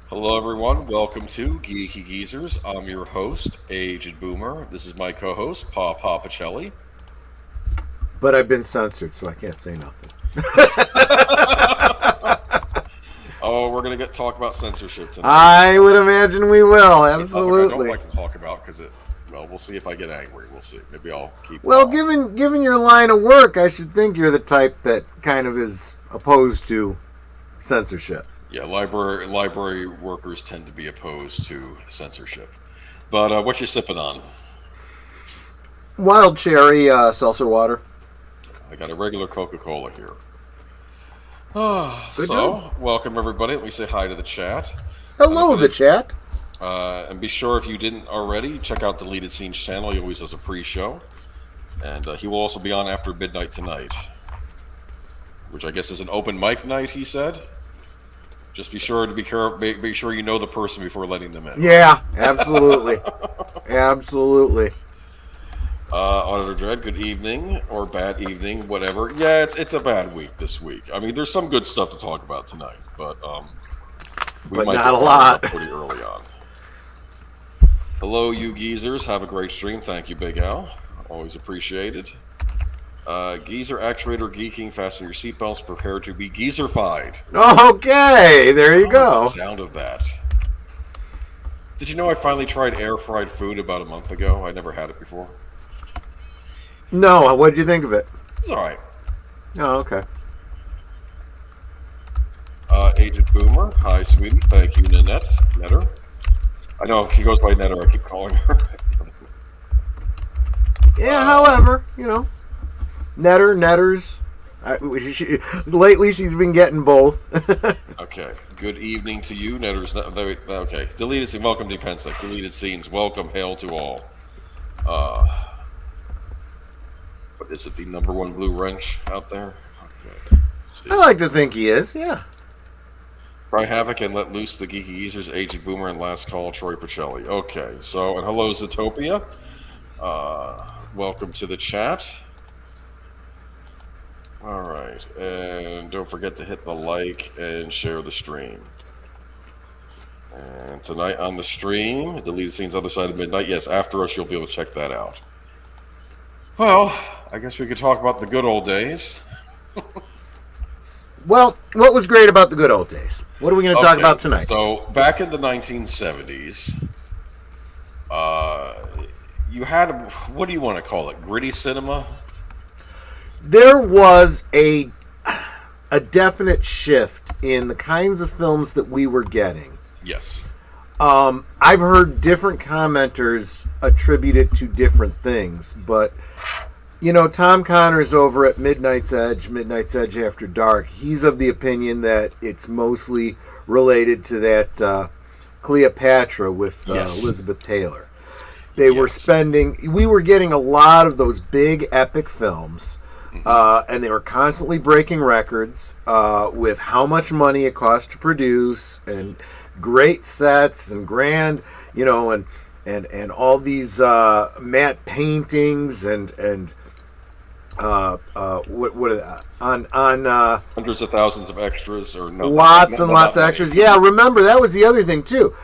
Hello, everyone. Welcome to Geeky Geezers. I'm your host, Aged Boomer. This is my co-host, PaPa Pacelli. But I've been censored, so I can't say nothing. Oh, we're gonna get talk about censorship tonight. I would imagine we will. A topic I don't Absolutely. like to talk about because we'll see if I get angry. We'll see. Maybe I'll keep. Well, given your line of work, I should think you're the type that kind of is opposed to censorship. Yeah, library workers tend to be opposed to censorship. But what you sipping on? Wild cherry seltzer water. I got a regular Coca-Cola here. Good So, welcome everybody. Let me say hi to the chat. Hello, the chat. And be sure, if you didn't already, check out Deleted Scenes channel. He always does a pre-show. And he will also be on after midnight tonight, which I guess is an open mic night, he said. Just be sure to be careful. Be sure you know the person before letting them in. Yeah, absolutely. Absolutely. Auditor Dread, good evening or bad evening, whatever. Yeah, it's a bad week this week. I mean, there's some good stuff to talk about tonight, but we But might not get a lot. pretty early on. Hello, you geezers. Have a great stream. Thank you, Big Al. Always appreciated. Geezer actuator geeking. Fasten your seatbelts. Prepare to be geezerfied. Okay, there you I like go. the sound of that. Did you know I finally tried air fried food about a month ago? I never had it before. No, what'd you think of it? It's all right. Oh, okay. Agent Boomer, hi, sweetie. Thank you, Netter. I know she goes by Netter. I keep calling her. Yeah, however, netters. Lately, she's been getting both. Okay. Good evening to you, Netters. Okay. Deleted Scene. Welcome to Pensic. Deleted Scenes. Welcome. Hail to all. What is it? The number one blue wrench out there? Okay. I like to think he is, yeah. Cry havoc and let loose the Geeky Geezers, Aged Boomer, and last call, Troy Pacelli. Okay. So, and hello, Zootopia. Welcome to the chat. All right, and don't forget to hit the like and share the stream. And tonight on the stream, Deleted Scenes Other Side of Midnight. Yes, after us, you'll be able to check that out. Well, I guess we could talk about the good old days. Well, what was great about the good old days? What are we going to talk about tonight? So, back in the 1970s, you had, what do you want to call it, gritty cinema? There was a definite shift in the kinds of films that we were getting. Yes. I've heard different commenters attribute it to different things, but Tom Connors over at Midnight's Edge After Dark, he's of the opinion that it's mostly related to that Cleopatra with Elizabeth Taylor. We were getting a lot of those big epic films, and they were constantly breaking records with how much money it cost to produce, and great sets and grand, and all these matte paintings and what are they, on hundreds of thousands of extras, or no, lots and lots of extras. Yeah, remember that was the other thing too.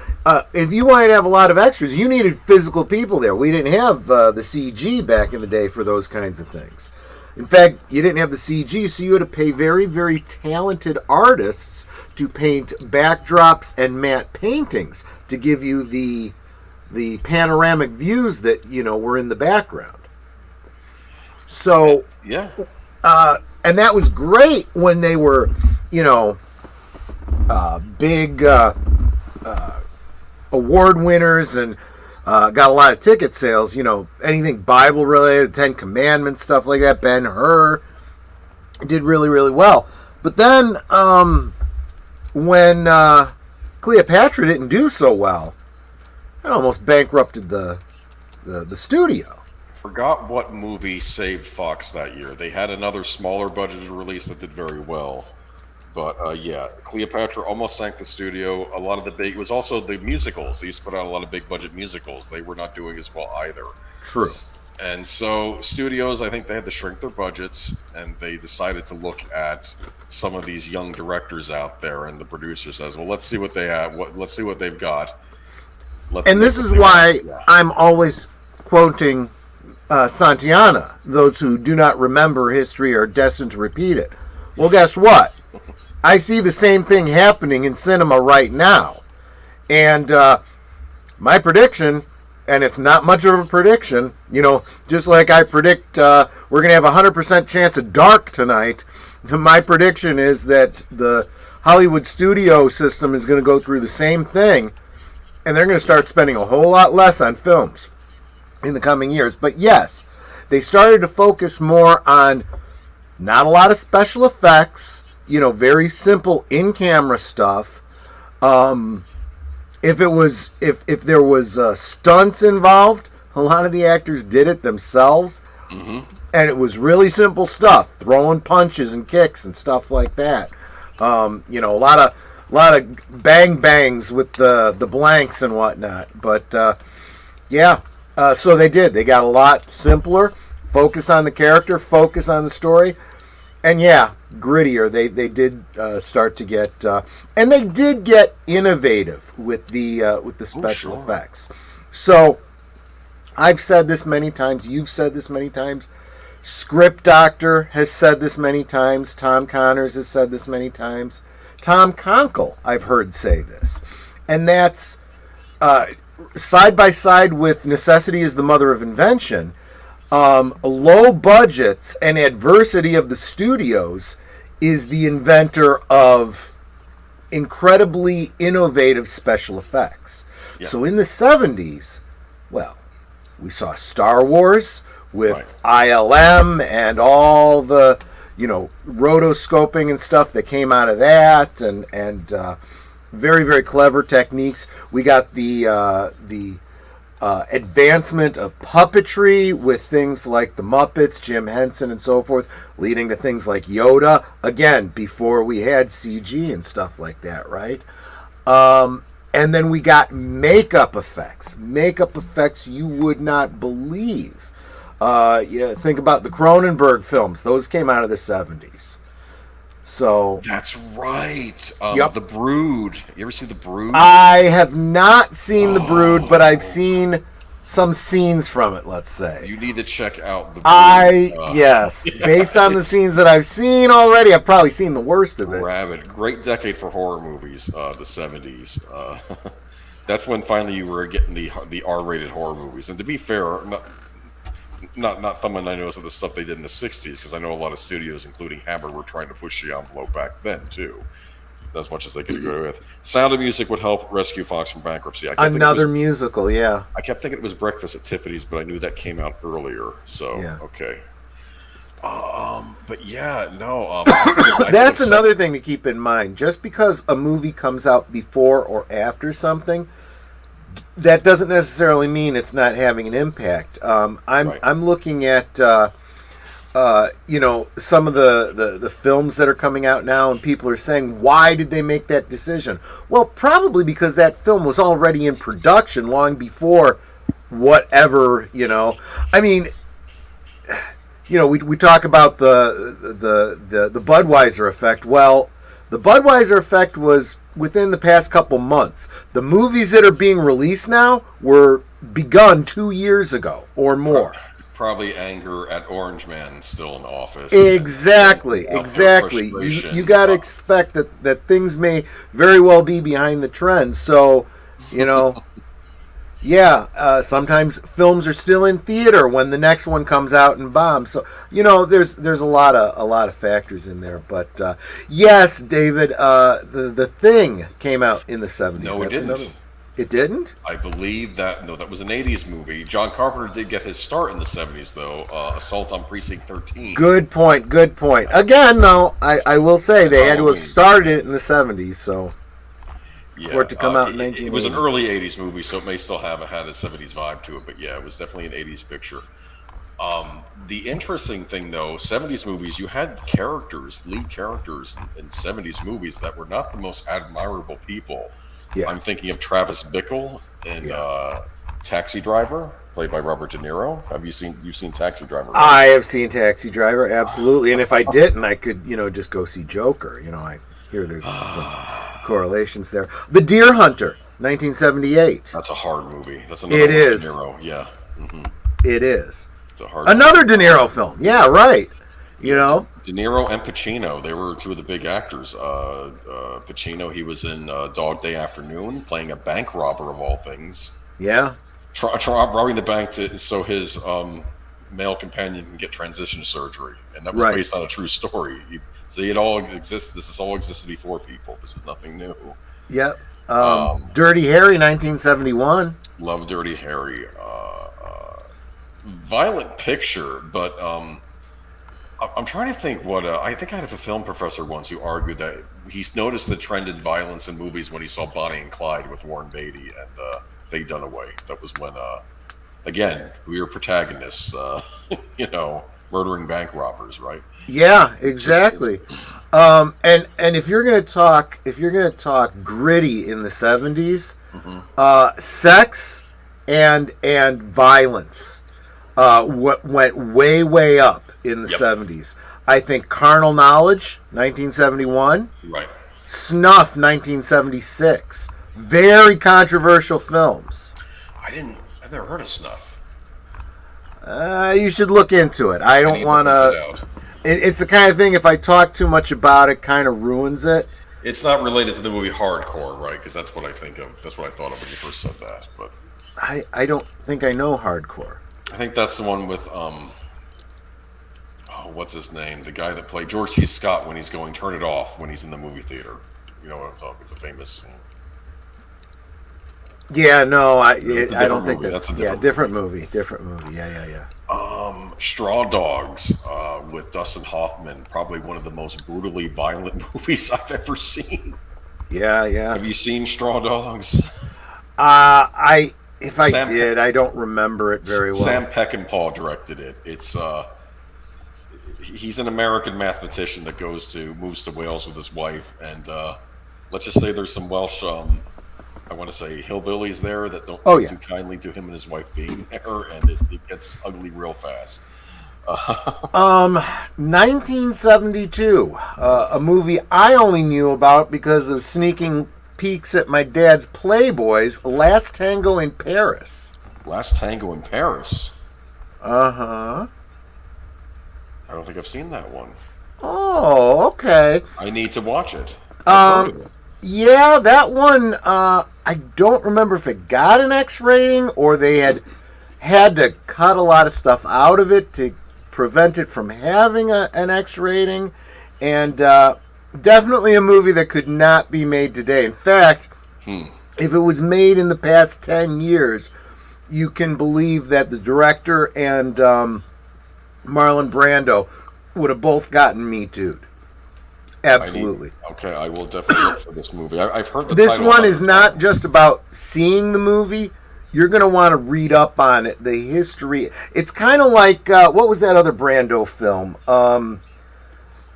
If you wanted to have a lot of extras, you needed physical people there. We didn't have the CG back in the day for those kinds of things. In fact, you didn't have the CG, so you had to pay very, very talented artists to paint backdrops and matte paintings to give you the panoramic views that were in the background. So yeah, and that was great when they were, big award winners and got a lot of ticket sales. Anything Bible related, Ten Commandments, stuff like that. Ben-Hur did really, really well. But then when Cleopatra didn't do so well, it almost bankrupted the studio. Forgot what movie saved Fox that year. They had another smaller budgeted release that did very well. But yeah, Cleopatra almost sank the studio. A lot of it was also the musicals. They used to put out a lot of big budget musicals. They were not doing as well either. True. And so studios, I think they had to shrink their budgets, and they decided to look at some of these young directors out there, and the producer says, "Well, let's see what they have. Let's see what they've got." And this is why I'm always quoting Santiana. Those who do not remember history are destined to repeat it. Well, guess what? I see the same thing happening in cinema right now. And my prediction, and it's not much of a prediction, just like I predict we're going to have a 100% chance of Dark tonight, my prediction is that the Hollywood studio system is going to go through the same thing, and they're going to start spending a whole lot less on films in the coming years. But yes, they started to focus more on not a lot of special effects, very simple in-camera stuff. If there was stunts involved, a lot of the actors did it themselves, and it was really simple stuff, throwing punches and kicks and stuff like that. A lot of bang bangs with the blanks and whatnot. But so they did. They got a lot simpler. Focus on the character. Focus on the story. And grittier. They did start to get, and they did get innovative with the special effects. So I've said this many times. You've said this many times. Script Doctor has said this many times. Tom Connors has said this many times. Tom Conkle, I've heard say this, and that's side by side with necessity is the mother of invention. Low budgets and adversity of the studios is the inventor of incredibly innovative special effects. Yeah. So in the 70s, we saw Star Wars with ILM and all the, rotoscoping and stuff that came out of that, and very, very clever techniques. We got the advancement of puppetry with things like the Muppets, Jim Henson, and so forth, leading to things like Yoda, again, before we had CG and stuff like that, right? And then we got makeup effects you would not believe. Think about the Cronenberg films. Those came out of the 70s. So that's right. The Brood. You ever see The Brood? I have not seen The Brood, but I've seen some scenes from it. Let's say you need to check out The Brood. Yes, based on the scenes that I've seen already, I've probably seen the worst of it. Great decade for horror movies. The 70s. That's when finally you were getting the R-rated horror movies. And to be fair, not thumbing my nose at the stuff they did in the 60s, because I know a lot of studios, including Hammer, were trying to push the envelope back then, too, as much as they could go with. Sound of Music would help rescue Fox from bankruptcy. Another musical, yeah. I kept thinking it was Breakfast at Tiffany's, but I knew that came out earlier, so, okay. That's another thing to keep in mind. Just because a movie comes out before or after something, that doesn't necessarily mean it's not having an impact. I'm looking at some of the films that are coming out now, and people are saying, why did they make that decision? Well, probably because that film was already in production long before whatever. I mean, we talk about the Budweiser effect. Well, the Budweiser effect was within the past couple months. The movies that are being released now were begun 2 years ago or more. Probably anger at Orange Man still in office. Exactly. You got to expect that things may very well be behind the trend. So, sometimes films are still in theater when the next one comes out and bombs. So there's a lot of factors in there. But yes, David, the Thing came out in the 70s. No, it didn't. It didn't? I believe that was an 80s movie. John Carpenter did get his start in the 70s though. Assault on Precinct 13. Good point. Again, though, I will say they had to have started it in the 70s. So. For it to come out in 1980. It was an early 80s movie, so it may still had a 70s vibe to it, but it was definitely an 80s picture. The interesting thing, though, 70s movies, you had lead characters in 70s movies that were not the most admirable people. Yeah. I'm thinking of Travis Bickle in Taxi Driver. played by Robert De Niro. You've seen Taxi Driver? Right? I have seen Taxi Driver, absolutely. And if I didn't, I could, just go see Joker. I hear there's some correlations there. The Deer Hunter, 1978. That's a hard movie. That's another It is. De Niro. Yeah. Mm-hmm. It is. It's a hard Another De Niro film. Yeah, right. De Niro and Pacino, they were two of the big actors. Pacino, he was in Dog Day Afternoon, playing a bank robber of all things. Yeah. Robbing the bank so his male companion can get transition surgery, and that was based on a true story. See, it all exists. This has all existed before, people. This is nothing new. Yep. Dirty Harry, 1971. Love Dirty Harry. Violent picture, but I'm trying to think what. I think I had a film professor once who argued that he's noticed the trend in violence in movies when he saw Bonnie and Clyde with Warren Beatty and Faye Dunaway. That was when, again, we were protagonists, murdering bank robbers, right? Yeah, exactly. And if you're gonna talk gritty in the 70s, sex and violence went way up in the 70s. I think Carnal Knowledge, 1971. Right. Snuff, 1976. Very controversial films. I've never heard of Snuff. You should look into it. I don't want to. It's the kind of thing, if I talk too much about it, kind of ruins it. It's not related to the movie Hardcore, right? Because that's what I think of. That's what I thought of when you first said that. But I don't think I know Hardcore. I think that's the one with what's his name? The guy that played George C. Scott when he's going "Turn It Off" when he's in the movie theater. You know what I'm talking about? The famous scene. Yeah, no, I don't think that's a different movie. Different movie. Yeah. Straw Dogs with Dustin Hoffman, probably one of the most brutally violent movies I've ever seen. Yeah. Have you seen Straw Dogs? If I did, I don't remember it very well. Sam Peckinpah directed it. It's he's an American mathematician that moves to Wales with his wife, and let's just say there's some Welsh, I want to say hillbillies there that don't take too kindly to him and his wife being there, and it gets ugly real fast. 1972, a movie I only knew about because of sneaking peeks at my dad's Playboys, Last Tango in Paris. Last Tango in Paris? Uh-huh. I don't think I've seen that one. Oh, okay. I need to watch it. Yeah, that one, I don't remember if it got an X rating or they had to cut a lot of stuff out of it to prevent it from having an X rating. And definitely a movie that could not be made today. In fact, if it was made in the past 10 years, you can believe that the director and Marlon Brando would have both gotten Me Too'd. Absolutely. Okay, I will definitely look for this movie. I've heard the This title one is not just about seeing the movie. You're going to want to read up on it, the history. It's kind of like, what was that other Brando film?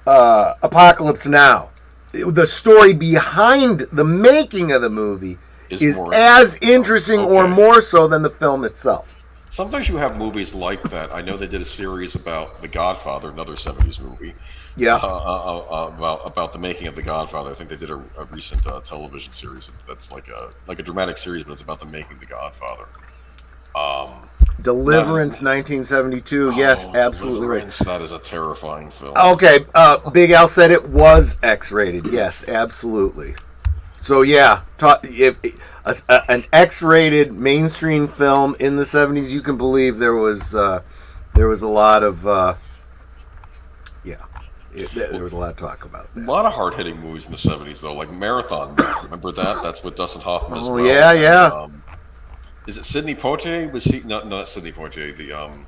Apocalypse Now. The story behind the making of the movie is as interesting or more so than the film itself. Sometimes you have movies like that. I know they did a series about The Godfather, another 70s movie. Yeah. About the making of The Godfather. I think they did a recent television series that's like a dramatic series, but it's about the making of The Godfather. Deliverance, 1972. Yes, absolutely right. That is a terrifying film. Okay, Big Al said it was X-rated. Yes, absolutely. So yeah, an X-rated mainstream film in the 70s, you can believe there was a lot of there was a lot of talk about that. A lot of hard-hitting movies in the 70s, though, like Marathon Man. Remember that? That's with Dustin Hoffman as well. Yeah. Is it Sidney Poitier? Was he not Sidney Poitier?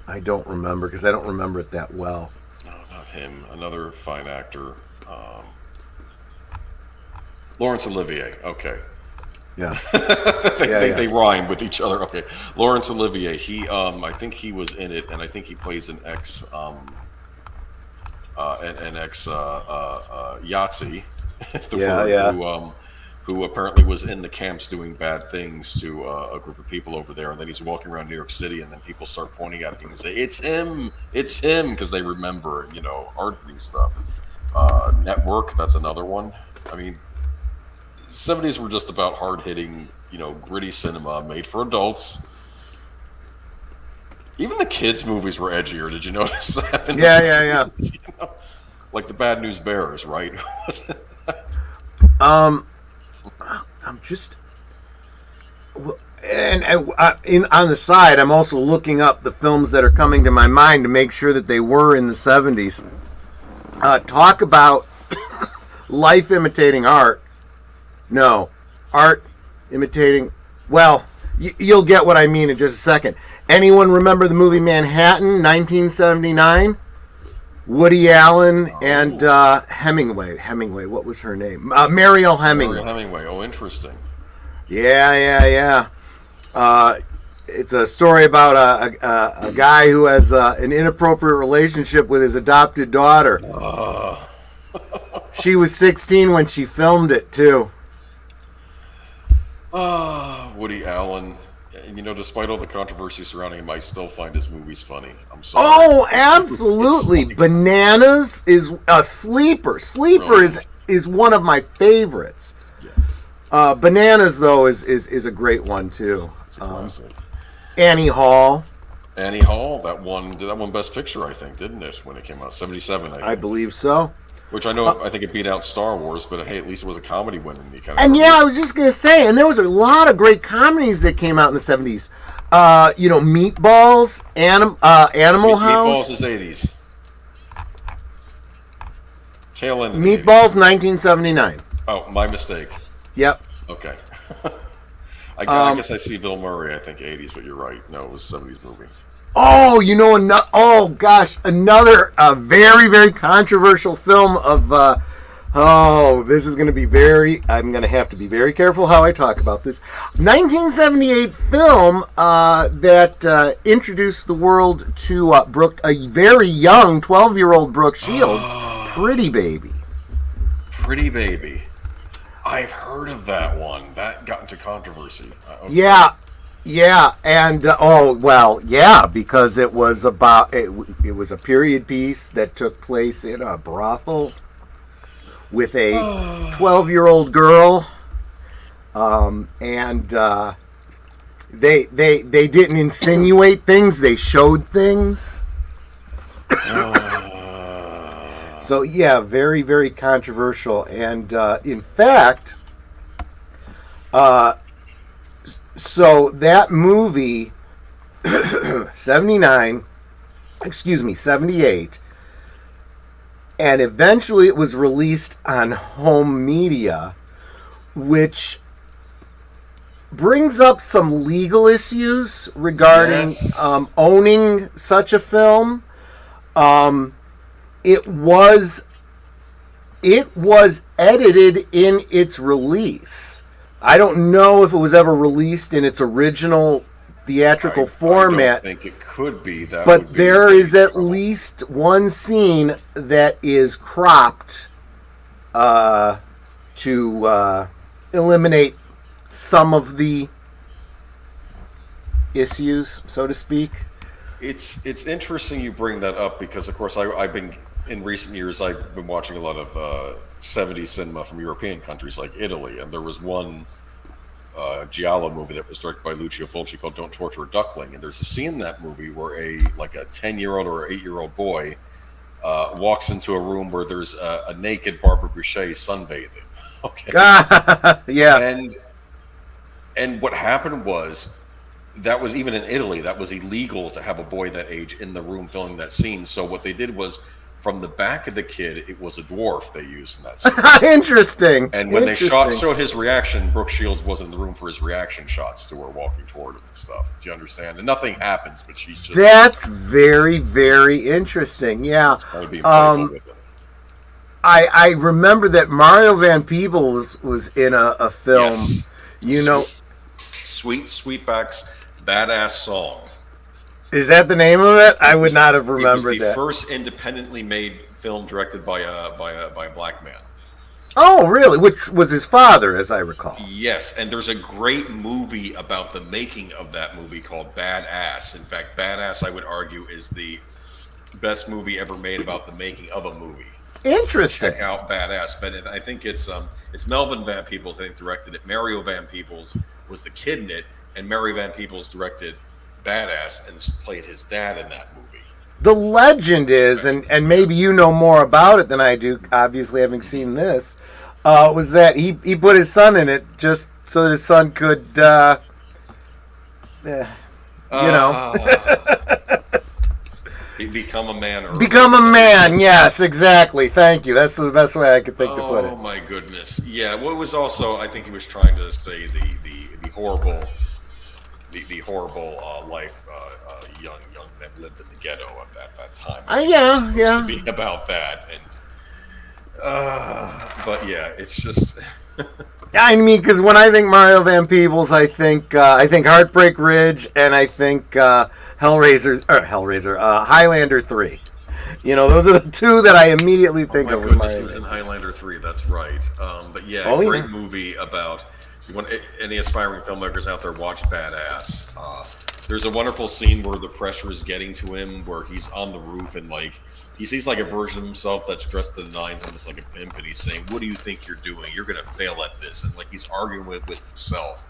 I don't remember because I don't remember it that well. No, not him. Another fine actor. Laurence Olivier. Okay. Yeah. They rhyme with each other. Okay. Laurence Olivier. He I think he was in it, and I think he plays an ex Yahtzee. who apparently was in the camps doing bad things to a group of people over there, and then he's walking around New York City, and then people start pointing at him and say, "It's him," because they remember, arty stuff. Network, that's another one. I mean, 70s were just about hard-hitting, gritty cinema made for adults. Even the kids' movies were edgier. Did you notice that? Yeah. Like the Bad News Bears, right? I'm just, on the side, I'm also looking up the films that are coming to my mind to make sure that they were in the 70s. Talk about life imitating art. No, art imitating. Well, you'll get what I mean in just a second. Anyone remember the movie Manhattan, 1979? Woody Allen and Hemingway. Hemingway, what was her name? Mariel Hemingway. Mariel Hemingway. Oh, interesting. Yeah. It's a story about a guy who has an inappropriate relationship with his adopted daughter. She was 16 when she filmed it, too. Woody Allen. Despite all the controversy surrounding him, I still find his movies funny. I'm sorry. Oh, absolutely. Bananas is a sleeper. Is one of my favorites. Yeah. Bananas, though, is a great one, too. It's a classic. Annie Hall. Annie Hall, that won Best Picture, I think, didn't it, when it came out? 77, I think. I believe so. Which I think it beat out Star Wars, but hey, at least it was a comedy win in the kind of. And yeah, I was just gonna say, and there was a lot of great comedies that came out in the 70s. Meatballs, Animal House. Meatballs is 80s. Tail end. Meatballs, 1979. Oh, my mistake. Yep. Okay. I guess I see Bill Murray. I think 80s, but you're right. No, it was a 70s movie. Oh, another very, very controversial film of. This is going to be I'm going to have to be very careful how I talk about this. 1978 film that introduced the world to a very young 12-year-old Brooke Shields, Pretty Baby. Pretty Baby. I've heard of that one. That got into controversy. Okay. Yeah, and because it was about it was a period piece that took place in a brothel with a 12-year-old girl, and they didn't insinuate things; they showed things. So yeah, very, very controversial, and in fact, so that movie, 78, and eventually it was released on home media, which brings up some legal issues regarding owning such a film. It was edited in its release. I don't know if it was ever released in its original theatrical format. I don't think it could be. But there is at least one scene that is cropped to eliminate some of the issues, so to speak. It's interesting you bring that up because, of course, I've been in recent years I've been watching a lot of 70s cinema from European countries like Italy, and there was one Giallo movie that was directed by Lucio Fulci called "Don't Torture a Duckling," and there's a scene in that movie where a 10-year-old or 8-year-old boy walks into a room where there's a naked Barbara Boucher sunbathing. Okay. Yeah. And what happened was, that was even in Italy, that was illegal to have a boy that age in the room filming that scene. So what they did was, from the back of the kid, it was a dwarf they used in that scene. Interesting. And when they showed his reaction, Brooke Shields wasn't in the room for his reaction shots to her walking toward him and stuff. Do you understand? And nothing happens, but she's just... That's very, very interesting. Yeah. Trying to be playful with it. I remember that Mario Van Peebles was in a film. Yes. Sweetback's Badass Song. Is that the name of it? I would not have remembered that. It was the first independently made film directed by a black man. Oh, really? Which was his father, as I recall. Yes, and there's a great movie about the making of that movie called Badass. In fact, Badass, I would argue, is the best movie ever made about the making of a movie. Interesting. Check out Badass. But I think it's Melvin Van Peebles, I think, directed it. Mario Van Peebles was the kid in it, and Mary Van Peebles directed Badass and played his dad in that movie. The legend is, and maybe you know more about it than I do, obviously having seen this, was that he put his son in it just so that his son could, become a man. Early. Become a man, yes, exactly. Thank you. That's the best way I could think to put it. Oh, my goodness. Yeah, well, it was also, I think he was trying to say the horrible life young men lived in the ghetto at that time. Yeah. To be about that, and but yeah, it's just. I mean, because when I think Mario Van Peebles, I think Heartbreak Ridge, and I think Highlander 3. You know, those are the two that I immediately think of. Oh my goodness, he was in Highlander 3. That's right. But yeah, great movie about. You want any aspiring filmmakers out there, watch Badass. There's a wonderful scene where the pressure is getting to him, where he's on the roof and like he sees like a version of himself that's dressed to the nines, almost like a pimp, and he's saying, "What do you think you're doing? You're gonna fail at this." And like he's arguing with himself.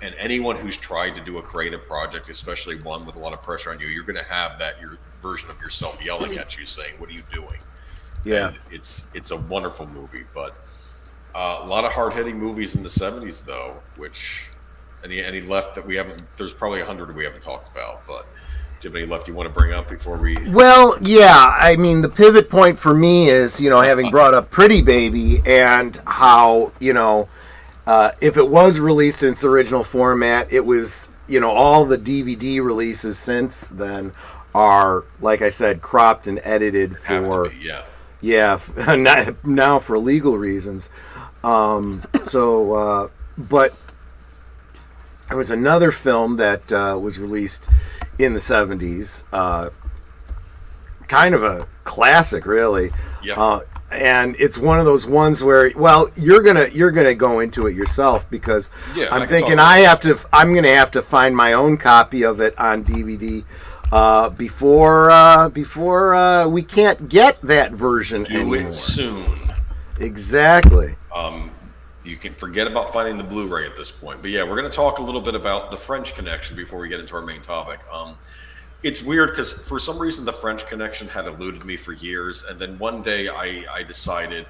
And anyone who's tried to do a creative project, especially one with a lot of pressure on you, you're gonna have your version of yourself yelling at you, saying, "What are you doing?" Yeah, and it's a wonderful movie, but. A lot of hard-hitting movies in the 70s, though, which any left that we haven't. There's probably 100 we haven't talked about, but do you have any left you want to bring up before we? Well, yeah. I mean, the pivot point for me is, having brought up Pretty Baby and how, if it was released in its original format, it was, all the DVD releases since then are, like I said, cropped and edited for. Yeah, now for legal reasons. But there was another film that was released in the 70s, kind of a classic, really. Yeah. And it's one of those ones where, well, you're gonna go into it yourself because I'm thinking I'm gonna have to find my own copy of it on DVD. Before we can't get that version anymore. Do it soon. Exactly. You can forget about finding the Blu-ray at this point. But yeah, we're going to talk a little bit about the French Connection before we get into our main topic. It's weird because for some reason the French Connection had eluded me for years, and then one day I decided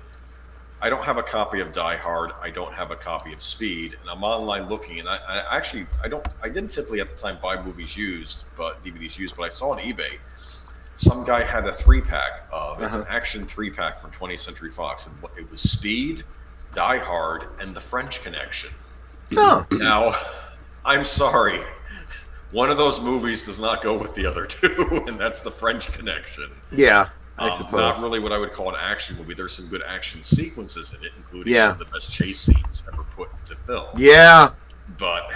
I don't have a copy of Die Hard. I don't have a copy of Speed, and I'm online looking. And I didn't typically at the time buy movies used, but DVDs used. But I saw on eBay, some guy had a 3-pack of it's an action 3-pack from 20th Century Fox, and it was Speed, Die Hard, and The French Connection. Huh. Now, I'm sorry, one of those movies does not go with the other two, and that's The French Connection. Yeah. I suppose. Not really what I would call an action movie. There's some good action sequences in it, including one of the best chase scenes ever put to film. Yeah. But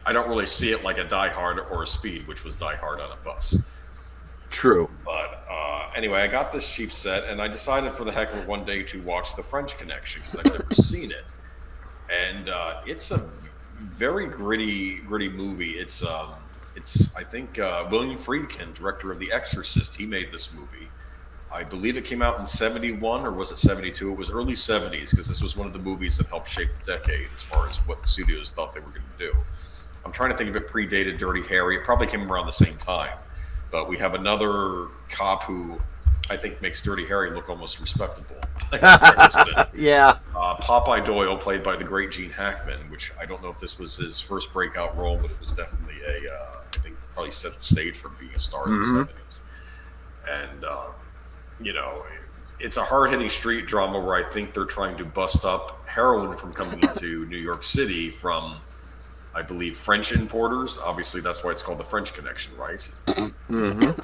I don't really see it like a Die Hard or a Speed, which was Die Hard on a bus. True. But anyway, I got this cheap set, and I decided for the heck of it one day to watch The French Connection because I've never seen it. And it's a very gritty movie. It's I think William Friedkin, director of The Exorcist, he made this movie. I believe it came out in 71 or was it 72? It was early 70s because this was one of the movies that helped shape the decade as far as what the studios thought they were going to do. I'm trying to think if it predated Dirty Harry. It probably came around the same time. But we have another cop who I think makes Dirty Harry look almost respectable. Yeah. Popeye Doyle, played by the great Gene Hackman, which I don't know if this was his first breakout role, but it was definitely I think probably set the stage for being a star in the 70s. And, it's a hard-hitting street drama where I think they're trying to bust up heroin from coming into New York City from, I believe, French importers. Obviously, that's why it's called The French Connection, right? Mm-hmm.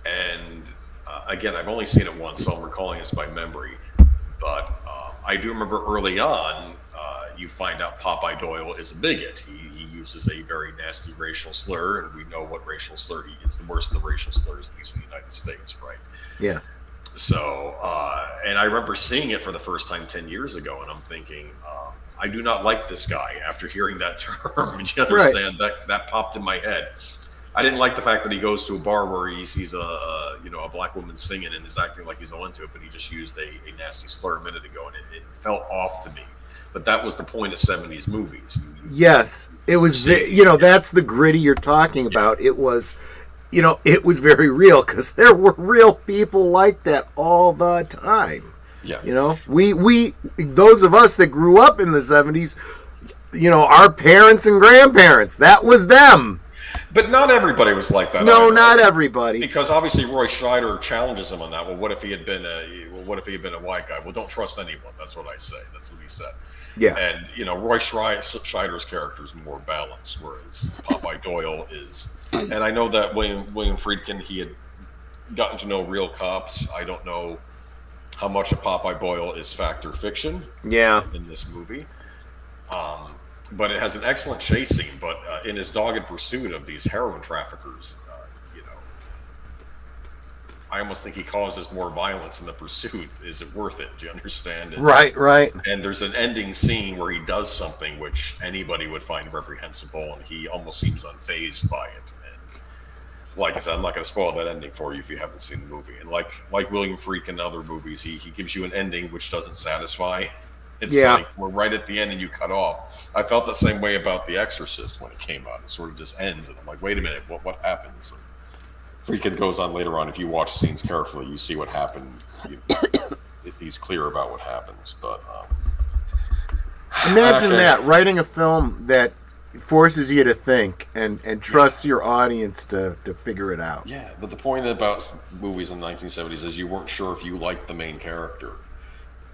And again, I've only seen it once, so I'm recalling this by memory. But I do remember early on, you find out Popeye Doyle is a bigot. He uses a very nasty racial slur, and we know what racial slur he is. The worst of the racial slurs, at least in the United States, right? Yeah. So, and I remember seeing it for the first time 10 years ago, and I'm thinking, I do not like this guy after hearing that term. Do you Right. understand? That popped in my head. I didn't like the fact that he goes to a bar where he sees a black woman singing and is acting like he's all into it, but he just used a nasty slur a minute ago, and it felt off to me. But that was the point of 70s movies. Yes, it was. That's the gritty you're talking about. It was, it was very real because there were real people like that all the time. Yeah. We those of us that grew up in the 70s, our parents and grandparents, that was them. But not everybody was like that. No, either. not everybody. Because obviously Roy Scheider challenges him on that. Well, what if he had been a white guy? Well, don't trust anyone. That's what I say. That's what he said. Yeah. And Roy Scheider's character is more balanced, whereas Popeye Doyle is. And I know that William Friedkin, he had gotten to know real cops. I don't know how much of Popeye Doyle is fact or fiction. Yeah. In this movie. But it has an excellent chase scene. But in his dogged pursuit of these heroin traffickers, I almost think he causes more violence in the pursuit. Is it worth it? Do you understand? Right. And there's an ending scene where he does something which anybody would find reprehensible, and he almost seems unfazed by it. And like I said, I'm not going to spoil that ending for you if you haven't seen the movie. And like William Friedkin and other movies, he gives you an ending which doesn't satisfy. It's like we're right at the end and you cut off. I felt the same way about The Exorcist when it came out. It sort of just ends, and I'm like, wait a minute, what happens? And Friedkin goes on later on. If you watch scenes carefully, you see what happened. He's clear about what happens. But imagine that, writing a film that forces you to think and trusts your audience to figure it out. Yeah, but the point about movies in the 1970s is you weren't sure if you liked the main character.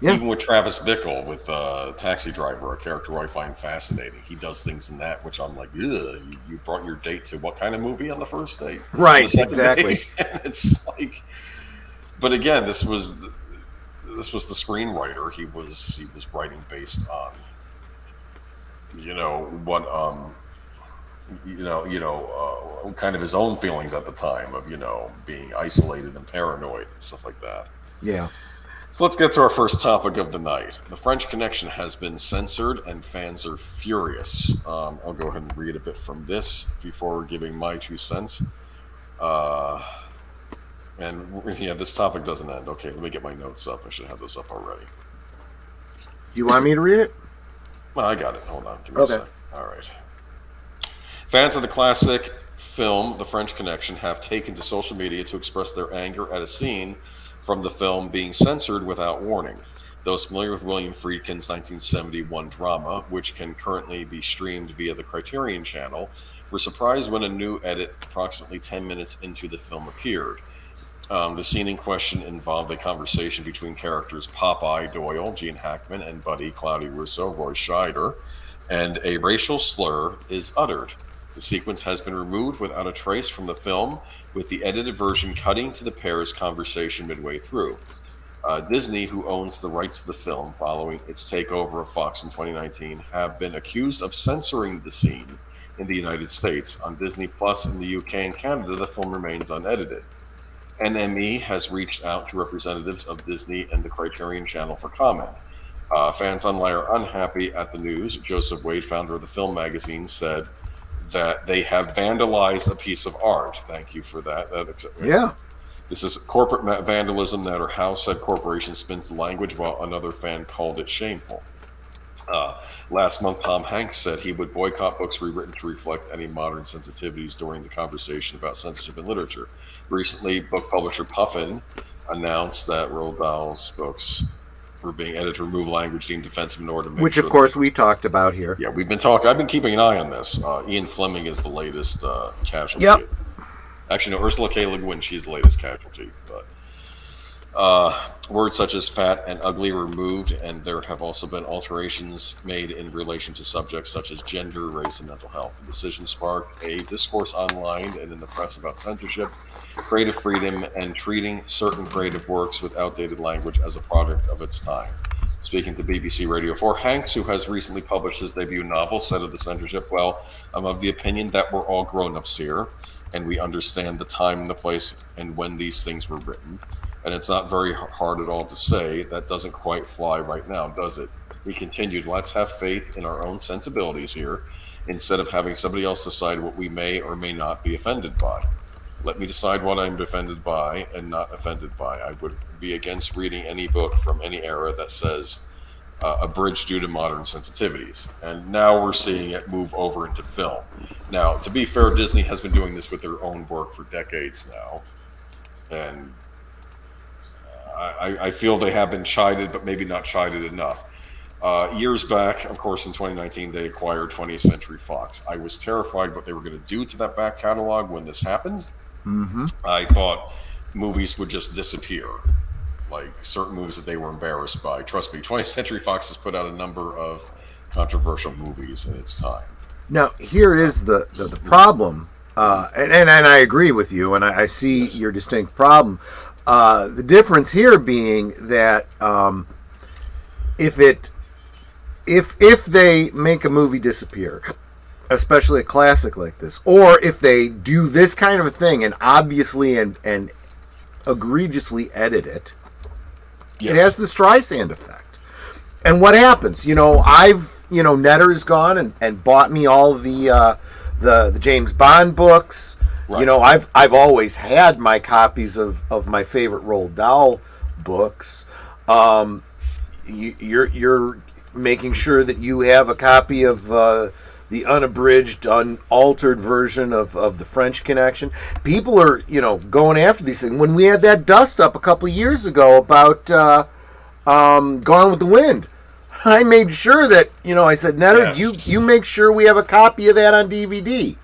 Yeah. Even with Travis Bickle, with Taxi Driver, a character who I find fascinating. He does things in that which I'm like, ugh, you brought your date to what kind of movie on the first date? Right, exactly. It's like, but again, this was the screenwriter. He was writing based on, kind of his own feelings at the time of, being isolated and paranoid and stuff like that. Yeah. So let's get to our first topic of the night. The French Connection has been censored and fans are furious. I'll go ahead and read a bit from this before giving my 2 cents. This topic doesn't end. Okay, let me get my notes up. I should have this up already. You want me to read it? Well, I got it. Hold on. Give me a sec. All right. Fans of the classic film, The French Connection, have taken to social media to express their anger at a scene from the film being censored without warning. Those familiar with William Friedkin's 1971 drama, which can currently be streamed via the Criterion Channel, were surprised when a new edit approximately 10 minutes into the film appeared. The scene in question involved a conversation between characters Popeye Doyle, Gene Hackman, and Buddy Cloudy Russo, Roy Scheider, and a racial slur is uttered. The sequence has been removed without a trace from the film, with the edited version cutting to the pair's conversation midway through. Disney, who owns the rights to the film following its takeover of Fox in 2019, have been accused of censoring the scene in the United States. On Disney Plus in the UK and Canada, the film remains unedited. NME has reached out to representatives of Disney and the Criterion Channel for comment. Fans online are unhappy at the news. Joseph Wade, founder of the film magazine, said that they have vandalized a piece of art. Thank you for that. Yeah. This is corporate vandalism that our house said corporation spins the language, while another fan called it shameful. Last month, Tom Hanks said he would boycott books rewritten to reflect any modern sensitivities during the conversation about censorship in literature. Recently, book publisher Puffin announced that Roald Dahl's books were being edited to remove language deemed offensive in order to make Which, of course, we talked about here. Yeah, we've been talking. I've been keeping an eye on this. Ian Fleming is the latest casualty. Yep. Actually, no, Ursula K. Le Guin, she's the latest casualty. But words such as fat and ugly were removed, and there have also been alterations made in relation to subjects such as gender, race, and mental health. The decision sparked a discourse online and in the press about censorship, creative freedom, and treating certain creative works with outdated language as a product of its time. Speaking to BBC Radio 4, Hanks, who has recently published his debut novel, said of the censorship, "Well, I'm of the opinion that we're all grown-ups here, and we understand the time and the place and when these things were written. And it's not very hard at all to say that doesn't quite fly right now, does it? He continued, let's have faith in our own sensibilities here instead of having somebody else decide what we may or may not be offended by. Let me decide what I'm offended by and not offended by. I would be against reading any book from any era that says abridged due to modern sensitivities. And now we're seeing it move over into film. Now, to be fair, Disney has been doing this with their own work for decades now. And I feel they have been chided, but maybe not chided enough. Years back, of course, in 2019, they acquired 20th Century Fox. I was terrified what they were going to do to that back catalog when this happened. Mm-hmm. I thought movies would just disappear, like certain movies that they were embarrassed by. Trust me, 20th Century Fox has put out a number of controversial movies in its time. Now, here is the problem, and I agree with you, and I see your distinct problem. The difference here being that if they make a movie disappear, especially a classic like this, or if they do this kind of a thing and obviously and egregiously edit it, it has the Streisand effect. And what happens? Netter has gone and bought me all the James Bond books. Right. I've always had my copies of my favorite Roald Dahl books. You're making sure that you have a copy of the unabridged, unaltered version of the French Connection. People are, going after these things. When we had that dust up a couple of years ago about Gone with the Wind, I made sure that, I said, Netter, you make sure we have a copy of that on DVD.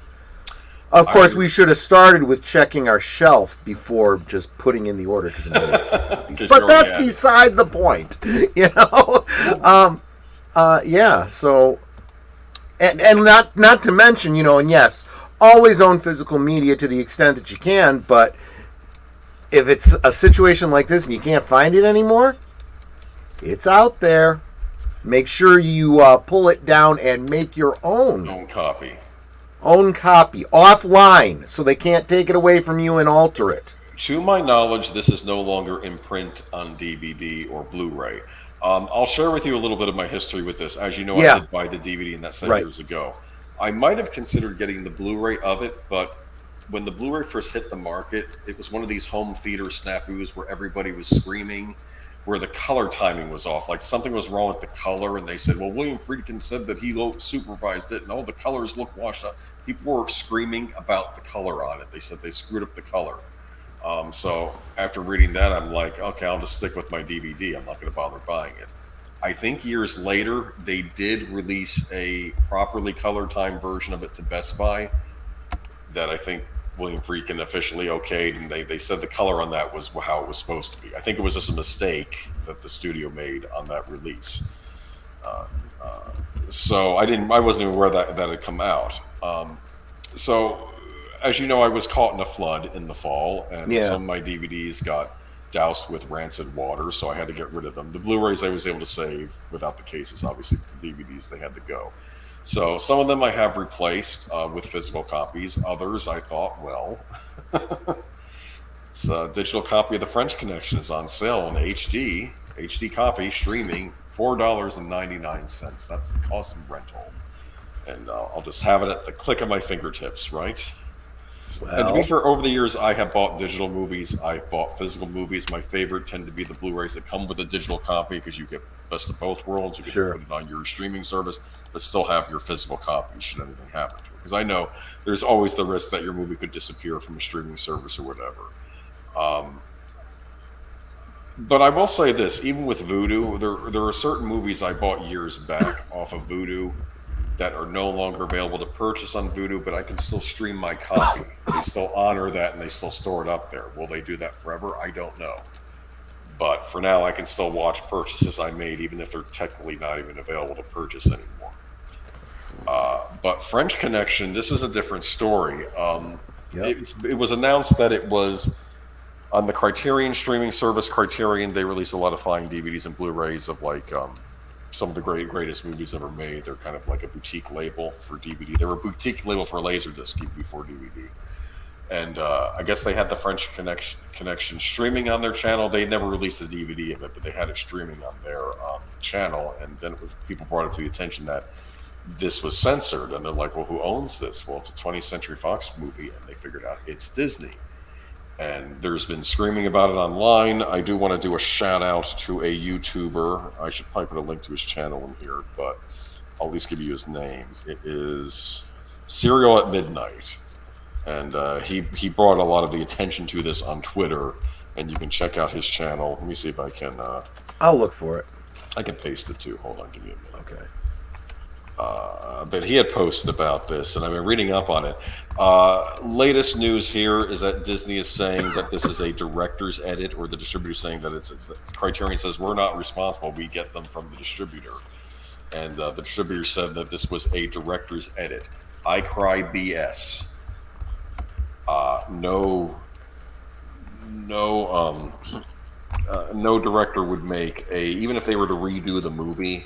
Of course, we should have started with checking our shelf before just putting in the order. But that's beside the point, So, and not to mention, and yes, always own physical media to the extent that you can. But if it's a situation like this and you can't find it anymore, it's out there. Make sure you pull it down and make your own copy. Own copy offline, so they can't take it away from you and alter it. To my knowledge, this is no longer in print on DVD or Blu-ray. I'll share with you a little bit of my history with this. As you know, I did buy the DVD, and that said years ago. I might have considered getting the Blu-ray of it, but when the Blu-ray first hit the market, it was one of these home theater snafus where everybody was screaming, where the color timing was off. Like something was wrong with the color, and they said, well, William Friedkin said that he supervised it, and all the colors look washed out. People were screaming about the color on it. They said they screwed up the color. So after reading that, I'm like, okay, I'll just stick with my DVD. I'm not going to bother buying it. I think years later, they did release a properly color time version of it to Best Buy that I think William Friedkin officially okayed, and they said the color on that was how it was supposed to be. I think it was just a mistake that the studio made on that release. So I wasn't even aware that had come out. So as you know, I was caught in a flood in the fall, and some of my DVDs got doused with rancid water, so I had to get rid of them. The Blu-rays I was able to save without the cases. Obviously, the DVDs, they had to go. So some of them I have replaced with physical copies. Others I thought, well, it's a digital copy of The French Connection is on sale in HD copy, streaming, $4.99. That's the cost of rental. And I'll just have it at the click of my fingertips, right? Well, and to be fair, over the years, I have bought digital movies. I've bought physical movies. My favorite tend to be the Blu-rays that come with a digital copy because you get best of both worlds. You can put it on your streaming service, but still have your physical copy should anything happen to it. Because I know there's always the risk that your movie could disappear from a streaming service or whatever. But I will say this, even with Vudu, there are certain movies I bought years back off of Vudu that are no longer available to purchase on Vudu, but I can still stream my copy. They still honor that, and they still store it up there. Will they do that forever? I don't know. But for now, I can still watch purchases I made, even if they're technically not even available to purchase anymore. But French Connection, this is a different story. It was announced that it was on the Criterion streaming service. Criterion, they release a lot of fine DVDs and Blu-rays of like some of the greatest movies ever made. They're kind of like a boutique label for DVD. They were a boutique label for Laserdisc even before DVD. And I guess they had the French connection streaming on their channel. They never released a DVD of it, but they had it streaming on their channel. And then people brought it to the attention that this was censored, and they're like, "Well, who owns this?" Well, it's a 20th Century Fox movie, and they figured out it's Disney. And there's been screaming about it online. I do want to do a shout out to a YouTuber. I should probably put a link to his channel in here, but I'll at least give you his name. It is Serial at Midnight. And he brought a lot of the attention to this on Twitter, and you can check out his channel. Let me see if I can. I'll look for it. I can paste it too. Hold on, give me a minute. Okay. But he had posted about this, and I've been reading up on it. Latest news here is that Disney is saying that this is a director's edit, or the distributor saying that it's Criterion says we're not responsible. We get them from the distributor, and the distributor said that this was a director's edit. I cry BS. No director would make even if they were to redo the movie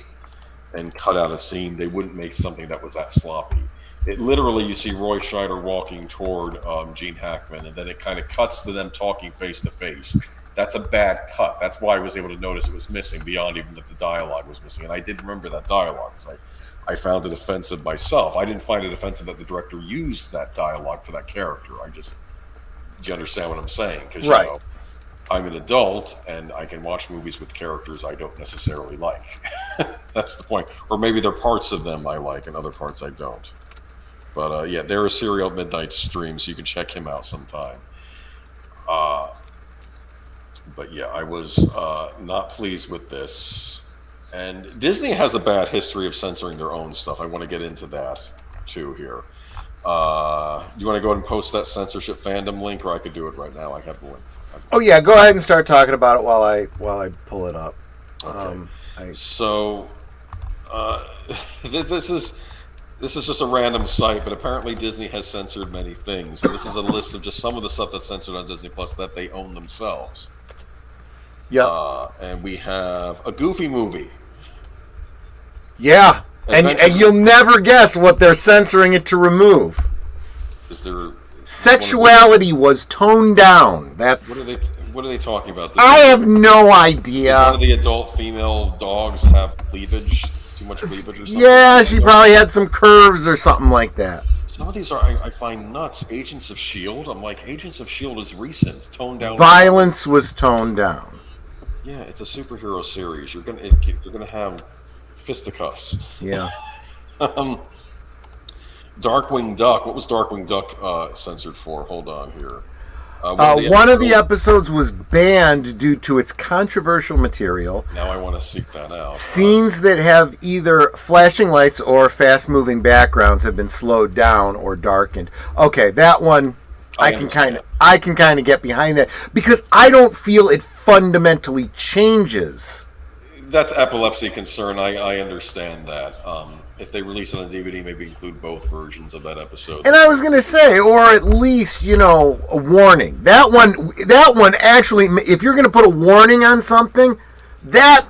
and cut out a scene, they wouldn't make something that was that sloppy. It literally, you see Roy Scheider walking toward Gene Hackman, and then it kind of cuts to them talking face to face. That's a bad cut. That's why I was able to notice it was missing beyond even that the dialogue was missing. And I did remember that dialogue because I found it offensive myself. I didn't find it offensive that the director used that dialogue for that character. You understand what I'm saying? Because right. You know, I'm an adult and I can watch movies with characters I don't necessarily like. That's the point. Or maybe there are parts of them I like and other parts I don't. But yeah, there are Serial Midnight streams. You can check him out sometime. But yeah, I was not pleased with this. And Disney has a bad history of censoring their own stuff. I want to get into that too here. You want to go ahead and post that censorship fandom link, or I could do it right now? I have the link. Oh yeah, go ahead and start talking about it while I pull it up. Okay. This is just a random site, but apparently Disney has censored many things. And this is a list of just some of the stuff that's censored on Disney Plus that they own themselves. Yeah. And we have a Goofy movie. Yeah. And you'll never guess what they're censoring it to remove. Is there sexuality was toned down? That's what are they talking about? I have no idea. Did one of the adult female dogs have cleavage? Too much cleavage or something? Yeah, she probably had some curves or something like that. Some of these I find nuts. Agents of S.H.I.E.L.D. I'm like, Agents of S.H.I.E.L.D. is recent. Toned down. Violence was toned down. Yeah, it's a superhero series. You're gonna have fisticuffs. Yeah. Darkwing Duck. What was Darkwing Duck censored for? Hold on here. One of the episodes was banned due to its controversial material. Now I want to seek that out. Scenes that have either flashing lights or fast-moving backgrounds have been slowed down or darkened. Okay, that one I can kind of get behind that because I don't feel it fundamentally changes. That's epilepsy concern. I understand that. If they release it on DVD, maybe include both versions of that episode. And I was going to say, or at least, a warning. That one actually, if you're going to put a warning on something, that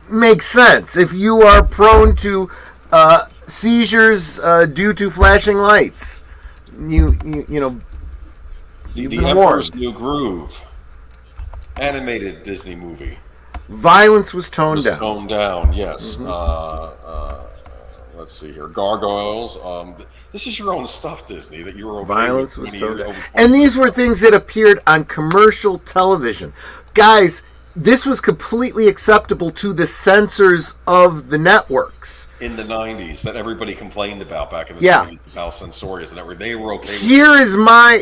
makes sense. If you are prone to seizures due to flashing lights, The Emperor's New Groove, animated Disney movie. Violence was toned down. Toned down, yes. Mm-hmm. Let's see here. Gargoyles. This is your own stuff, Disney, that you were okay Violence with was toned down. And these were things that appeared on commercial television. Guys, this was completely acceptable to the censors of the networks. In the 90s, that everybody complained about back in the 90s, how censorious and everything. They were okay with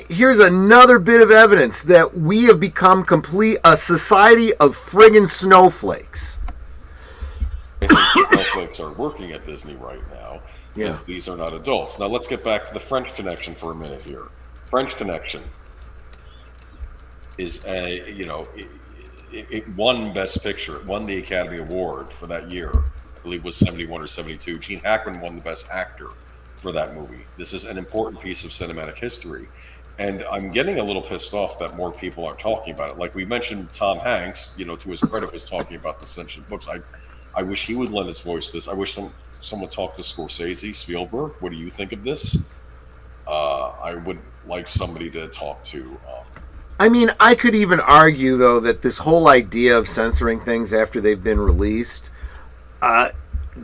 Here's another bit of evidence that we have become a society of friggin' snowflakes. I think snowflakes are working at Disney right now because these are not adults. Now let's get back to the French Connection for a minute here. French Connection is it won Best Picture. It won the Academy Award for that year. I believe it was 71 or 72. Gene Hackman won the Best Actor for that movie. This is an important piece of cinematic history. And I'm getting a little pissed off that more people aren't talking about it. Like we mentioned, Tom Hanks, to his credit, was talking about the censored books. I wish he would lend his voice to this. I wish someone talked to Scorsese, Spielberg. What do you think of this? I would like somebody to talk to. I mean, I could even argue, though, that this whole idea of censoring things after they've been released,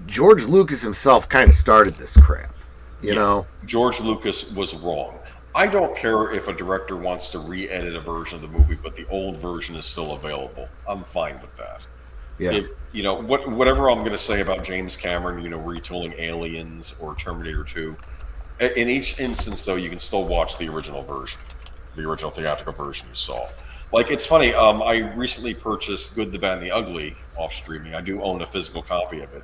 George Lucas himself kind of started this crap, you know? George Lucas was wrong. I don't care if a director wants to re-edit a version of the movie, but the old version is still available. I'm fine with that. Yeah. If, whatever I'm going to say about James Cameron, retooling Aliens or Terminator 2, in each instance, though, you can still watch the original version, the original theatrical version you saw. Like, it's funny, I recently purchased Good, the Bad, and the Ugly off streaming. I do own a physical copy of it.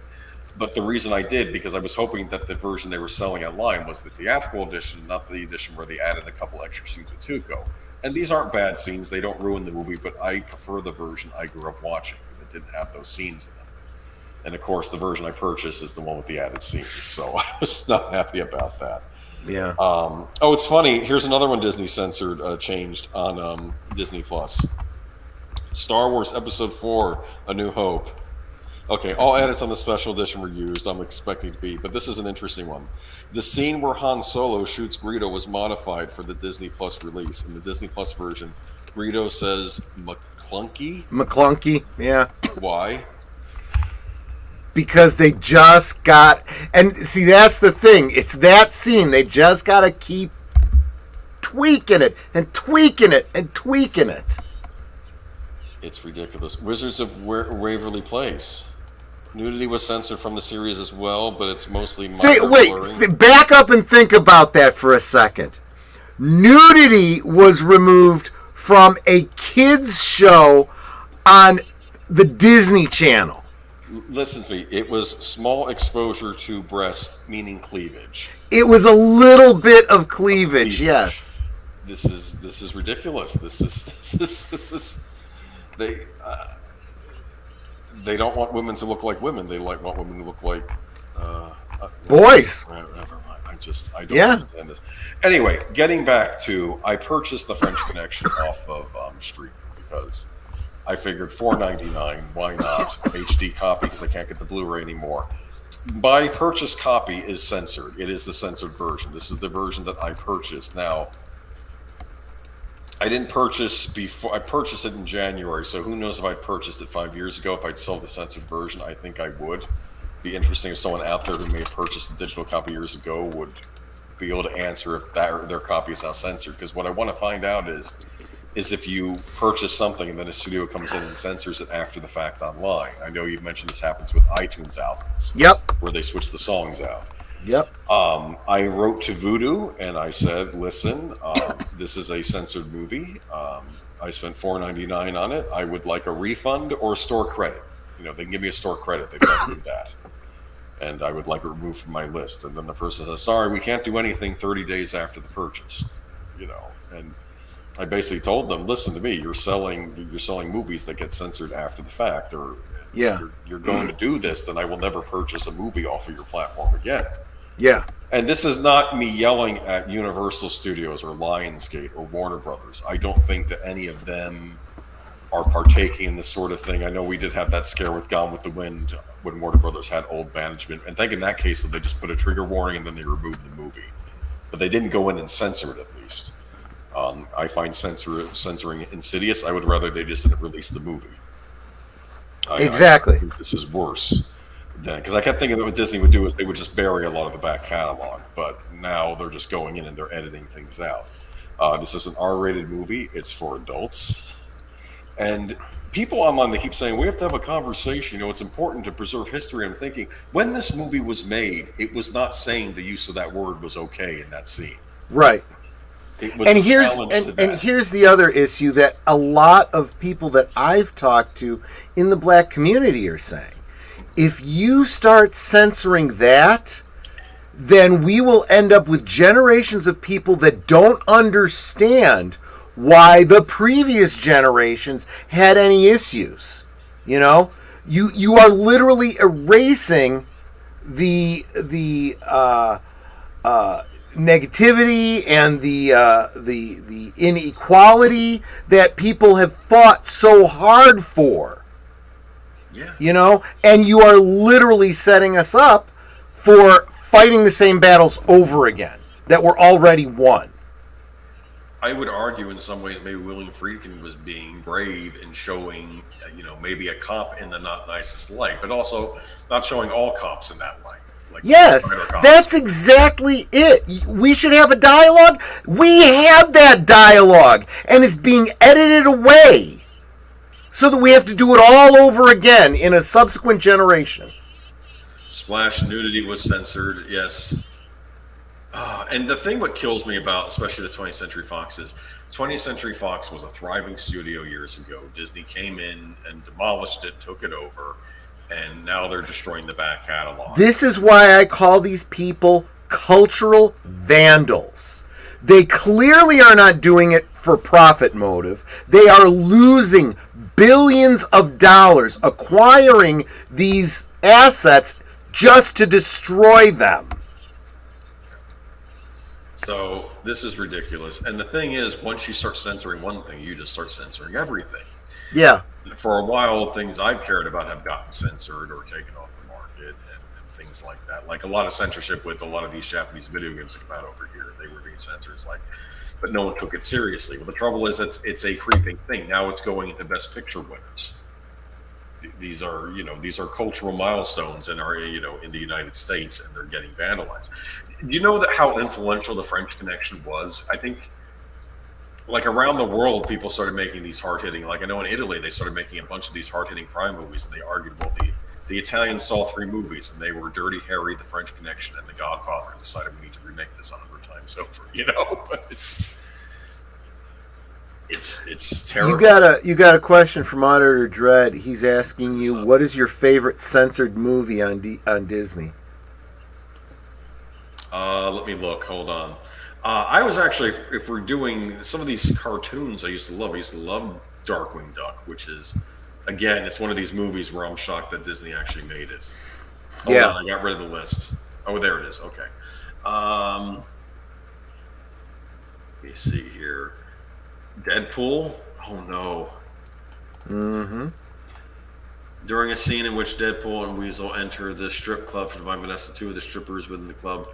But the reason I did, because I was hoping that the version they were selling online was the theatrical edition, not the edition where they added a couple extra scenes with Tuco. And these aren't bad scenes, they don't ruin the movie, but I prefer the version I grew up watching that didn't have those scenes in them. And of course, the version I purchased is the one with the added scenes, so I was not happy about that. Yeah. It's funny, here's another one Disney censored, changed on Disney Plus. Star Wars Episode 4, A New Hope. Okay, all edits on the special edition were used. I'm expecting to be, but this is an interesting one. The scene where Han Solo shoots Greedo was modified for the Disney Plus release. In the Disney Plus version, Greedo says McClunky. McClunky, yeah. Why? Because they just got, and see, that's the thing. It's that scene. They just got to keep tweaking it and tweaking it and tweaking it. It's ridiculous. Wizards of Waverly Place. Nudity was censored from the series as well, but it's mostly blurring. Back up and think about that for a second. Nudity was removed from a kids show on the Disney Channel. Listen to me. It was small exposure to breast, meaning cleavage. It was a little bit of cleavage. Yes. This is ridiculous. This is. They don't want women to look like women. They want women to look like boys. Never mind. I don't understand this. Anyway, getting back to, I purchased the French Connection off of Street because I figured $4.99. Why not HD copy? Because I can't get the Blu-ray anymore. My purchased copy is censored. It is the censored version. This is the version that I purchased. Now, I didn't purchase before. I purchased it in January, so who knows if I purchased it 5 years ago, if I'd sell the censored version. I think I would. Be interesting if someone out there who may have purchased the digital copy years ago would be able to answer if their copy is now censored. Because what I want to find out is if you purchase something and then a studio comes in and censors it after the fact online. I know you mentioned this happens with iTunes albums. Yep. Where they switch the songs out. Yep. I wrote to Voodoo and I said, listen, this is a censored movie. I spent $4.99 on it. I would like a refund or a store credit. They can give me a store credit. They'd never do that. And I would like it removed from my list. And then the person says, sorry, we can't do anything 30 days after the purchase. And I basically told them, listen to me, you're selling movies that get censored after the fact, or if you're going to do this, then I will never purchase a movie off of your platform again. Yeah. And this is not me yelling at Universal Studios or Lionsgate or Warner Brothers. I don't think that any of them are partaking in this sort of thing. I know we did have that scare with Gone with the Wind when Warner Brothers had old management. And I think in that case that they just put a trigger warning and then they removed the movie. But they didn't go in and censor it, at least. I find censoring insidious. I would rather they just didn't release the movie. Exactly. I think this is worse. Because I kept thinking that what Disney would do is they would just bury a lot of the back catalog, but now they're just going in and they're editing things out. This is an R-rated movie. It's for adults. And people online, they keep saying, we have to have a conversation. It's important to preserve history. I'm thinking, when this movie was made, it was not saying the use of that word was okay in that scene. Right. It was and here's the other issue that a lot of people that I've talked to in the black community are saying. If you start censoring that, then we will end up with generations of people that don't understand why the previous generations had any issues. You are literally erasing the negativity and the inequality that people have fought so hard for. Yeah. And you are literally setting us up for fighting the same battles over again. that were already won. I would argue in some ways maybe William Friedkin was being brave in showing, maybe a cop in the not nicest light, but also not showing all cops in that light. Like Yes, that's exactly it. We should have a dialogue. We have that dialogue, and it's being edited away so that we have to do it all over again in a subsequent generation. Splash nudity was censored, yes. And the thing what kills me about especially the 20th Century Fox is 20th Century Fox was a thriving studio years ago. Disney came in and demolished it, took it over, and now they're destroying the back catalog. This is why I call these people cultural vandals. They clearly are not doing it for profit motive. They are losing billions of dollars acquiring these assets just to destroy them. So this is ridiculous. And the thing is, once you start censoring one thing, you just start censoring everything. Yeah. For a while, things I've cared about have gotten censored or taken off the market and things like that. Like a lot of censorship with a lot of these Japanese video games that come out over here. They were being censored. It's like, but no one took it seriously. Well, the trouble is it's a creeping thing. Now it's going into Best Picture winners. These are cultural milestones in in the United States, and they're getting vandalized. Do you know that how influential the French Connection was? I think, like around the world, people started making these hard-hitting. Like I know in Italy, they started making a bunch of these hard-hitting crime movies, and they argued, well, the Italians saw 3 movies, and they were Dirty Harry, The French Connection, and The Godfather, and decided we need to remake this 100 times over. But it's terrible. You got a question from Auditor Dread. He's asking you, what is your favorite censored movie on Disney? Let me look. Hold on. I was actually, if we're doing some of these cartoons, I used to love Darkwing Duck, which is, again, it's one of these movies where I'm shocked that Disney actually made it. Hold on, I got rid of the list. Oh, there it is. Okay. Let me see here. Deadpool? Oh, no. Mm-hmm. During a scene in which Deadpool and Weasel enter the strip club for Divine Vanessa, 2 of the strippers within the club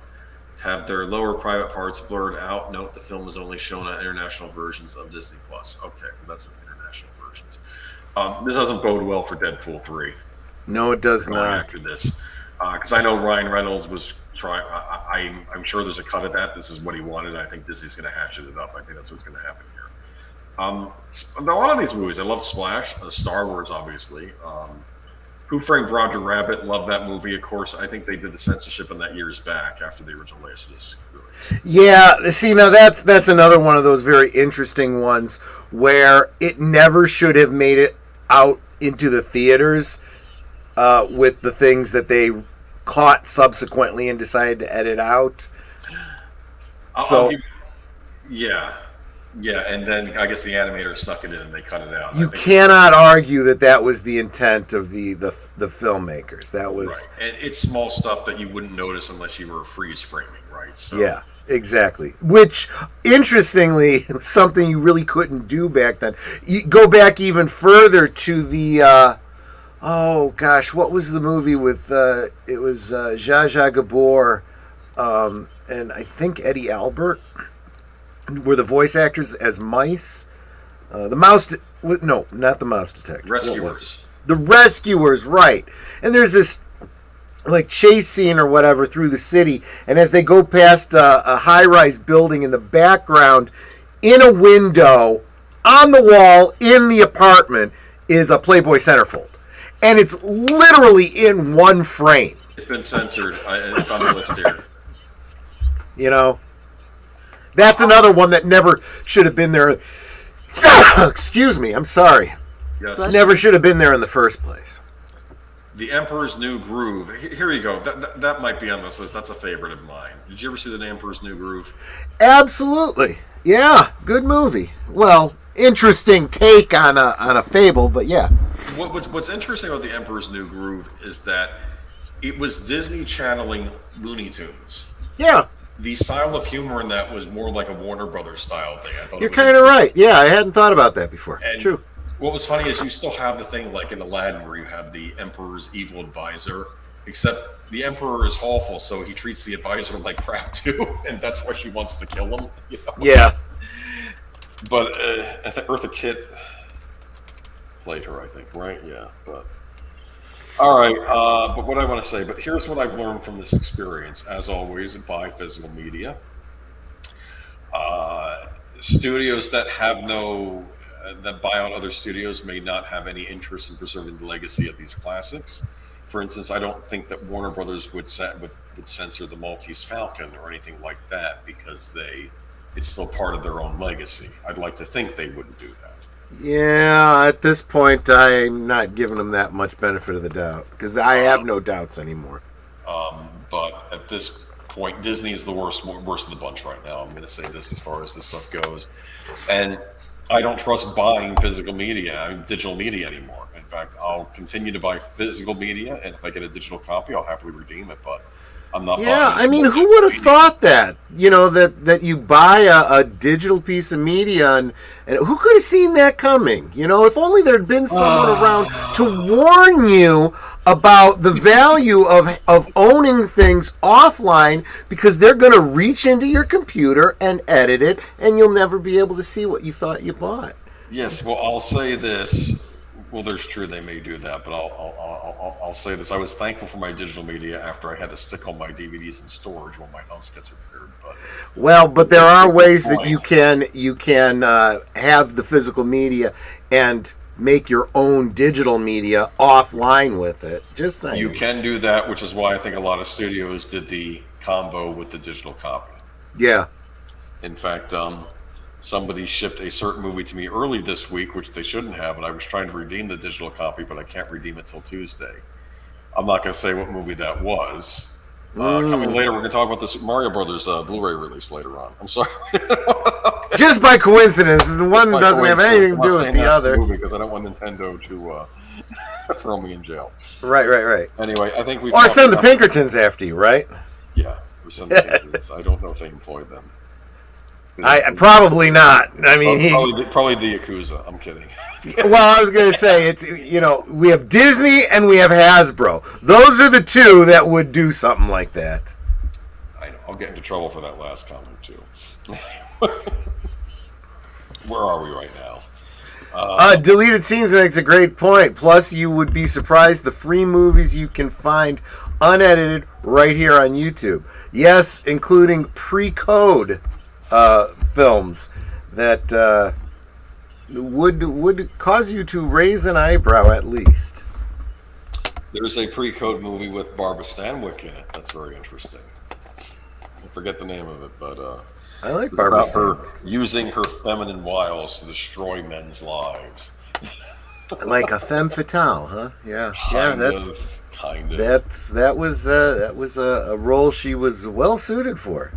have their lower private parts blurred out. Note the film was only shown on international versions of Disney+. Okay, well, that's the international versions. This doesn't bode well for Deadpool 3. No, it does not. After this. Because I know Ryan Reynolds was trying. I'm sure there's a cut of that. This is what he wanted. I think Disney's going to hatch it up. I think that's what's going to happen here. A lot of these movies, I love Splash, Star Wars, obviously. Who Framed Roger Rabbit? Love that movie. Of course, I think they did the censorship on that years back after the original Laserdisc release. Yeah, see, now that's another one of those very interesting ones where it never should have made it out into the theaters with the things that they caught subsequently and decided to edit out. Yeah, and then I guess the animator snuck it in and they cut it out. You cannot argue that was the intent of the filmmakers. That was right. And it's small stuff that you wouldn't notice unless you were freeze framing, right? So yeah, exactly. Which, interestingly, was something you really couldn't do back then. You go back even further to the what was the movie with it was Zsa Zsa Gabor and I think Eddie Albert were the voice actors as mice. The mouse... No, not the Mouse Detective. Rescuers. The Rescuers, right. And there's this like chase scene or whatever through the city, and as they go past a high-rise building in the background, in a window, on the wall, in the apartment, is a Playboy centerfold. And it's literally in one frame. It's been censored. It's on the list here. That's another one that never should have been there. Excuse me, I'm sorry. Yes. Never should have been there in the first place. The Emperor's New Groove. Here you go. That might be on this list. That's a favorite of mine. Did you ever see The Emperor's New Groove? Absolutely. Yeah, good movie. Well, interesting take on a fable, but yeah. What's interesting about The Emperor's New Groove is that it was Disney channeling Looney Tunes. Yeah. The style of humor in that was more like a Warner Brothers style thing. I thought you're kind of right. Yeah, I hadn't thought about that before. And true. What was funny is you still have the thing like in Aladdin where you have the Emperor's evil advisor, except the Emperor is awful, so he treats the advisor like crap too, and that's why she wants to kill him. You know? Yeah. But I think Eartha Kitt played her, I think, right? Yeah. But all right. But what I want to say, but here's what I've learned from this experience. As always, buy physical media. Studios that have no that buy out other studios may not have any interest in preserving the legacy of these classics. For instance, I don't think that Warner Brothers would censor the Maltese Falcon or anything like that because it's still part of their own legacy. I'd like to think they wouldn't do that. Yeah, at this point, I'm not giving them that much benefit of the doubt because I have no doubts anymore. But at this point, Disney is the worst of the bunch right now. I'm going to say this as far as this stuff goes, and I don't trust buying digital media anymore. In fact, I'll continue to buy physical media, and if I get a digital copy, I'll happily redeem it. But I'm not. Yeah, I mean, who would have thought that? You know, that you buy a digital piece of media, and who could have seen that coming? You know, if only there had been someone around to warn you about the value of owning things offline, because they're going to reach into your computer and edit it, and you'll never be able to see what you thought you bought. Yes, well, I'll say this. Well, there's true they may do that, but I'll say this. I was thankful for my digital media after I had to stick all my DVDs in storage when my house gets repaired. But there are ways that you can have the physical media and make your own digital media offline with it. Just saying. You can do that, which is why I think a lot of studios did the combo with the digital copy. Yeah. In fact, somebody shipped a certain movie to me early this week, which they shouldn't have, and I was trying to redeem the digital copy, but I can't redeem it till Tuesday. I'm not going to say what movie that was. Coming later, we're going to talk about this Mario Brothers Blu-ray release later on. I'm sorry. Just by coincidence, one doesn't have anything to do with the other. Because I don't want Nintendo to throw me in jail. Right. Anyway, I think we. Or send the Pinkertons after you, right? Yeah, we send the Pinkertons. I don't know if they employ them. I probably not. I mean, probably the Yakuza. I'm kidding. Well, I was going to say we have Disney and we have Hasbro. Those are the two that would do something like that. I know. I'll get into trouble for that last comment too. Where are we right now? Deleted scenes makes a great point. Plus, you would be surprised the free movies you can find unedited right here on YouTube. Yes, including pre-code films that would cause you to raise an eyebrow at least. There's a pre-code movie with Barbara Stanwyck in it. That's very interesting. I forget the name of it, but I like Barbara about her using her feminine wiles to destroy men's lives. Like a femme fatale, huh? Yeah, kind of. That was a role she was well suited for.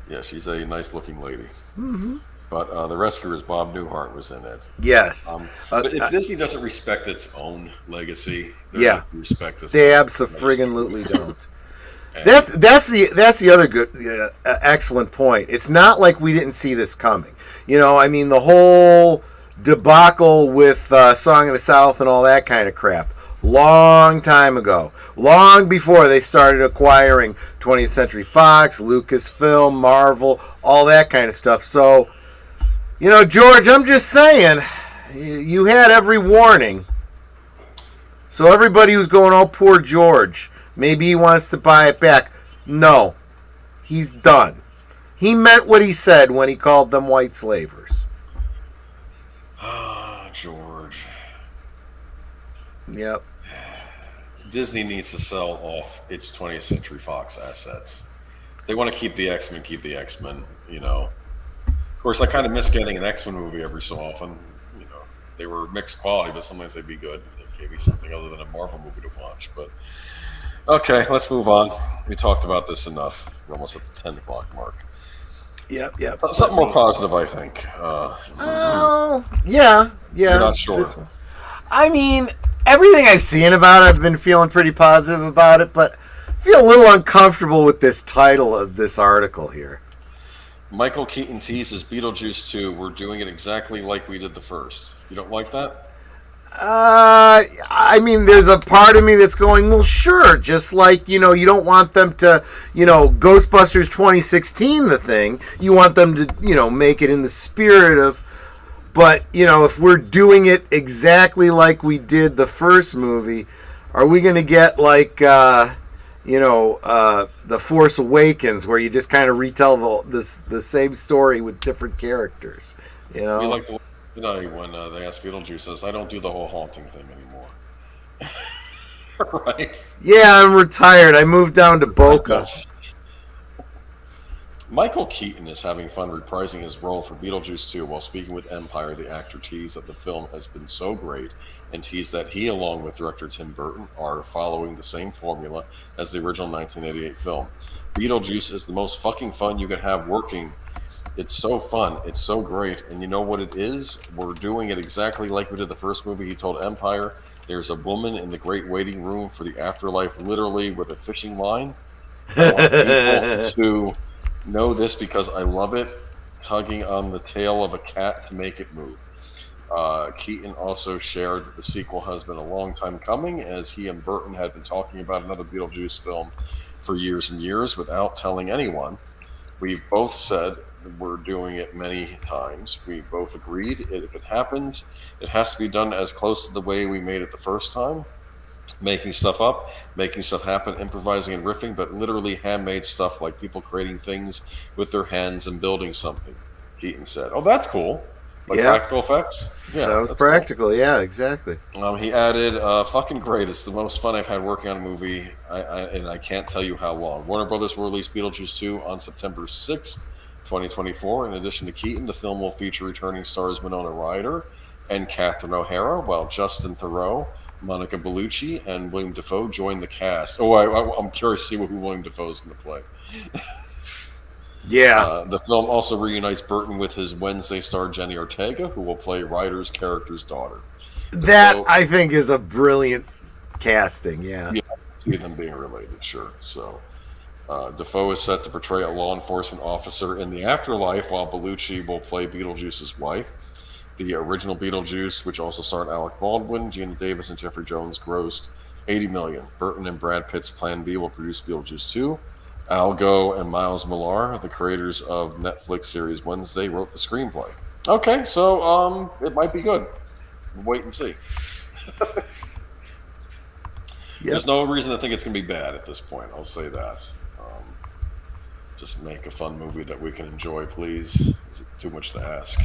Yeah, she's a nice-looking lady. Mm-hmm. But the rescuers, Bob Newhart, was in it. Yes. But if Disney doesn't respect its own legacy, respect this. They absolutely don't. That's the other good, excellent point. It's not like we didn't see this coming. You know, I mean, the whole debacle with Song of the South and all that kind of crap. Long time ago, long before they started acquiring 20th Century Fox, Lucasfilm, Marvel, all that kind of stuff. So, George, I'm just saying, you had every warning. So everybody who's going, oh, poor George, maybe he wants to buy it back. No, he's done. He meant what he said when he called them white slavers. Ah, George. Yep. Disney needs to sell off its 20th Century Fox assets. They want to keep the X-Men, Of course, I kind of miss getting an X-Men movie every so often. They were mixed quality, but sometimes they'd be good. They gave me something other than a Marvel movie to watch. But okay, let's move on. We talked about this enough. We're almost at the 10 o'clock mark. Yep. Something more positive, I think. Yeah. You're not sure. I mean, everything I've seen about it, I've been feeling pretty positive about it, but I feel a little uncomfortable with this title of this article here. Michael Keaton teases Beetlejuice 2. We're doing it exactly like we did the first. You don't like that? I mean, there's a part of me that's going, well, sure. Just like, you don't want them to, Ghostbusters 2016, the thing. You want them to, make it in the spirit of, but, if we're doing it exactly like we did the first movie, are we going to get like, The Force Awakens, where you just kind of retell the same story with different characters, We like the when they asked Beetlejuice, says, "I don't do the whole haunting thing anymore." Right? Yeah, I'm retired. I moved down to Boca. Michael Keaton is having fun reprising his role for Beetlejuice 2 while speaking with Empire. The actor teased that the film has been so great and teased that he, along with director Tim Burton, are following the same formula as the original 1988 film. Beetlejuice is the most fucking fun you could have working. It's so fun. It's so great. And you know what it is? We're doing it exactly like we did the first movie. He told Empire, there's a woman in the great waiting room for the afterlife, literally with a fishing line. I want people to know this because I love it. Tugging on the tail of a cat to make it move. Keaton also shared that the sequel has been a long time coming, as he and Burton had been talking about another Beetlejuice film for years and years without telling anyone. We've both said we're doing it many times. We both agreed if it happens, it has to be done as close to the way we made it the first time. Making stuff up, making stuff happen, improvising and riffing, but literally handmade stuff like people creating things with their hands and building something, Keaton said. Oh, that's cool. Like practical effects? Yeah. Sounds practical, cool. Yeah, exactly. He added, fucking great. It's the most fun I've had working on a movie, and I can't tell you how long. Warner Brothers will release Beetlejuice 2 on September 6th, 2024. In addition to Keaton, the film will feature returning stars Winona Ryder and Catherine O'Hara, while Justin Theroux, Monica Bellucci, and William Dafoe join the cast. Oh, I'm curious to see who William Dafoe is going to play. Yeah. The film also reunites Burton with his Wednesday star Jenny Ortega, who will play Ryder's character's daughter. That, I think, is a brilliant casting, yeah. Yeah, I see them being related, sure. So, Dafoe is set to portray a law enforcement officer in the afterlife, while Bellucci will play Beetlejuice's wife. The original Beetlejuice, which also starred Alec Baldwin, Gina Davis, and Jeffrey Jones, grossed $80 million. Burton and Brad Pitt's Plan B will produce Beetlejuice 2. Al Gough and Miles Millar, the creators of Netflix series Wednesday, wrote the screenplay. Okay, so it might be good. Wait and see. There's no reason to think it's going to be bad at this point. I'll say that. Just make a fun movie that we can enjoy, please. Is it too much to ask?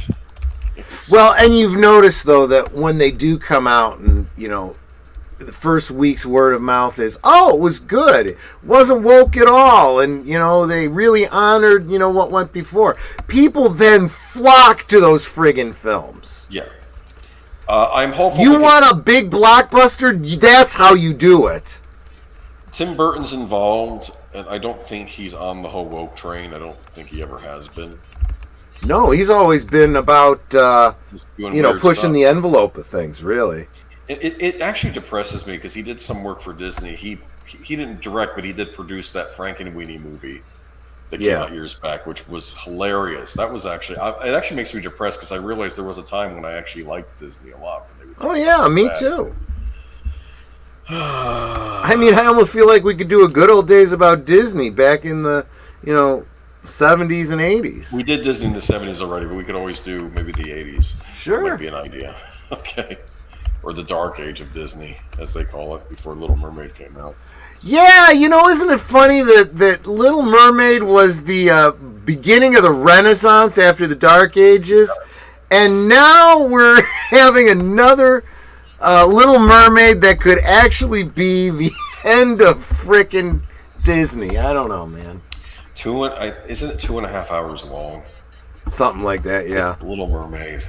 Well, and you've noticed, though, that when they do come out and, the first week's word of mouth is, oh, it was good. It wasn't woke at all. And, they really honored, what went before. People then flock to those friggin' films. Yeah. I'm hopeful. You want a big blockbuster? That's how you do it. Tim Burton's involved, and I don't think he's on the whole woke train. I don't think he ever has been. No, he's always been about, pushing stuff. the envelope of things, really. It actually depresses me because he did some work for Disney. He didn't direct, but he did produce that Frankenweenie movie that came out years back, which was hilarious. That was actually it actually makes me depressed because I realized there was a time when I actually liked Disney a lot. When they would me too. I mean, I almost feel like we could do a good old days about Disney back in the 70s and 80s. We did Disney in the 70s already, but we could always do maybe the 80s. Sure. Might be an idea. Okay. Or the dark age of Disney, as they call it, before Little Mermaid came out. Yeah, isn't it funny that Little Mermaid was the beginning of the Renaissance after the Dark Ages, and now we're having another Little Mermaid that could actually be the end of frickin' Disney. I don't know, man. Isn't it 2.5 hours long? Something like that, yeah. It's Little Mermaid.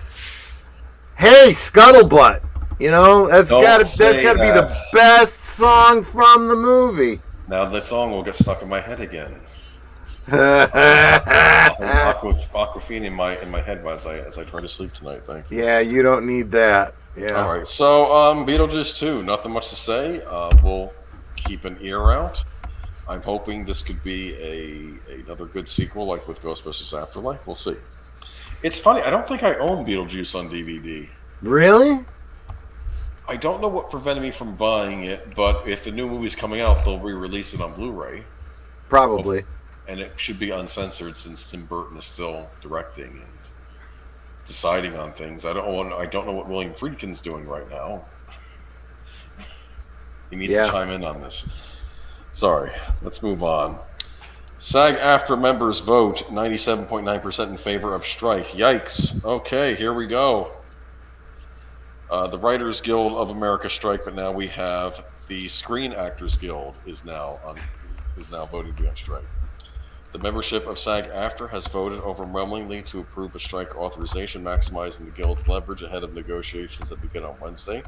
Hey, Scuttlebutt. That's got to be the best song from the movie. Now the song will get stuck in my head again. Aquafina in my head as I try to sleep tonight. Thank you. Yeah, you don't need that. Yeah. All right. So Beetlejuice 2. Nothing much to say. We'll keep an ear out. I'm hoping this could be another good sequel, like with Ghostbusters Afterlife. We'll see. It's funny. I don't think I own Beetlejuice on DVD. Really? I don't know what prevented me from buying it, but if the new movie's coming out, they'll re-release it on Blu-ray. Probably. And it should be uncensored since Tim Burton is still directing and deciding on things. I don't know what William Friedkin's doing right now. He needs to chime in on this. Sorry, let's move on. SAG-AFTRA members vote 97.9% in favor of strike. Yikes. Okay, here we go. The Writers Guild of America strike, but now we have the Screen Actors Guild is now voting to be on strike. The membership of SAG-AFTRA has voted overwhelmingly to approve a strike authorization, maximizing the Guild's leverage ahead of negotiations that begin on Wednesday.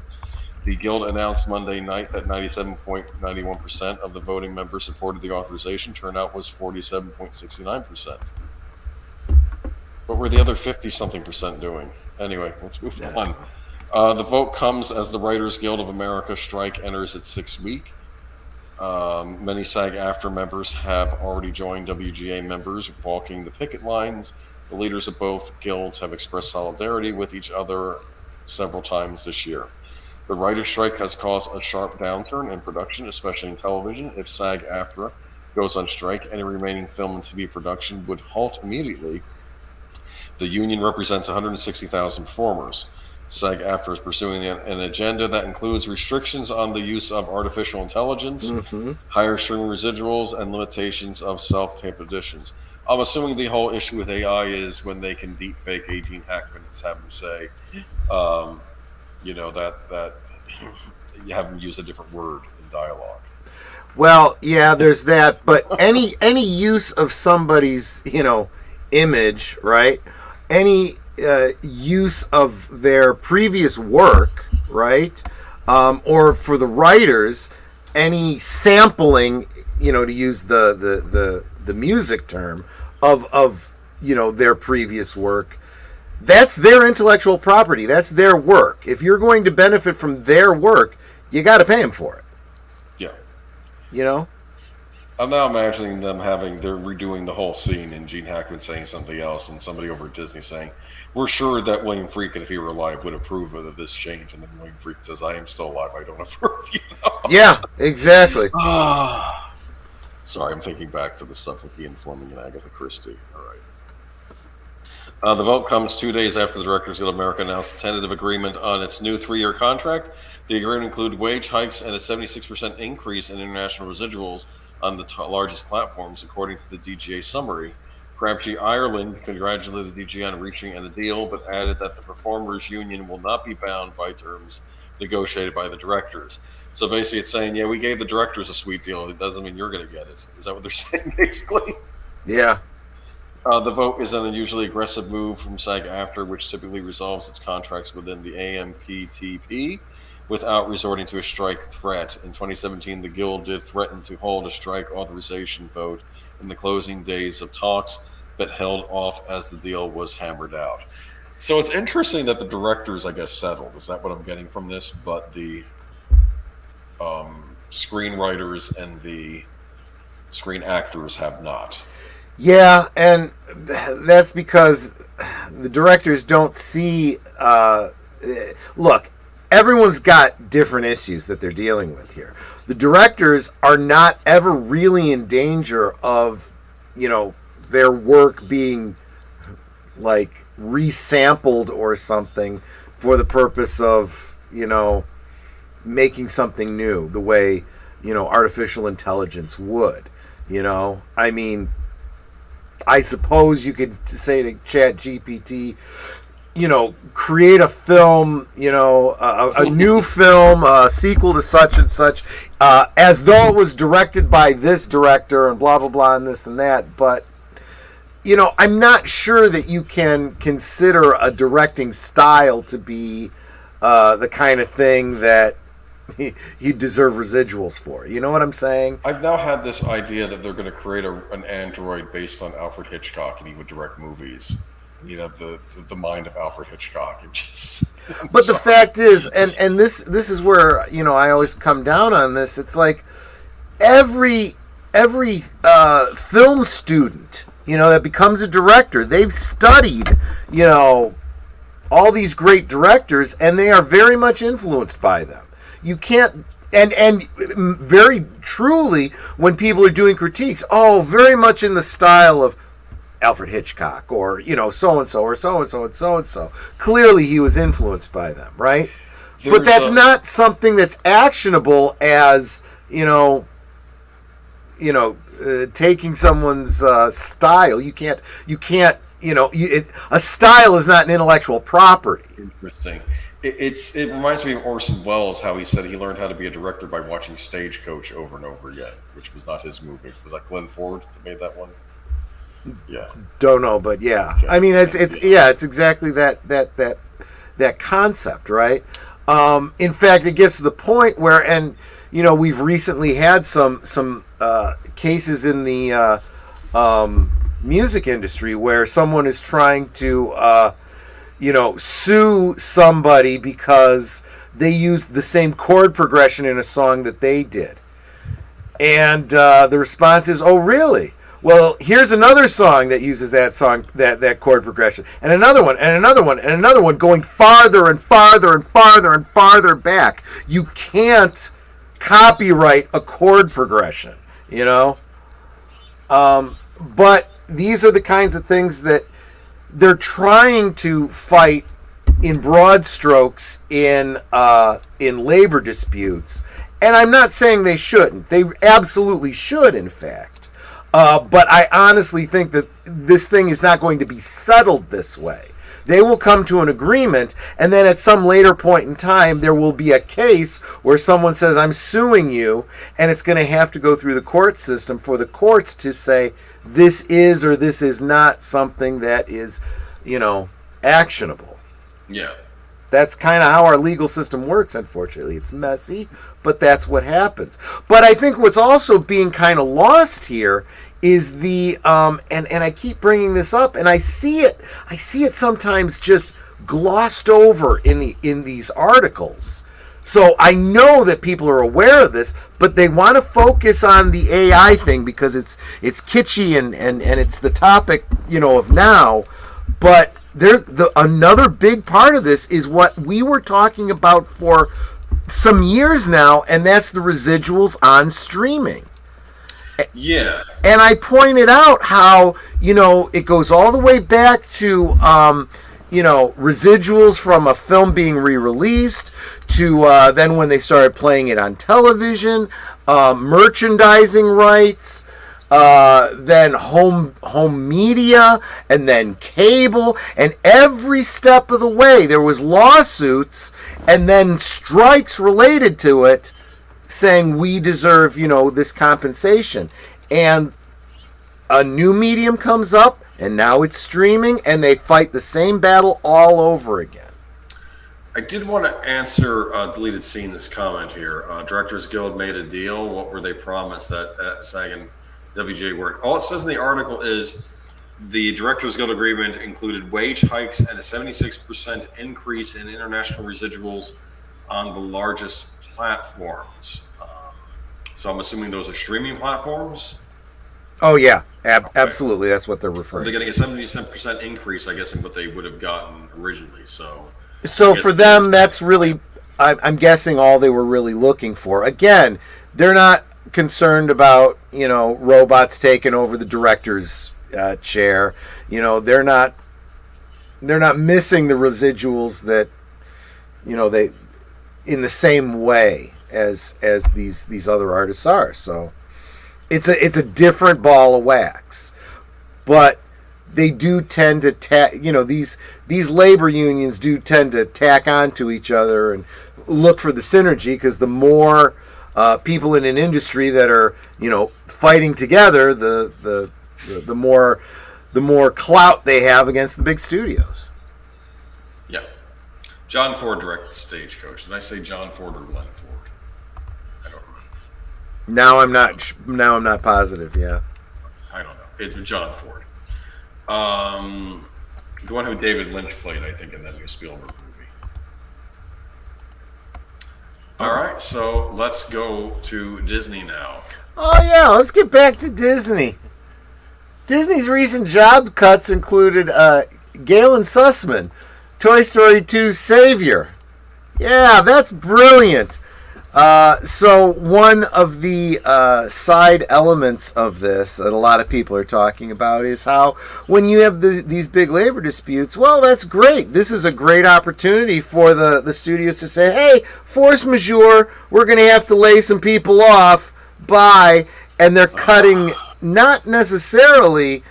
The Guild announced Monday night that 97.91% of the voting members supported the authorization. Turnout was 47.69%. What were the other 50-something% doing? Anyway, let's move on. The vote comes as the Writers Guild of America strike enters its 6th week. Many SAG-AFTRA members have already joined WGA members walking the picket lines. The leaders of both guilds have expressed solidarity with each other several times this year. The writer's strike has caused a sharp downturn in production, especially in television. If SAG-AFTRA goes on strike, any remaining film and TV production would halt immediately. The union represents 160,000 performers. SAG-AFTRA is pursuing an agenda that includes restrictions on the use of artificial intelligence, higher streaming residuals, and limitations of self-tape editions. I'm assuming the whole issue with AI is when they can deepfake Gene Hackman and have him say, that you have him use a different word in dialogue. Well, yeah, there's that, but any use of somebody's, image, right? Any use of their previous work, right? Or for the writers, any sampling, to use the music term of their previous work. That's their intellectual property. That's their work. If you're going to benefit from their work, you got to pay them for it. Yeah. I'm now imagining they're redoing the whole scene and Gene Hackman saying something else and somebody over at Disney saying, we're sure that William Friedkin, if he were alive, would approve of this change. And then William Friedkin says, I am still alive. I don't approve. Yeah, exactly. Sorry, I'm thinking back to the stuff with Ian Fleming and Agatha Christie. All right. The vote comes 2 days after the Directors Guild of America announced a tentative agreement on its new 3-year contract. The agreement included wage hikes and a 76% increase in international residuals on the largest platforms, according to the DGA summary. Crabtree Ireland congratulated the DGA on reaching a deal, but added that the Performers Union will not be bound by terms negotiated by the directors. So basically it's saying, we gave the directors a sweet deal. It doesn't mean you're going to get it. Is that what they're saying, basically? Yeah. The vote is an unusually aggressive move from SAG-AFTRA, which typically resolves its contracts within the AMPTP without resorting to a strike threat. In 2017, the Guild did threaten to hold a strike authorization vote in the closing days of talks, but held off as the deal was hammered out. So it's interesting that the directors, I guess, settled. Is that what I'm getting from this? But the screenwriters and the screen actors have not. Yeah, and that's because the directors don't see... look, everyone's got different issues that they're dealing with here. The directors are not ever really in danger of, their work being, resampled or something for the purpose of, making something new the way, artificial intelligence would. I mean... I suppose you could say to ChatGPT, create a film, a new film, a sequel to such and such, as though it was directed by this director and blah, blah, blah, and this and that. But, I'm not sure that you can consider a directing style to be the kind of thing that you deserve residuals for. You know what I'm saying? I've now had this idea that they're going to create an android based on Alfred Hitchcock, and he would direct movies. The mind of Alfred Hitchcock. But the fact is, and this is where I always come down on this. It's like every film student that becomes a director, they've studied all these great directors, and they are very much influenced by them. You can't, and very truly, when people are doing critiques, very much in the style of Alfred Hitchcock, or so and so, or so and so, and so and so. Clearly, he was influenced by them, right? But that's not something that's actionable as taking someone's style. You can't. A style is not an intellectual property. Interesting. It reminds me of Orson Welles, how he said he learned how to be a director by watching Stagecoach over and over again, which was not his movie. Was that Glenn Ford that made that one? Yeah. Don't know, but yeah. Okay. I mean, it's exactly that concept, right? In fact, it gets to the point where, we've recently had some cases in the music industry where someone is trying to sue somebody because they used the same chord progression in a song that they did, and the response is, "Oh, really? Well, here's another song that uses that chord progression, and another one, and another one, and another one, going farther and farther and farther and farther back. You can't copyright a chord progression, But these are the kinds of things that they're trying to fight in broad strokes in labor disputes, and I'm not saying they shouldn't. They absolutely should, in fact. But I honestly think that this thing is not going to be settled this way. They will come to an agreement, and then at some later point in time, there will be a case where someone says, "I'm suing you," and it's going to have to go through the court system for the courts to say, this is or this is not something that is, actionable. Yeah. That's kind of how our legal system works, unfortunately. It's messy, but that's what happens. But I think what's also being kind of lost here is the and I keep bringing this up, and I see it sometimes just glossed over in these articles. So I know that people are aware of this, but they want to focus on the AI thing because it's kitschy and it's the topic, of now. But another big part of this is what we were talking about for some years now, and that's the residuals on streaming. Yeah. And I pointed out how, it goes all the way back to, residuals from a film being re-released to then when they started playing it on television, merchandising rights, then home media, and then cable, and every step of the way there was lawsuits and then strikes related to it saying we deserve, this compensation. And a new medium comes up, and now it's streaming, and they fight the same battle all over again. I did want to answer Deleted Scenes comment here. Directors Guild made a deal. What were they promised that SAG and WJ weren't? All it says in the article is the Directors Guild agreement included wage hikes and a 76% increase in international residuals on the largest platforms. So I'm assuming those are streaming platforms? Oh, yeah. Absolutely. That's what they're referring to. They're getting a 77% increase, I guess, in what they would have gotten originally. So for them, that's really, I'm guessing, all they were really looking for. Again, they're not concerned about, robots taking over the director's chair. They're not missing the residuals that, they, in the same way as these other artists are. So it's a different ball of wax, but they do tend to these labor unions do tend to tack on to each other and look for the synergy, because the more people in an industry that are fighting together, the more clout they have against the big studios. Yeah. John Ford directed Stagecoach. Did I say John Ford or Glenn Ford? I don't remember. Now I'm not positive. Yeah. I don't know. It's John Ford. The one who David Lynch played, I think, in that new Spielberg movie. All right, so let's go to Disney now. Oh yeah, let's get back to Disney. Disney's recent job cuts included Galen Sussman Toy Story 2's Savior. Yeah, that's brilliant. So one of the side elements of this that a lot of people are talking about is how when you have these big labor disputes, well, that's great. This is a great opportunity for the studios to say, hey, force majeure, we're going to have to lay some people off. Bye. And they're cutting not necessarily,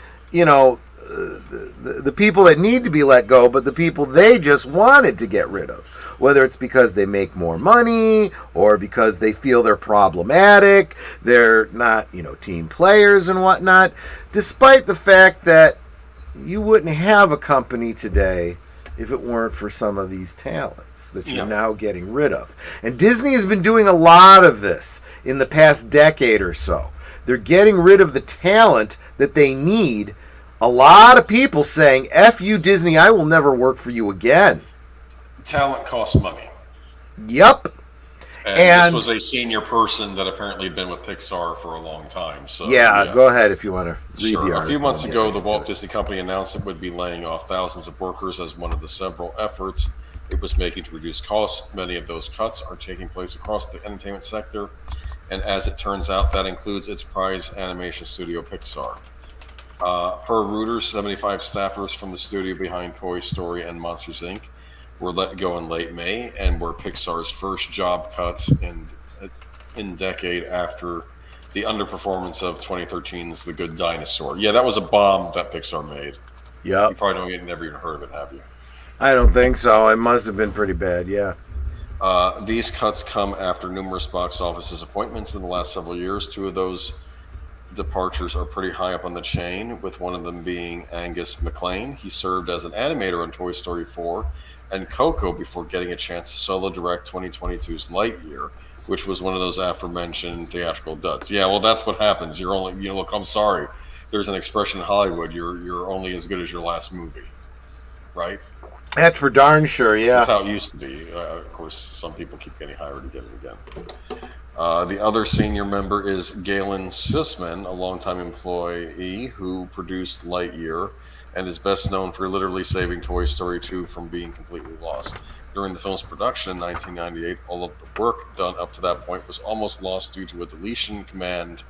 the people that need to be let go, but the people they just wanted to get rid of. Whether it's because they make more money or because they feel they're problematic, they're not, team players and whatnot, despite the fact that you wouldn't have a company today if it weren't for some of these talents that you're now getting rid of. And Disney has been doing a lot of this in the past decade or so. They're getting rid of the talent that they need. A lot of people saying, F you, Disney, I will never work for you again. Talent costs money. Yep. And this was a senior person that apparently had been with Pixar for a long time. So go ahead if you want to read the article. A few months ago, the Walt Disney Company announced it would be laying off thousands of workers as one of the several efforts it was making to reduce costs. Many of those cuts are taking place across the entertainment sector, and as it turns out, that includes its prize animation studio, Pixar. Per Reuters, 75 staffers from the studio behind Toy Story and Monsters, Inc. were let go in late May and were Pixar's first job cuts in decade after the underperformance of 2013's The Good Dinosaur. Yeah, that was a bomb that Pixar made. Yeah. You probably never even heard of it, have you? I don't think so. It must have been pretty bad, yeah. These cuts come after numerous box office disappointments in the last several years. Two of those departures are pretty high up on the chain, with one of them being Angus MacLane. He served as an animator on Toy Story 4 and Coco before getting a chance to solo direct 2022's Lightyear, which was one of those aforementioned theatrical duds. Yeah, well, that's what happens. You're only, look, I'm sorry. There's an expression in Hollywood, you're only as good as your last movie, right? That's for darn sure, yeah. That's how it used to be. Of course, some people keep getting hired again and again. The other senior member is Galen Sussman, a longtime employee who produced Lightyear and is best known for literally saving Toy Story 2 from being completely lost. During the film's production in 1998, all of the work done up to that point was almost lost due to a deletion command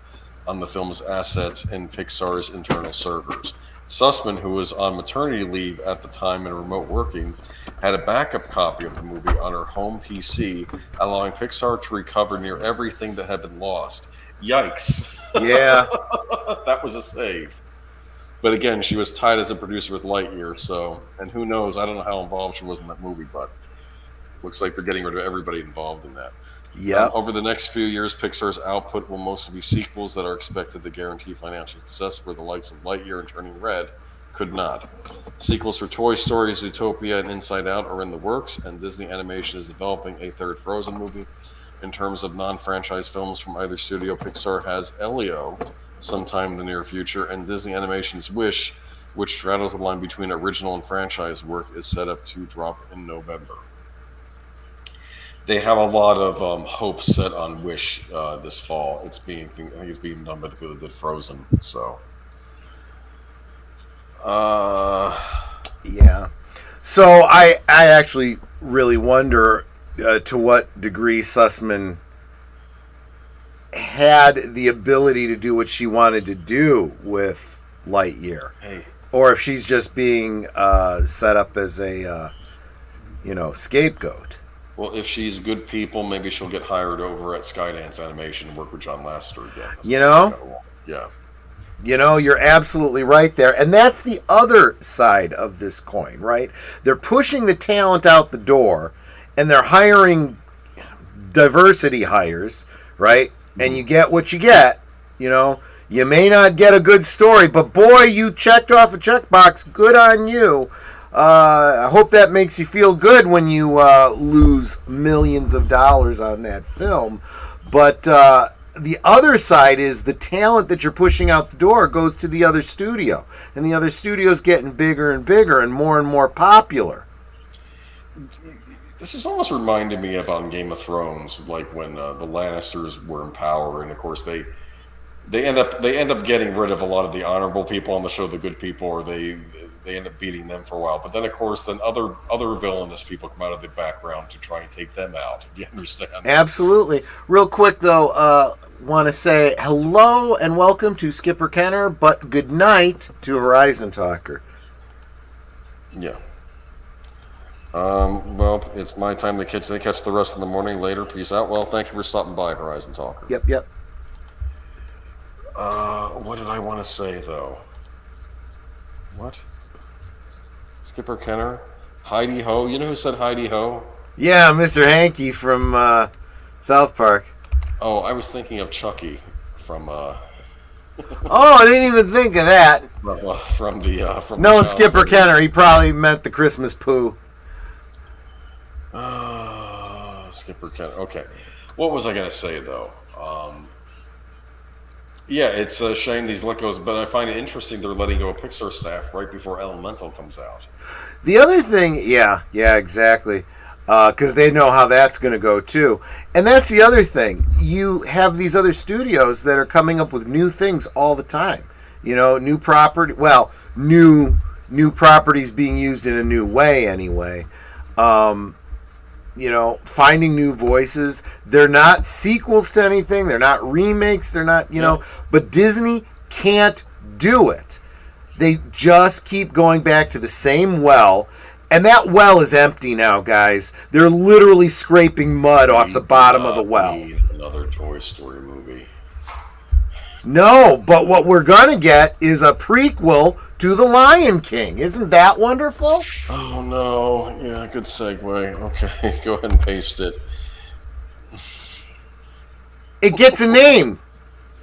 on the film's assets in Pixar's internal servers. Sussman, who was on maternity leave at the time and remote working, had a backup copy of the movie on her home PC, allowing Pixar to recover near everything that had been lost. Yikes. Yeah. That was a save. But again, she was tied as a producer with Lightyear, so, and who knows, I don't know how involved she was in that movie, but looks like they're getting rid of everybody involved in that. Yeah. Over the next few years, Pixar's output will mostly be sequels that are expected to guarantee financial success, where the likes of Lightyear and Turning Red could not. Sequels for Toy Story, Zootopia, and Inside Out are in the works, and Disney Animation is developing a third Frozen movie. In terms of non-franchise films from either studio, Pixar has Elio sometime in the near future, and Disney Animation's Wish, which straddles the line between original and franchise work, is set up to drop in November. They have a lot of hope set on Wish this fall. I think it's being done by the people that did Frozen. So, yeah. So I actually really wonder to what degree Sussman had the ability to do what she wanted to do with Lightyear, or if she's just being set up as a scapegoat. Well, if she's good people, maybe she'll get hired over at Skydance Animation and work with John Lasseter again. Yeah. You're absolutely right there. And that's the other side of this coin, right? They're pushing the talent out the door, and they're hiring diversity hires, right? And you get what you get. You may not get a good story, but boy, you checked off a checkbox. Good on you. I hope that makes you feel good when you lose millions of dollars on that film. But the other side is the talent that you're pushing out the door goes to the other studio. And the other studio's getting bigger and bigger and more popular. This is almost reminding me of on Game of Thrones, like when the Lannisters were in power, and of course they end up getting rid of a lot of the honorable people on the show, the good people, or they they end up beating them for a while. But then, of course, then other villainous people come out of the background to try and take them out. Do you understand? Absolutely. Real quick, though, want to say hello and welcome to Skipper Kenner, but good night to Horizon Talker. Yeah. Well, it's my time to catch. They catch the rest of the morning later. Peace out. Well, thank you for stopping by, Horizon Talker. Yep. What did I want to say, though? What? Skipper Kenner? Heidi Ho? You know who said Heidi Ho? Yeah, Mr. Hanky from South Park. Oh, I was thinking of Chucky from... Oh, I didn't even think of that. From no, it's Skipper Kenner. He probably meant the Christmas poo. Skipper Kenner. Okay. What was I going to say, though? Yeah, it's a shame these let goes, but I find it interesting they're letting go of Pixar staff right before Elemental comes out. The other thing, yeah, exactly. Because they know how that's going to go, too. And that's the other thing. You have these other studios that are coming up with new things all the time. You know, new property. Well, new properties being used in a new way, anyway. You know, finding new voices. They're not sequels to anything. They're not remakes. They're not, you know. But Disney can't do it. They just keep going back to the same well. And that well is empty now, guys. They're literally scraping mud off the bottom of the well. Need another Toy Story movie. No, but what we're going to get is a prequel to The Lion King. Isn't that wonderful? Oh, no. Yeah, good segue. Okay, go ahead and paste it. It gets a name.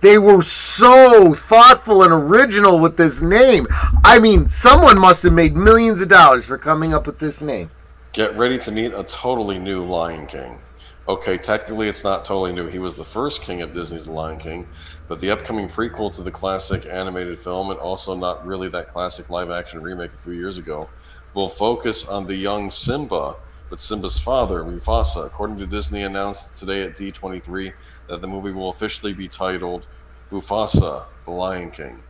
They were so thoughtful and original with this name. I mean, someone must have made millions of dollars for coming up with this name. Get ready to meet a totally new Lion King. Okay, technically it's not totally new. He was the first king of Disney's Lion King, but the upcoming prequel to the classic animated film, and also not really that classic live-action remake a few years ago, will focus on the young Simba, but Simba's father, Mufasa. According to Disney, announced today at D23 that the movie will officially be titled Mufasa, the Lion King.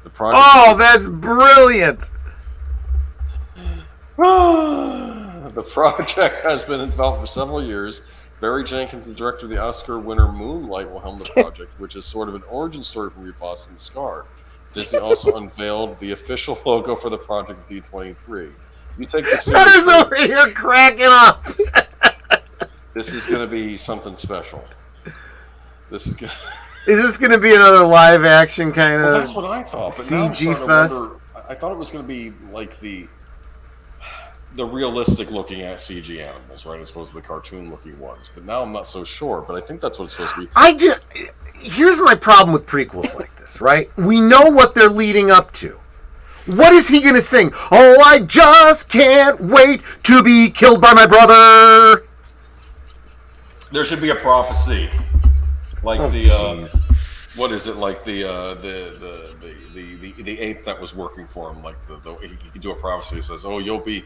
The project that's brilliant! The project has been in development for several years. Barry Jenkins, the director of the Oscar winner Moonlight, will helm the project, which is sort of an origin story for Mufasa and Scar. Disney also unveiled the official logo for the project at D23. You take this seriously. Hunter's over here cracking up. This is going to be something special. This is. Is this going to be another live action kind of? That's what I thought. But CG fest. I thought it was going to be like the realistic looking at CG animals, right, as opposed to the cartoon looking ones. But now I'm not so sure. But I think that's what it's supposed to be. Here's my problem with prequels like this, right? We know what they're leading up to. What is he going to sing? Oh, I just can't wait to be killed by my brother. There should be a prophecy, like what is it? Like the ape that was working for him. Like he could do a prophecy that says, "Oh, you'll be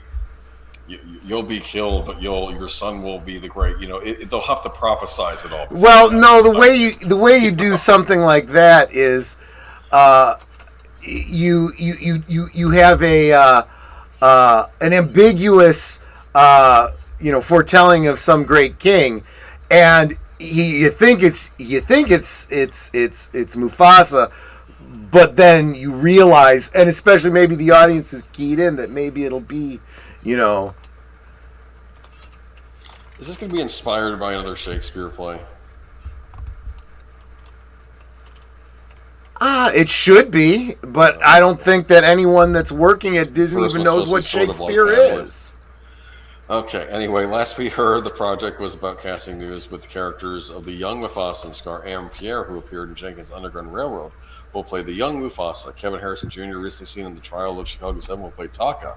killed, but your son will be the great." You know, they'll have to prophesize it all. Well, no, the way you do something like that is, you have an ambiguous foretelling of some great king, and you think it's Mufasa, but then you realize, and especially maybe the audience is keyed in, that maybe it'll be, Is this going to be inspired by another Shakespeare play? It should be, but I don't think that anyone that's working at Disney even knows what Shakespeare is. Okay, anyway, last we heard, the project was about casting news with the characters of the young Mufasa and Scar. Aaron Pierre, who appeared in Jenkins' Underground Railroad, will play the young Mufasa. Kevin Harrison Jr., recently seen in The Trial of Chicago 7, will play Taka.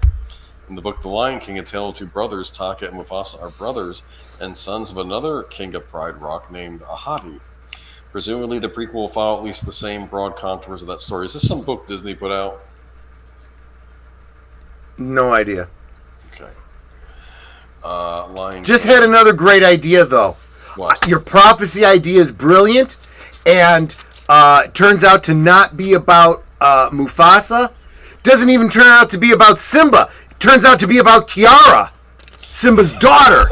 In the book The Lion King, A Tale of Two Brothers, Taka and Mufasa are brothers and sons of another king of Pride Rock named Ahati. Presumably, the prequel will follow at least the same broad contours of that story. Is this some book Disney put out? No idea. Okay. Lion Just King. had another great idea, though. What? Your prophecy idea is brilliant, and turns out to not be about Mufasa. doesn't even turn out to be about Simba. It turns out to be about Kiara, Simba's daughter.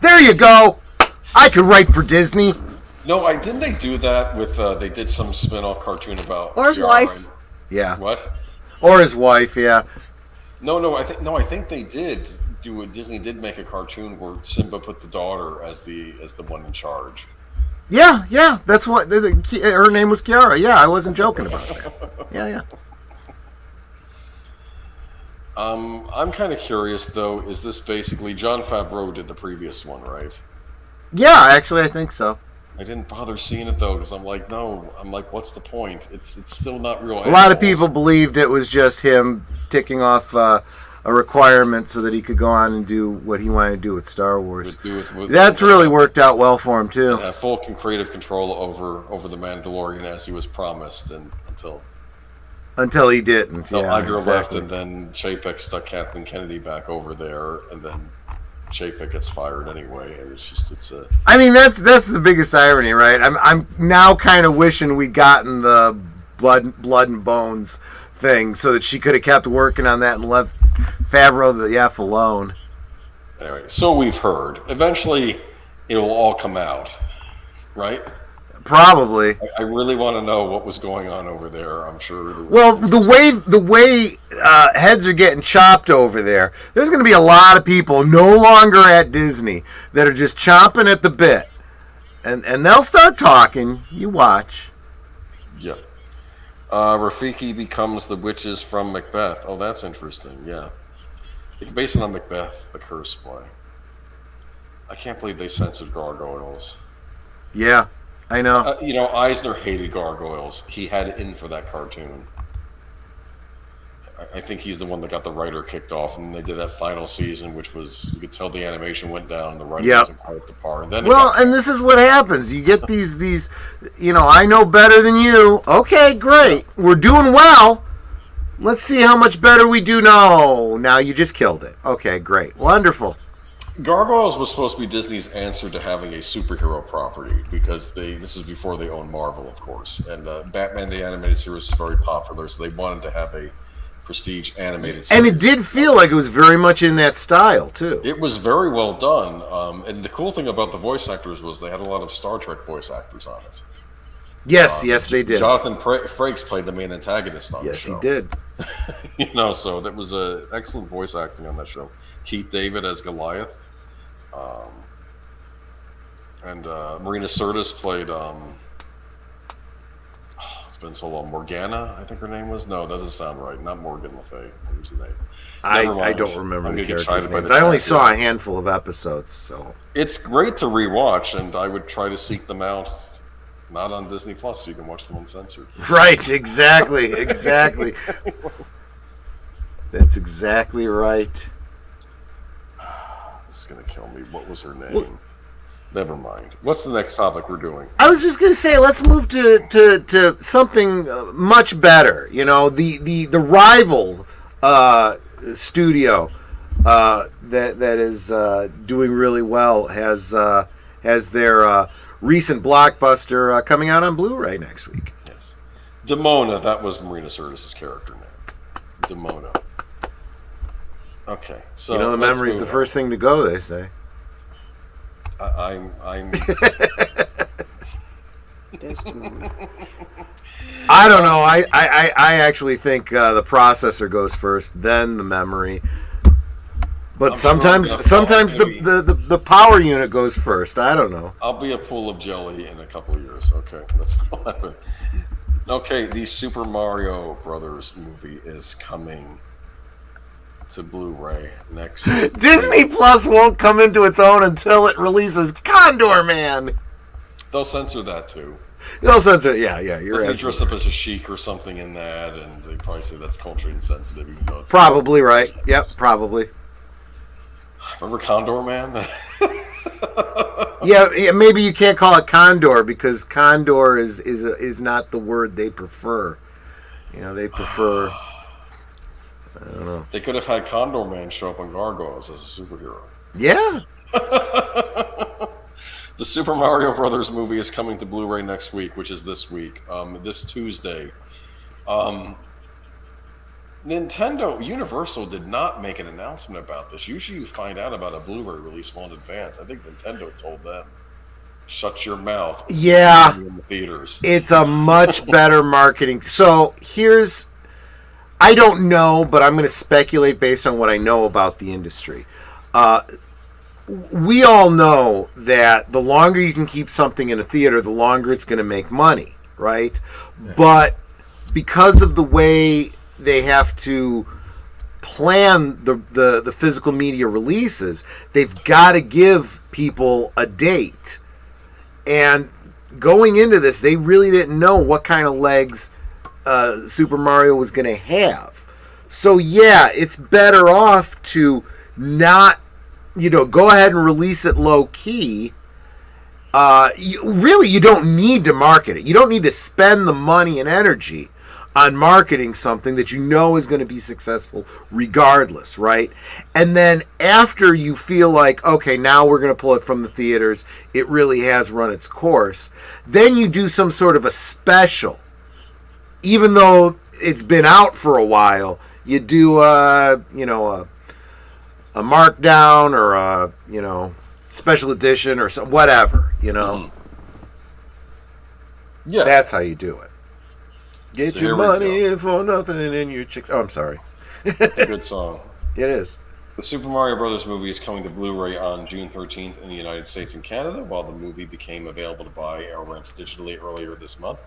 There you go. I could write for Disney. No, didn't they do that with? They did some spin-off cartoon about Or his Kiara wife. and- Yeah. What? Or his wife, yeah. No. I think they did do it. Disney did make a cartoon where Simba put the daughter as the one in charge. Yeah. That's what her name was, Kiara. Yeah, I wasn't joking about that. Yeah. I'm kind of curious though. Is this basically Jon Favreau did the previous one, right? Yeah, actually, I think so. I didn't bother seeing it though because I'm like, no. I'm like, what's the point? It's still not real. A lot of people believed it was just him ticking off a requirement so that he could go on and do what he wanted to do with Star Wars. That's really worked out well for him too. Yeah, full creative control over the Mandalorian as he was promised, and until he didn't. until Yeah, Iger exactly. left, and then Chapek stuck Kathleen Kennedy back over there, and then Chapek gets fired anyway, and it's a. I mean, that's the biggest irony, right? I'm now kind of wishing we'd gotten the blood and bones thing so that she could have kept working on that and left Favreau the F alone. Anyway, so we've heard. Eventually, it will all come out, right? Probably. I really want to know what was going on over there. I'm sure. Well, the way heads are getting chopped over there, there's going to be a lot of people no longer at Disney that are just chomping at the bit, and they'll start talking. You watch. Yep. Rafiki becomes the witches from Macbeth. Oh, that's interesting. Yeah. You can base it on Macbeth, the curse play. I can't believe they censored gargoyles. Yeah, I know. Eisner hated gargoyles. He had it in for that cartoon. I think he's the one that got the writer kicked off, and they did that final season, which was, you could tell the animation went down, the writer wasn't quite up to par. And then and this is what happens. You get these, I know better than you. Okay, great. We're doing well. Let's see how much better we do. No, now you just killed it. Okay, great. Wonderful. Gargoyles was supposed to be Disney's answer to having a superhero property, because this is before they owned Marvel, of course. And Batman the Animated Series was very popular, so they wanted to have a prestige animated series. And it did feel like it was very much in that style, too. It was very well done. And the cool thing about the voice actors was they had a lot of Star Trek voice actors on it. Yes, they did. Jonathan Frakes played the main antagonist on the show. Yes, he did. So that was excellent voice acting on that show. Keith David as Goliath. And Marina Sirtis played... it's been so long. Morgana, I think her name was? No, that doesn't sound right. Not Morgan Le Fay. What was her name? I don't remember I'm the gonna get characters' excited by names. the I only chat saw here. a handful of episodes, so... It's great to rewatch, and I would try to seek them out, not on Disney Plus, so you can watch them uncensored. Right, exactly. That's exactly right. This is going to kill me. What was her name? Never mind. What's the next topic we're doing? I was just going to say, let's move to something much better. The rival studio that is doing really well has their recent blockbuster coming out on Blu-ray next week. Yes. Demona, that was Marina Sirtis' character name. Demona. Okay, so the memory's the first thing to go, they say. I'm I don't know. I actually think the processor goes first, then the memory. But sometimes the power unit goes first. I don't know. I'll be a pool of jelly in a couple of years. Okay, that's what'll happen. Okay, the Super Mario Brothers movie is coming to Blu-ray next. Disney Plus won't come into its own until it releases Condor Man. They'll censor that too. They'll censor. Yeah, you're They right. dress up as a sheik or something in that, and they probably say that's culturally insensitive, even though it's Probably right. Yep, probably. Remember Condor Man? Yeah, maybe you can't call it Condor because Condor is not the word they prefer. They prefer. I don't know. They could have had Condor Man show up on Gargoyles as a superhero. Yeah. The Super Mario Brothers movie is coming to Blu-ray next week, which is this week. This Tuesday, Um, Nintendo Universal did not make an announcement about this. Usually, you find out about a Blu-ray release well in advance. I think Nintendo told them, "Shut your mouth." Yeah, In the theaters. it's a much better marketing. So here's, I don't know, but I'm going to speculate based on what I know about the industry. We all know that the longer you can keep something in a theater, the longer it's going to make money, right? Yeah. But because of the way they have to plan the physical media releases, they've got to give people a date. And going into this, they really didn't know what kind of legs Super Mario was going to have. So yeah, it's better off to not, go ahead and release it low key. You don't need to market it. You don't need to spend the money and energy on marketing something that you know is going to be successful regardless, right? And then after you feel like, okay, now we're going to pull it from the theaters, it really has run its course, then you do some sort of a special. Even though it's been out for a while, you do a markdown or a, special edition or whatever, Mm-hmm. Yeah. That's how you do it. Get your money for nothing and your chicks. Oh, I'm sorry. It's a good song. It is. The Super Mario Brothers movie is coming to Blu-ray on June 13th in the United States and Canada, while the movie became available to buy or rent digitally earlier this month.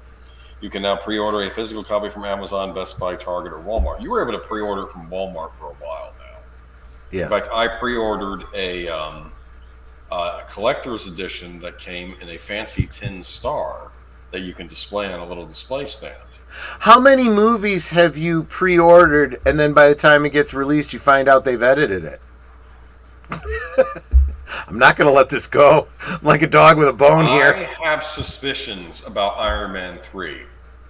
You can now pre-order a physical copy from Amazon, Best Buy, Target, or Walmart. You were able to pre-order it from Walmart for a while now. Yeah. In fact, I pre-ordered a collector's edition that came in a fancy tin star that you can display on a little display stand. How many movies have you pre-ordered and then by the time it gets released you find out they've edited it? I'm not going to let this go. I'm like a dog with a bone here. I have suspicions about Iron Man 3.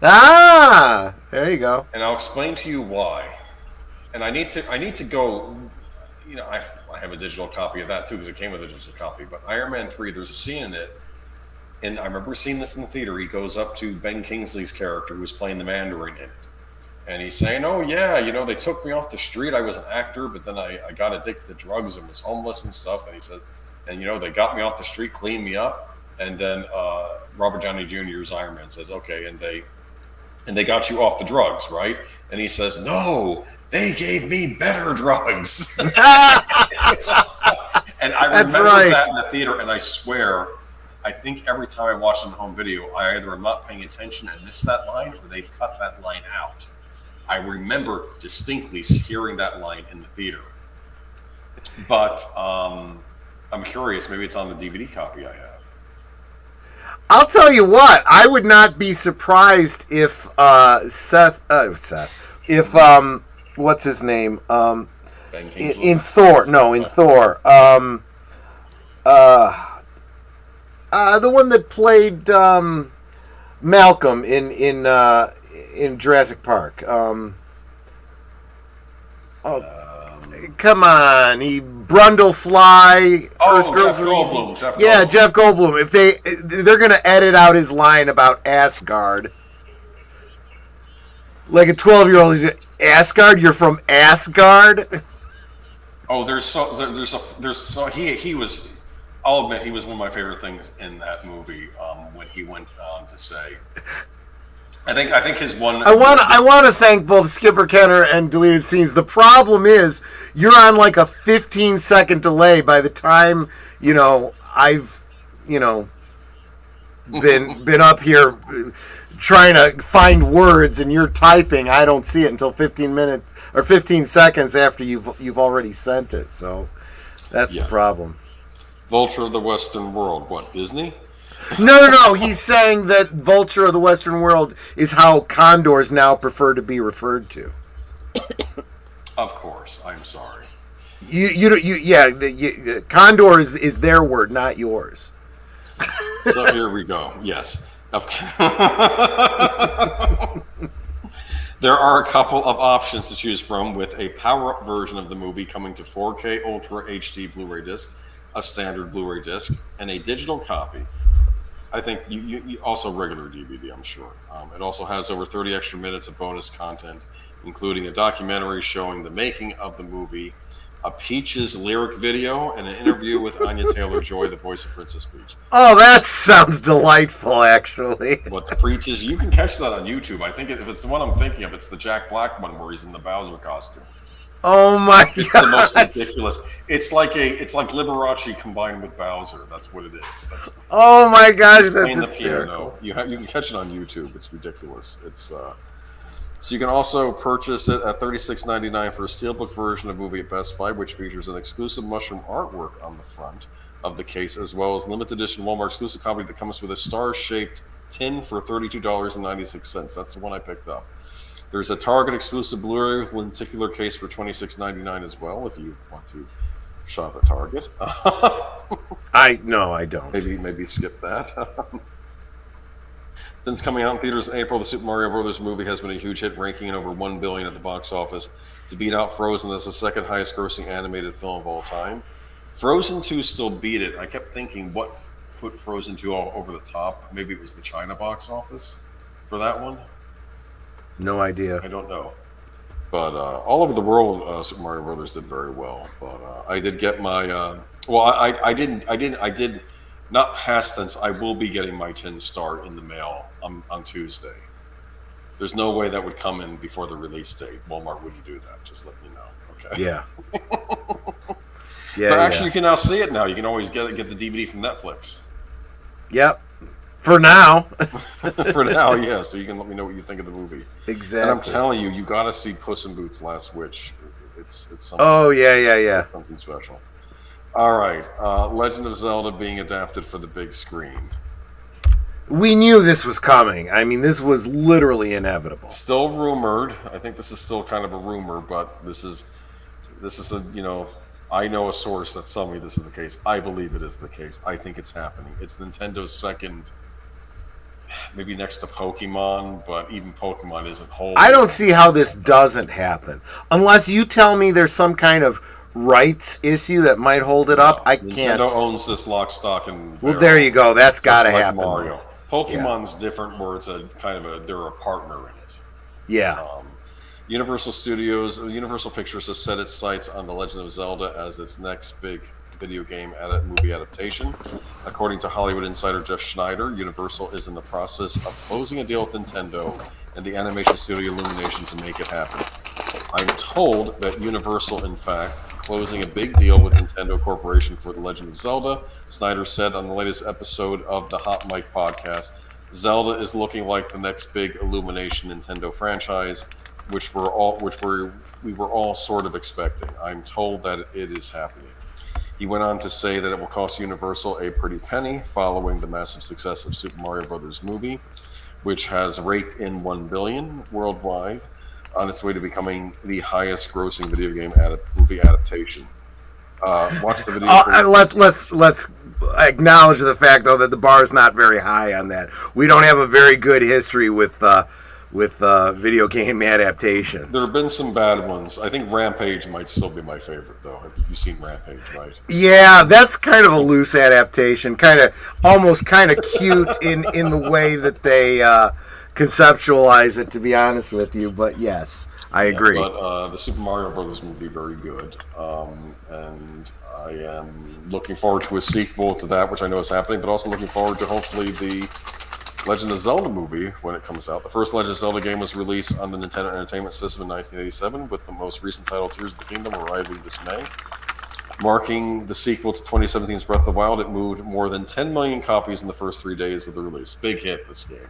Ah, there you go. And I'll explain to you why. And I need to go, I have a digital copy of that too because it came with a digital copy. But Iron Man 3, there's a scene in it, and I remember seeing this in the theater. He goes up to Ben Kingsley's character who's playing the Mandarin in it. And he's saying, oh, yeah, they took me off the street. I was an actor, but then I got addicted to drugs and was homeless and stuff. And he says, and, they got me off the street, cleaned me up. And then Robert Downey Jr.'s Iron Man says, okay, and they got you off the drugs, right? And he says, no, they gave me better drugs. And I remember that in the theater, and I swear, I think every time I watch it on home video, I either am not paying attention and miss that line, or they've cut that line out. I remember distinctly hearing that line in the theater. But I'm curious, maybe it's on the DVD copy I have. I'll tell you what, I would not be surprised if what's his name? Ben Kingsley? In Thor. No, in Thor. The one that played Malcolm in Jurassic Park. Come on, Brundlefly. Jeff Goldblum. Jeff Goldblum. If they're gonna edit out his line about Asgard, like a 12-year-old, he's Asgard. You're from Asgard. Oh, he was. I'll admit he was one of my favorite things in that movie. When he went on to say, I think his one. I want to thank both Skipper Kenner and Deleted Scenes. The problem is you're on like a 15-second delay by the time I've been up here trying to find words and you're typing. I don't see it until 15 minutes or 15 seconds after you've already sent it. So that's the problem. Vulture of the Western World. What, Disney? No. He's saying that Vulture of the Western World is how condors now prefer to be referred to. Of course. I'm sorry. Condor is their word, not yours. So here we go. Yes. There are a couple of options to choose from, with a power-up version of the movie coming to 4K Ultra HD Blu-ray disc, a standard Blu-ray disc, and a digital copy. I think you also regular DVD, I'm sure. It also has over 30 extra minutes of bonus content, including a documentary showing the making of the movie, a Peaches lyric video, and an interview with Anya Taylor-Joy, the voice of Princess Peach. Oh, that sounds delightful, actually. What the Peaches, you can catch that on YouTube. I think if it's the one I'm thinking of, it's the Jack Black one where he's in the Bowser costume. Oh my It's god! the most ridiculous. It's like Liberace combined with Bowser. That's what it is. Oh my gosh, that's playing the hysterical. piano. You can catch it on YouTube. It's ridiculous. So you can also purchase it at $36.99 for a steelbook version of the movie at Best Buy, which features an exclusive mushroom artwork on the front of the case, as well as limited edition Walmart exclusive copy that comes with a star-shaped tin for $32.96. That's the one I picked up. There's a Target exclusive Blu-ray with lenticular case for $26.99 as well, if you want to shop at Target. I don't. Maybe skip that. Since coming out in theaters in April, the Super Mario Bros. Movie has been a huge hit, ranking in over $1 billion at the box office to beat out Frozen as the second highest grossing animated film of all time. Frozen 2 still beat it. I kept thinking, what put Frozen 2 all over the top? Maybe it was the China box office for that one. No idea. I don't know. But all over the world, Super Mario Brothers did very well. But I did get my. I did not past tense. I will be getting my 10 star in the mail on Tuesday. There's no way that would come in before the release date. Walmart wouldn't do that. Just let me know. Okay. Yeah. But actually, you can now see it now. You can always get the DVD from Netflix. Yep. For now. For now, yeah. So you can let me know what you think of the movie. Exactly. And I'm telling you, you got to see Puss in Boots: Last Witch. It's something. Oh yeah. It's something special. All right, Legend of Zelda being adapted for the big screen. We knew this was coming. I mean, this was literally inevitable. Still rumored. I think this is still kind of a rumor, but this is a I know a source that's telling me this is the case. I believe it is the case. I think it's happening. It's Nintendo's second. Maybe next to Pokemon, but even Pokemon isn't whole. I don't see how this doesn't happen. Unless you tell me there's some kind of rights issue that might hold it up. I can't. Nintendo owns this lock, stock, and well, there you go. That's got to like happen. Mario. Pokemon's different, where it's they're a partner in it. Yeah. Universal Pictures has set its sights on The Legend of Zelda as its next big video game movie adaptation. According to Hollywood insider Jeff Schneider, Universal is in the process of closing a deal with Nintendo and the animation studio Illumination to make it happen. I'm told that Universal, in fact, closing a big deal with Nintendo Corporation for The Legend of Zelda. Snyder said on the latest episode of the Hot Mic podcast, Zelda is looking like the next big Illumination Nintendo franchise, which we were all sort of expecting. I'm told that it is happening. He went on to say that it will cost Universal a pretty penny following the massive success of Super Mario Bros. Movie, which has raked in $1 billion worldwide on its way to becoming the highest grossing video game movie adaptation. Watch the video. Let's acknowledge the fact, though, that the bar is not very high on that. We don't have a very good history with video game adaptations. There have been some bad ones. I think Rampage might still be my favorite, though. You've seen Rampage, right? Yeah, that's kind of a loose adaptation. Almost kind of cute in the way that they conceptualize it, to be honest with you. But yes, I agree. But the Super Mario Bros. Movie, very good. And I am looking forward to a sequel to that, which I know is happening, but also looking forward to hopefully the Legend of Zelda movie when it comes out. The first Legend of Zelda game was released on the Nintendo Entertainment System in 1987, with the most recent title, Tears of the Kingdom, arriving this May. Marking the sequel to 2017's Breath of the Wild, it moved more than 10 million copies in the first 3 days of the release. Big hit, this game.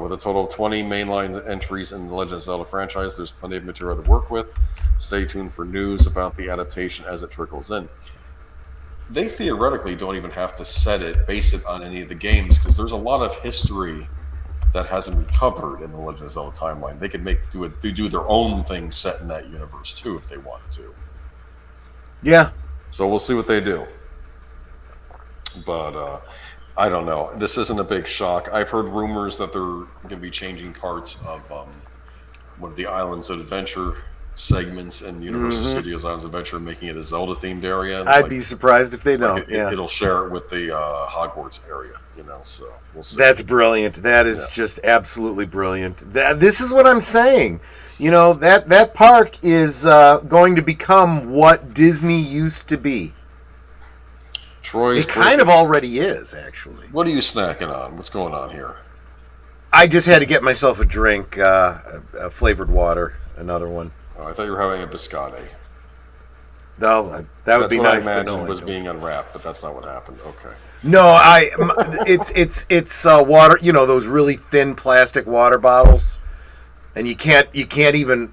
With a total of 20 mainline entries in the Legend of Zelda franchise, there's plenty of material to work with. Stay tuned for news about the adaptation as it trickles in. They theoretically don't even have to base it on any of the games, because there's a lot of history that hasn't been covered in the Legend of Zelda timeline. They could do their own thing set in that universe too if they wanted to. Yeah. So we'll see what they do. But I don't know. This isn't a big shock. I've heard rumors that they're going to be changing parts of one of the Islands of Adventure segments in Universal Studios Islands Adventure, making it a Zelda-themed area. I'd be surprised if they don't. It'll share it with the Hogwarts area, so we'll see. That's brilliant. That is just absolutely brilliant. This is what I'm saying. That park is going to become what Disney used to be. It kind of already is, actually. What are you snacking on? What's going on here? I just had to get myself a drink, a flavored water, another one. Oh, I thought you were having a biscotti. No, that would be nice. That's what I imagined was being unwrapped, but that's not what happened. Okay. No, it's water. Those really thin plastic water bottles, and you can't even.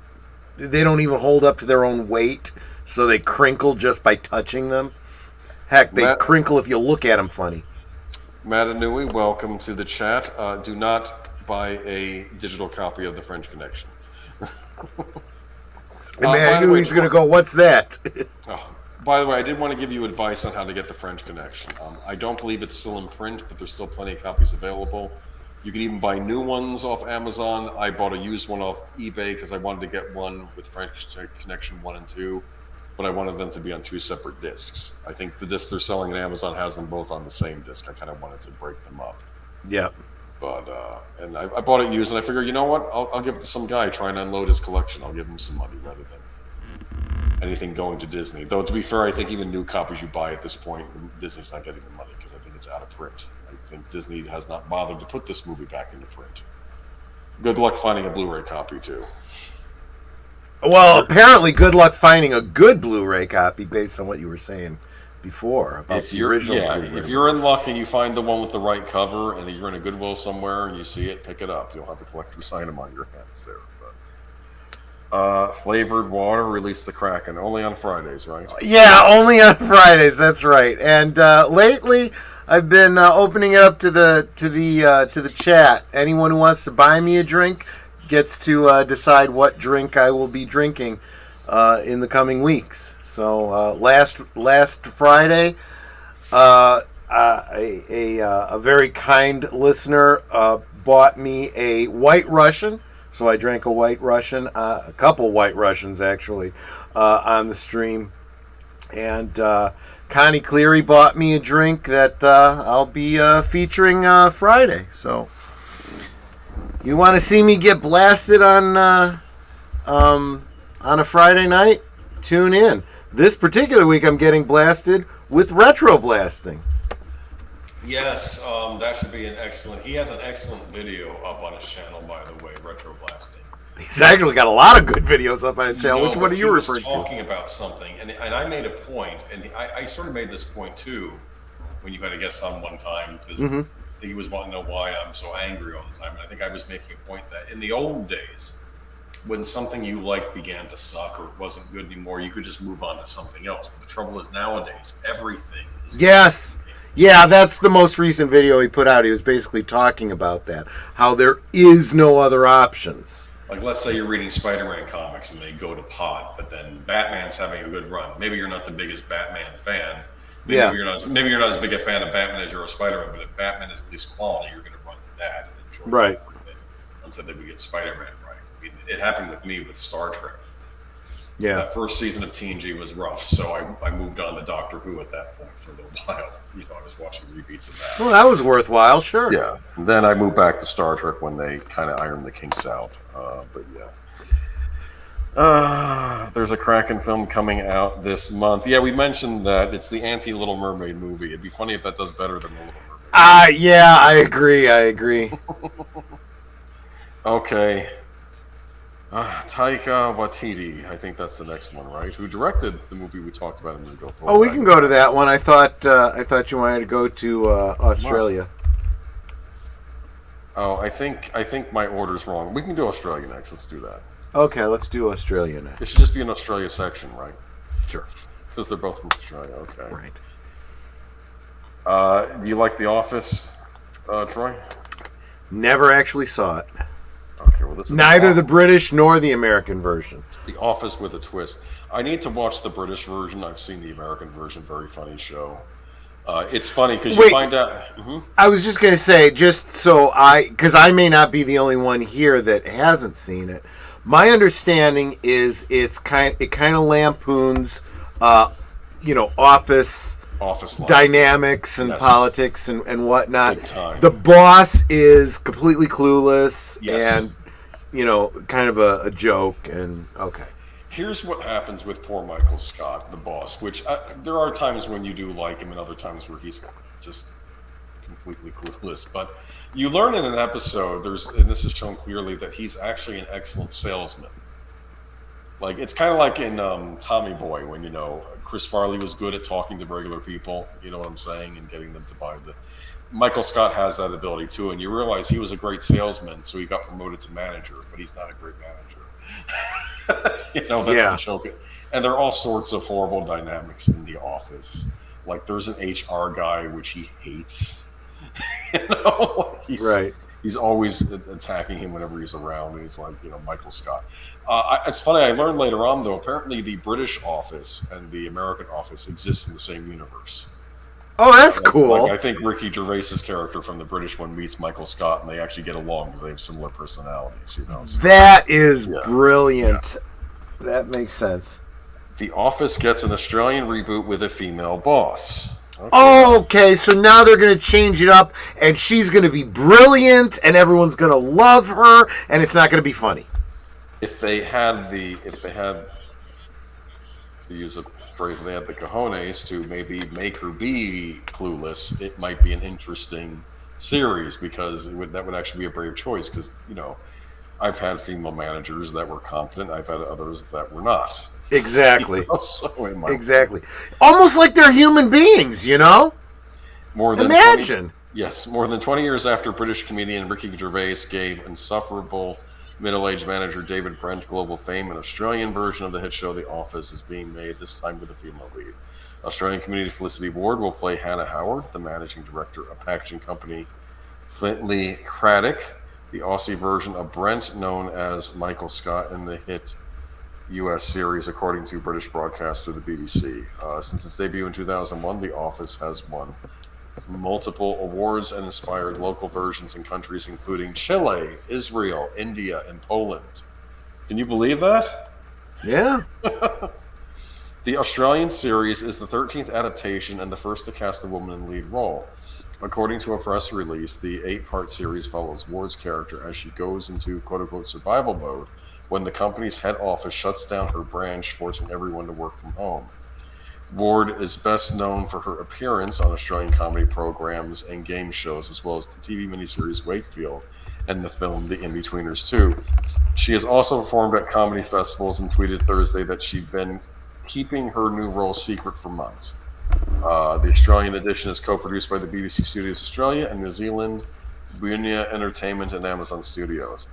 They don't even hold up to their own weight, so they crinkle just by touching them. Heck, they crinkle if you look at them funny. Matanui, welcome to the chat. Do not buy a digital copy of The French Connection. And Matanui's going to go, what's that? By the way, I did want to give you advice on how to get The French Connection. I don't believe it's still in print, but there's still plenty of copies available. You can even buy new ones off Amazon. I bought a used one off eBay because I wanted to get one with French Connection 1 and 2. But I wanted them to be on 2 separate discs. I think the disc they're selling at Amazon has them both on the same disc. I kind of wanted to break them up. Yeah. But and I bought it used, and I figured, you know what? I'll give it to some guy trying to unload his collection. I'll give him some money rather than anything going to Disney. Though, to be fair, I think even new copies you buy at this point, Disney's not getting the money because I think it's out of print. I think Disney has not bothered to put this movie back into print. Good luck finding a Blu-ray copy, too. Well, apparently, good luck finding a good Blu-ray copy based on what you were saying before about the original. Yeah, if you're in luck and you find the one with the right cover, and you're in a Goodwill somewhere and you see it, pick it up. You'll have the collector sign them on your hands there. But flavored water, release the Kraken only on Fridays, right? Yeah, only on Fridays. That's right. And lately, I've been opening it up to the chat. Anyone who wants to buy me a drink gets to decide what drink I will be drinking in the coming weeks. So last Friday, a very kind listener bought me a White Russian. So I drank a White Russian, a couple White Russians actually, on the stream. And Connie Cleary bought me a drink that I'll be featuring Friday. So you want to see me get blasted on a Friday night? Tune in. This particular week, I'm getting blasted with retro blasting. Yes, that should be an excellent. He has an excellent video up on his channel, by the way, retro blasting. He's actually got a lot of good videos up on his channel. Which one are you referring to? He was talking about something, and I made a point, and I sort of made this point too when you had a guest on one time, because he was wanting to know why I'm so angry all the time. And I think I was making a point that in the old days, when something you liked began to suck or it wasn't good anymore, you could just move on to something else. But the trouble is nowadays, everything is Yes. Yeah, that's the most recent video he put out. He was basically talking about that, how there is no other options. Like, let's say you're reading Spider-Man comics and they go to pot, but then Batman's having a good run. Maybe you're not the biggest Batman fan. Maybe you're not as big a fan of Batman as you're a Spider-Man, but if Batman is at least quality, you're going to run to that and enjoy it for a bit until we get Spider-Man right. I mean, it happened with me with Star Trek. Yeah. That first season of TNG was rough, so I moved on to Doctor Who at that point for a little while. I was watching repeats of that. Well, that was worthwhile, sure. Yeah. And then I moved back to Star Trek when they kind of ironed the kinks out. But yeah. There's a Kraken film coming out this month. Yeah, we mentioned that. It's the anti-Little Mermaid movie. It'd be funny if that does better than the Little Mermaid. Yeah, I agree. Okay. Taika Waititi, I think that's the next one, right? Who directed the movie we talked about a minute ago? Oh, we can go to that one. I thought you wanted to go to Australia. Oh, I think my order's wrong. We can do Australia next. Let's do that. Okay, let's do Australia next. It should just be an Australia section, right? Sure. Because they're both from Australia. Okay. Right. Do you like The Office, Troy? Never actually saw it. Okay, well, this is neither the British nor the American version. It's The Office with a twist. I need to watch the British version. I've seen the American version. Very funny show. It's funny because you find out. I was just going to say, just so because I may not be the only one here that hasn't seen it, My understanding is it kind of lampoons, office Life. dynamics and Yes. politics and whatnot. Big time. The boss is completely clueless Yes. and kind of a joke. And okay, Here's what happens with poor Michael Scott, the boss, which there are times when you do like him and other times where he's just completely clueless. But you learn in an episode, and this is shown clearly, that he's actually an excellent salesman. Like, it's kind of like in Tommy Boy when, Chris Farley was good at talking to regular people, you know what I'm saying, and getting them to buy the... Michael Scott has that ability too, and you realize he was a great salesman, so he got promoted to manager, but he's not a great manager. That's the joke. And there are all sorts of horrible dynamics in the office. Like, there's an HR guy which he hates. He's always attacking him whenever he's around, and he's like, Michael Scott. It's funny, I learned later on, though, apparently the British office and the American office exist in the same universe. Oh, that's cool. I think Ricky Gervais's character from the British one meets Michael Scott, and they actually get along because they have similar personalities. So, that is brilliant. Yeah. That makes sense. The Office gets an Australian reboot with a female boss. Okay, so now they're going to change it up, and she's going to be brilliant, and everyone's going to love her, and it's not going to be funny. If they had to use a phrase, they had the cojones to maybe make her be clueless, it might be an interesting series, because that would actually be a brave choice, because, I've had female managers that were competent, I've had others that were not. Exactly. Exactly. Almost like they're human beings, More than Imagine. More than 20 years after British comedian Ricky Gervais gave insufferable middle-aged manager David Brent global fame, an Australian version of the hit show The Office is being made, this time with a female lead. Australian comedian Felicity Ward will play Hannah Howard, the managing director of packaging company Flintley Craddock. The Aussie version of Brent, known as Michael Scott in the hit U.S. series, according to British broadcaster the BBC. Since its debut in 2001, The Office has won multiple awards and inspired local versions in countries including Chile, Israel, India, and Poland. Can you believe that? Yeah. The Australian series is the 13th adaptation and the first to cast a woman in the lead role. According to a press release, the 8-part series follows Ward's character as she goes into quote-unquote survival mode when the company's head office shuts down her branch, forcing everyone to work from home. Ward is best known for her appearance on Australian comedy programs and game shows, as well as the TV miniseries Wakefield and the film The In-Betweeners 2. She has also performed at comedy festivals and tweeted Thursday that she'd been keeping her new role secret for months. The Australian edition is co-produced by the BBC Studios Australia and New Zealand, Bunya Entertainment, and Amazon Studios.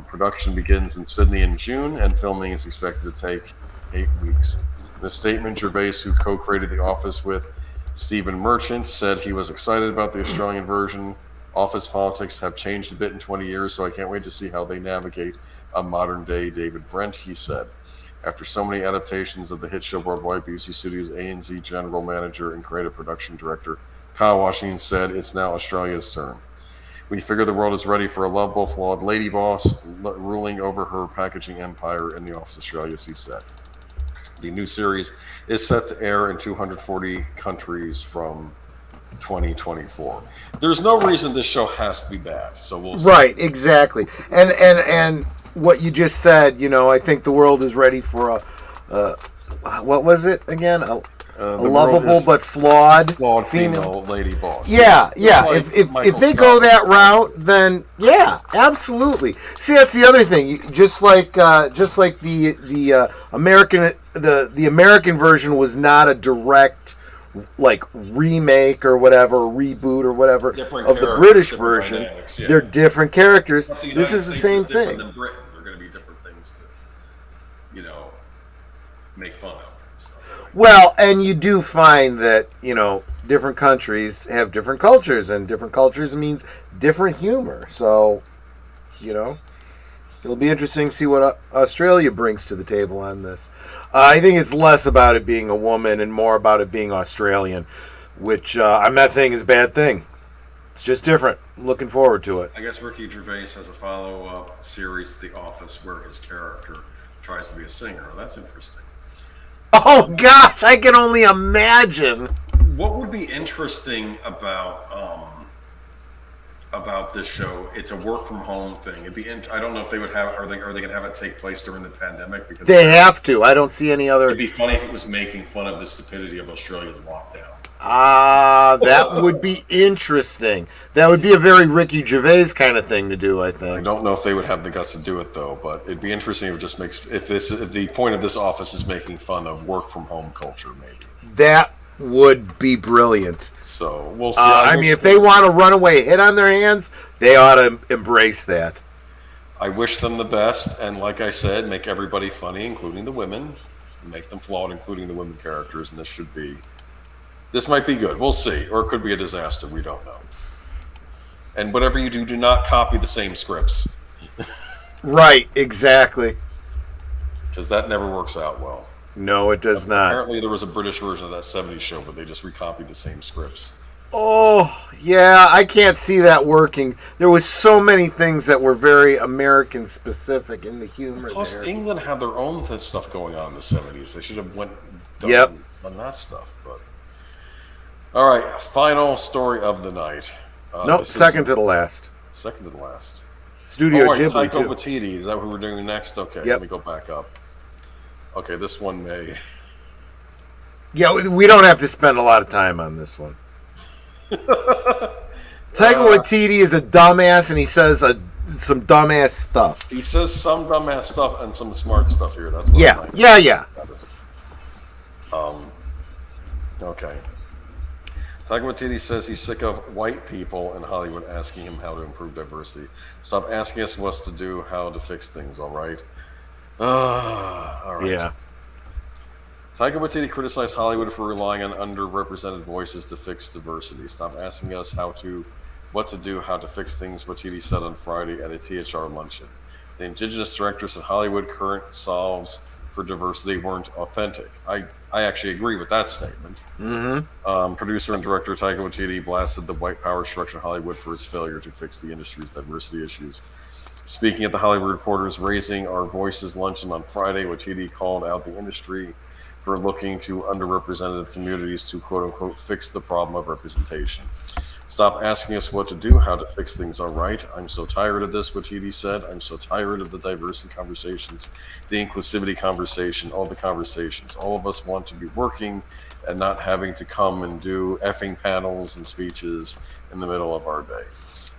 Production begins in Sydney in June, and filming is expected to take 8 weeks. In a statement, Gervais, who co-created The Office with Stephen Merchant, said he was excited about the Australian version. Office politics have changed a bit in 20 years, so I can't wait to see how they navigate a modern-day David Brent, he said. After so many adaptations of the hit show worldwide, BBC Studios ANZ General Manager and Creative Production Director Kyle Washington said, "It's now Australia's turn. We figure the world is ready for a lovable, flawed lady boss ruling over her packaging empire in The Office Australia," he said. The new series is set to air in 240 countries from 2024. There's no reason this show has to be bad, so we'll see. Right, exactly. And what you just said, I think the world is ready for a what was it again? A lovable but flawed female lady boss. Yeah, Yes. yeah. Like If they go that route, then yeah, absolutely. See, that's the other thing. Just like the American version was not a direct remake or whatever, reboot or whatever of the British version. Yeah. They're different characters. The This is the same thing. Than Britain. There are going to be different things to, make fun of. And stuff. Well, and you do find that, different countries have different cultures, and different cultures means different humor. So, it'll be interesting to see what Australia brings to the table on this. I think it's less about it being a woman and more about it being Australian, which I'm not saying is a bad thing. It's just different. I'm looking forward to it. I guess Ricky Gervais has a follow-up series to The Office where his character tries to be a singer. That's interesting. Oh gosh, I can only imagine. What would be interesting about this show? It's a work from home thing. I don't know if they would have. Are they going to have it take place during the pandemic? Because they have to. I don't see any other. It'd be funny if it was making fun of the stupidity of Australia's lockdown. That would be interesting. That would be a very Ricky Gervais kind of thing to do, I think. I don't know if they would have the guts to do it though, but it'd be interesting if it just makes if the point of this office is making fun of work from home culture, maybe. That would be brilliant. So we'll see. I mean, if they want a runaway hit on their hands, they ought to embrace that. I wish them the best, and like I said, make everybody funny, including the women. Make them flawed, including the women characters, and this might be good. We'll see. Or it could be a disaster. We don't know. And whatever you do not copy the same scripts. Right, exactly. Because that never works out well. No, it does not. Apparently there was a British version of that 70s show, but they just recopied the same scripts. Oh, yeah, I can't see that working. There was so many things that were very American specific in the humor. Plus, there. England had their own stuff going on in the 70s. They should have done that stuff. But all right, final story of the night. Second to the last. Second to the last. Studio Ghibli, Taika Waititi. Is that what we're doing next? Okay, Let me go back up. Okay, this one may... Yeah, we don't have to spend a lot of time on this one. Taika Waititi is a dumbass, and he says some dumbass stuff. He says some dumbass stuff and some smart stuff here. That's what yeah. Okay. Taika Waititi says he's sick of white people in Hollywood asking him how to improve diversity. Stop asking us what to do, how to fix things, all right? All right. Yeah. Taika Waititi criticized Hollywood for relying on underrepresented voices to fix diversity. Stop asking us what to do, how to fix things, Waititi said on Friday at a THR luncheon. The indigenous directors at Hollywood current solves for diversity weren't authentic. I actually agree with that statement. Mm-hmm. Producer and director Taika Waititi blasted the white power structure in Hollywood for its failure to fix the industry's diversity issues. Speaking at the Hollywood Reporters Raising Our Voices luncheon on Friday, Waititi called out the industry for looking to underrepresented communities to quote-unquote fix the problem of representation. Stop asking us what to do, how to fix things, all right? I'm so tired of this, Waititi said. I'm so tired of the diversity conversations, the inclusivity conversation, all the conversations. All of us want to be working and not having to come and do effing panels and speeches in the middle of our day.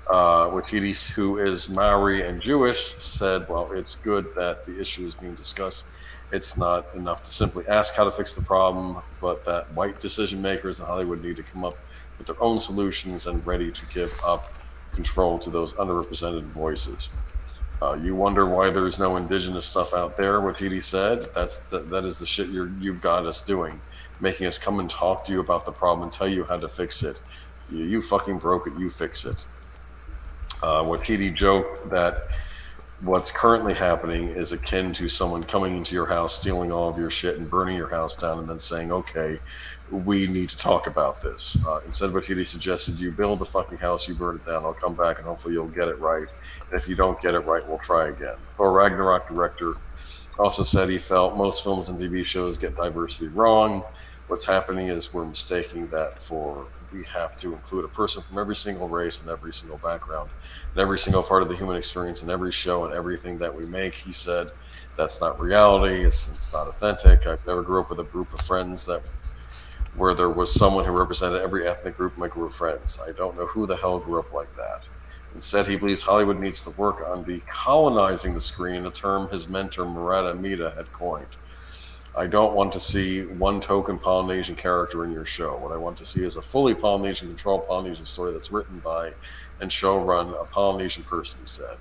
Waititi, who is Maori and Jewish, said, well, it's good that the issue is being discussed. It's not enough to simply ask how to fix the problem, but that white decision makers in Hollywood need to come up with their own solutions and ready to give up control to those underrepresented voices. You wonder why there's no indigenous stuff out there, Waititi said. That is the shit you've got us doing, making us come and talk to you about the problem and tell you how to fix it. You fucking broke it, you fix it. Waititi joked that what's currently happening is akin to someone coming into your house, stealing all of your shit and burning your house down and then saying, okay, we need to talk about this. Instead, Waititi suggested you build a fucking house, you burn it down, I'll come back and hopefully you'll get it right. And if you don't get it right, we'll try again. Thor Ragnarok director also said he felt most films and TV shows get diversity wrong. What's happening is we're mistaking that we have to include a person from every single race and every single background and every single part of the human experience in every show and everything that we make. He said that's not reality. It's not authentic. I've never grew up with a group of friends where there was someone who represented every ethnic group in my group of friends. I don't know who the hell grew up like that. Instead, he believes Hollywood needs to work on decolonizing the screen, a term his mentor Murata Mida had coined. I don't want to see one token Polynesian character in your show. What I want to see is a fully Polynesian controlled Polynesian story that's written by and show run a Polynesian person, he said.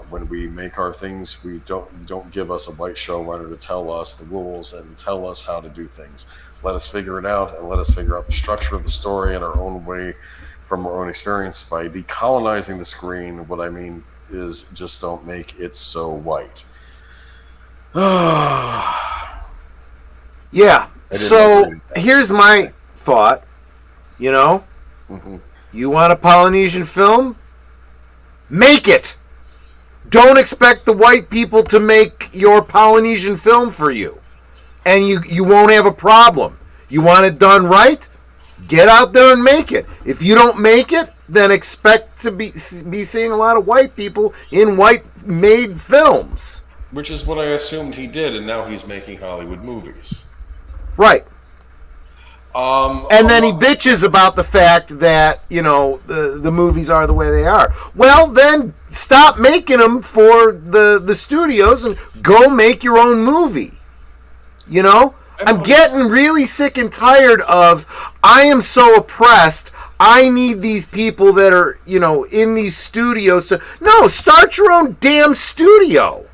When we make our things, you don't give us a white showrunner to tell us the rules and tell us how to do things. Let us figure it out and let us figure out the structure of the story in our own way from our own experience. By decolonizing the screen, what I mean is just don't make it so white. Yeah. So here's my thought. Mm-hmm. You want a Polynesian film? Make it! Don't expect the white people to make your Polynesian film for you. And you won't have a problem. You want it done right? Get out there and make it. If you don't make it, then expect to be seeing a lot of white people in white-made films. Which is what I assumed he did, and now he's making Hollywood movies. Right. And then he bitches about the fact that, the movies are the way they are. Well, then stop making them for the studios and go make your own movie. I'm getting really sick and tired of, I am so oppressed, I need these people that are, in these studios to... No, start your own damn studio.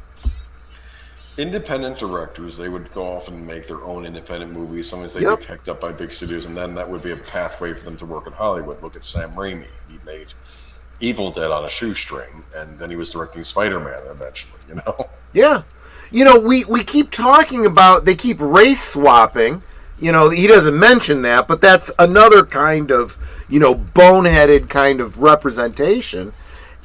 Independent directors, they would go off and make their own independent movies. Sometimes they'd be picked up by big studios, and then that would be a pathway for them to work in Hollywood. Look at Sam Raimi. He made Evil Dead on a shoestring, and then he was directing Spider-Man eventually, Yeah. We keep talking about, they keep race swapping. He doesn't mention that, but that's another kind of, boneheaded kind of representation.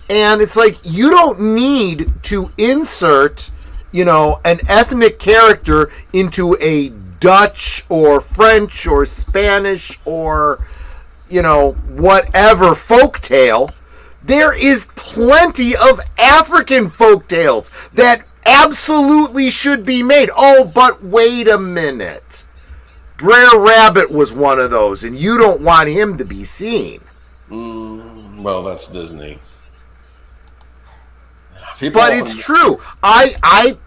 And it's like, you don't need to insert, an ethnic character into a Dutch or French or Spanish or, whatever folktale. There is plenty of African folktales that absolutely should be made. Oh, but wait a minute. Brer Rabbit was one of those, and you don't want him to be seen. Well, that's Disney. But it's true. I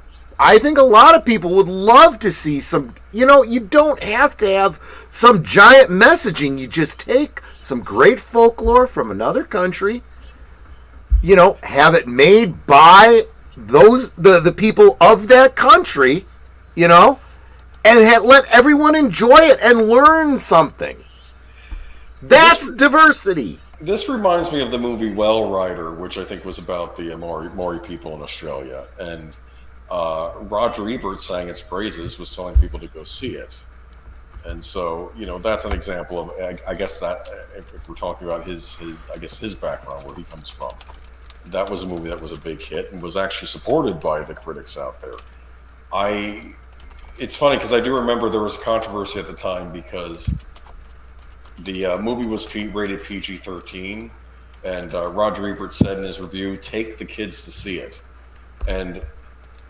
think a lot of people would love to see some... you don't have to have some giant messaging. You just take some great folklore from another country, have it made by the people of that country, and let everyone enjoy it and learn something. That's diversity. This reminds me of the movie Well Rider, which I think was about the Maori people in Australia. And Roger Ebert sang its praises, was telling people to go see it. And so, that's an example of, I guess that, if we're talking about his background, where he comes from. That was a movie that was a big hit and was actually supported by the critics out there. It's funny because I do remember there was controversy at the time because the movie was rated PG-13, and Roger Ebert said in his review, "Take the kids to see it." And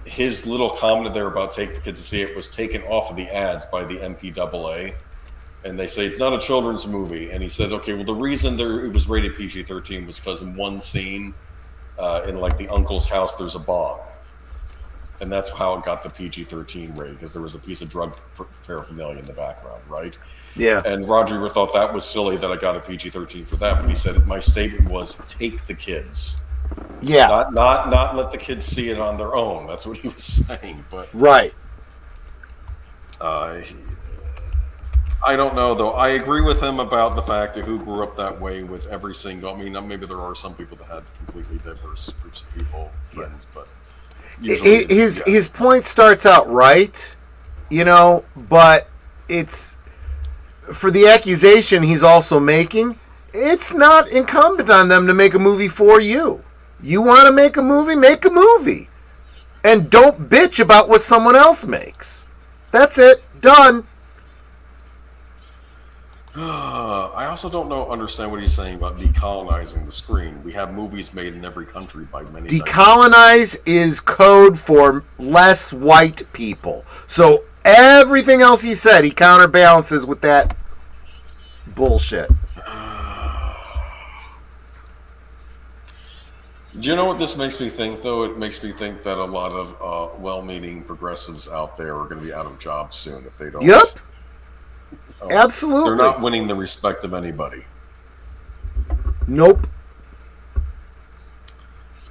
his little comment there about "take the kids to see it" was taken off of the ads by the MPAA. And they say it's not a children's movie. And he said, okay, well, the reason it was rated PG-13 was because in one scene, in like the uncle's house, there's a bomb. And that's how it got the PG-13 rating, because there was a piece of drug paraphernalia in the background, right? Yeah. And Roger Ebert thought that was silly that I got a PG-13 for that, but he said my statement was take the kids. Yeah. Not let the kids see it on their own. That's what he was saying. But right. I don't know, though. I agree with him about the fact that who grew up that way with every single... I mean, maybe there are some people that had completely diverse groups of people, friends, but... His point starts out right, but it's... For the accusation he's also making, it's not incumbent on them to make a movie for you. You want to make a movie? Make a movie. And don't bitch about what someone else makes. That's it. Done. I also don't understand what he's saying about decolonizing the screen. We have movies made in every country by many... Decolonize is code for less white people. So everything else he said, he counterbalances with that bullshit. Do you know what this makes me think, though? It makes me think that a lot of well-meaning progressives out there are going to be out of jobs soon if they don't... Yep. Absolutely. They're not winning the respect of anybody. Nope.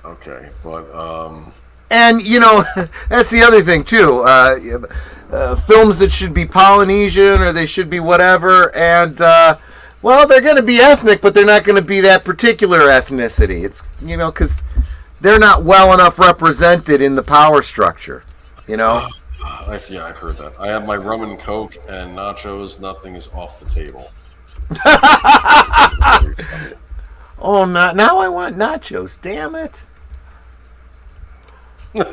Okay, but... And, that's the other thing, too. Films that should be Polynesian or they should be whatever, and, well, they're going to be ethnic, but they're not going to be that particular ethnicity. It's, because they're not well enough represented in the power structure, I've heard that. I have my rum and Coke and nachos. Nothing is off the table. Oh, now I want nachos. Damn it! All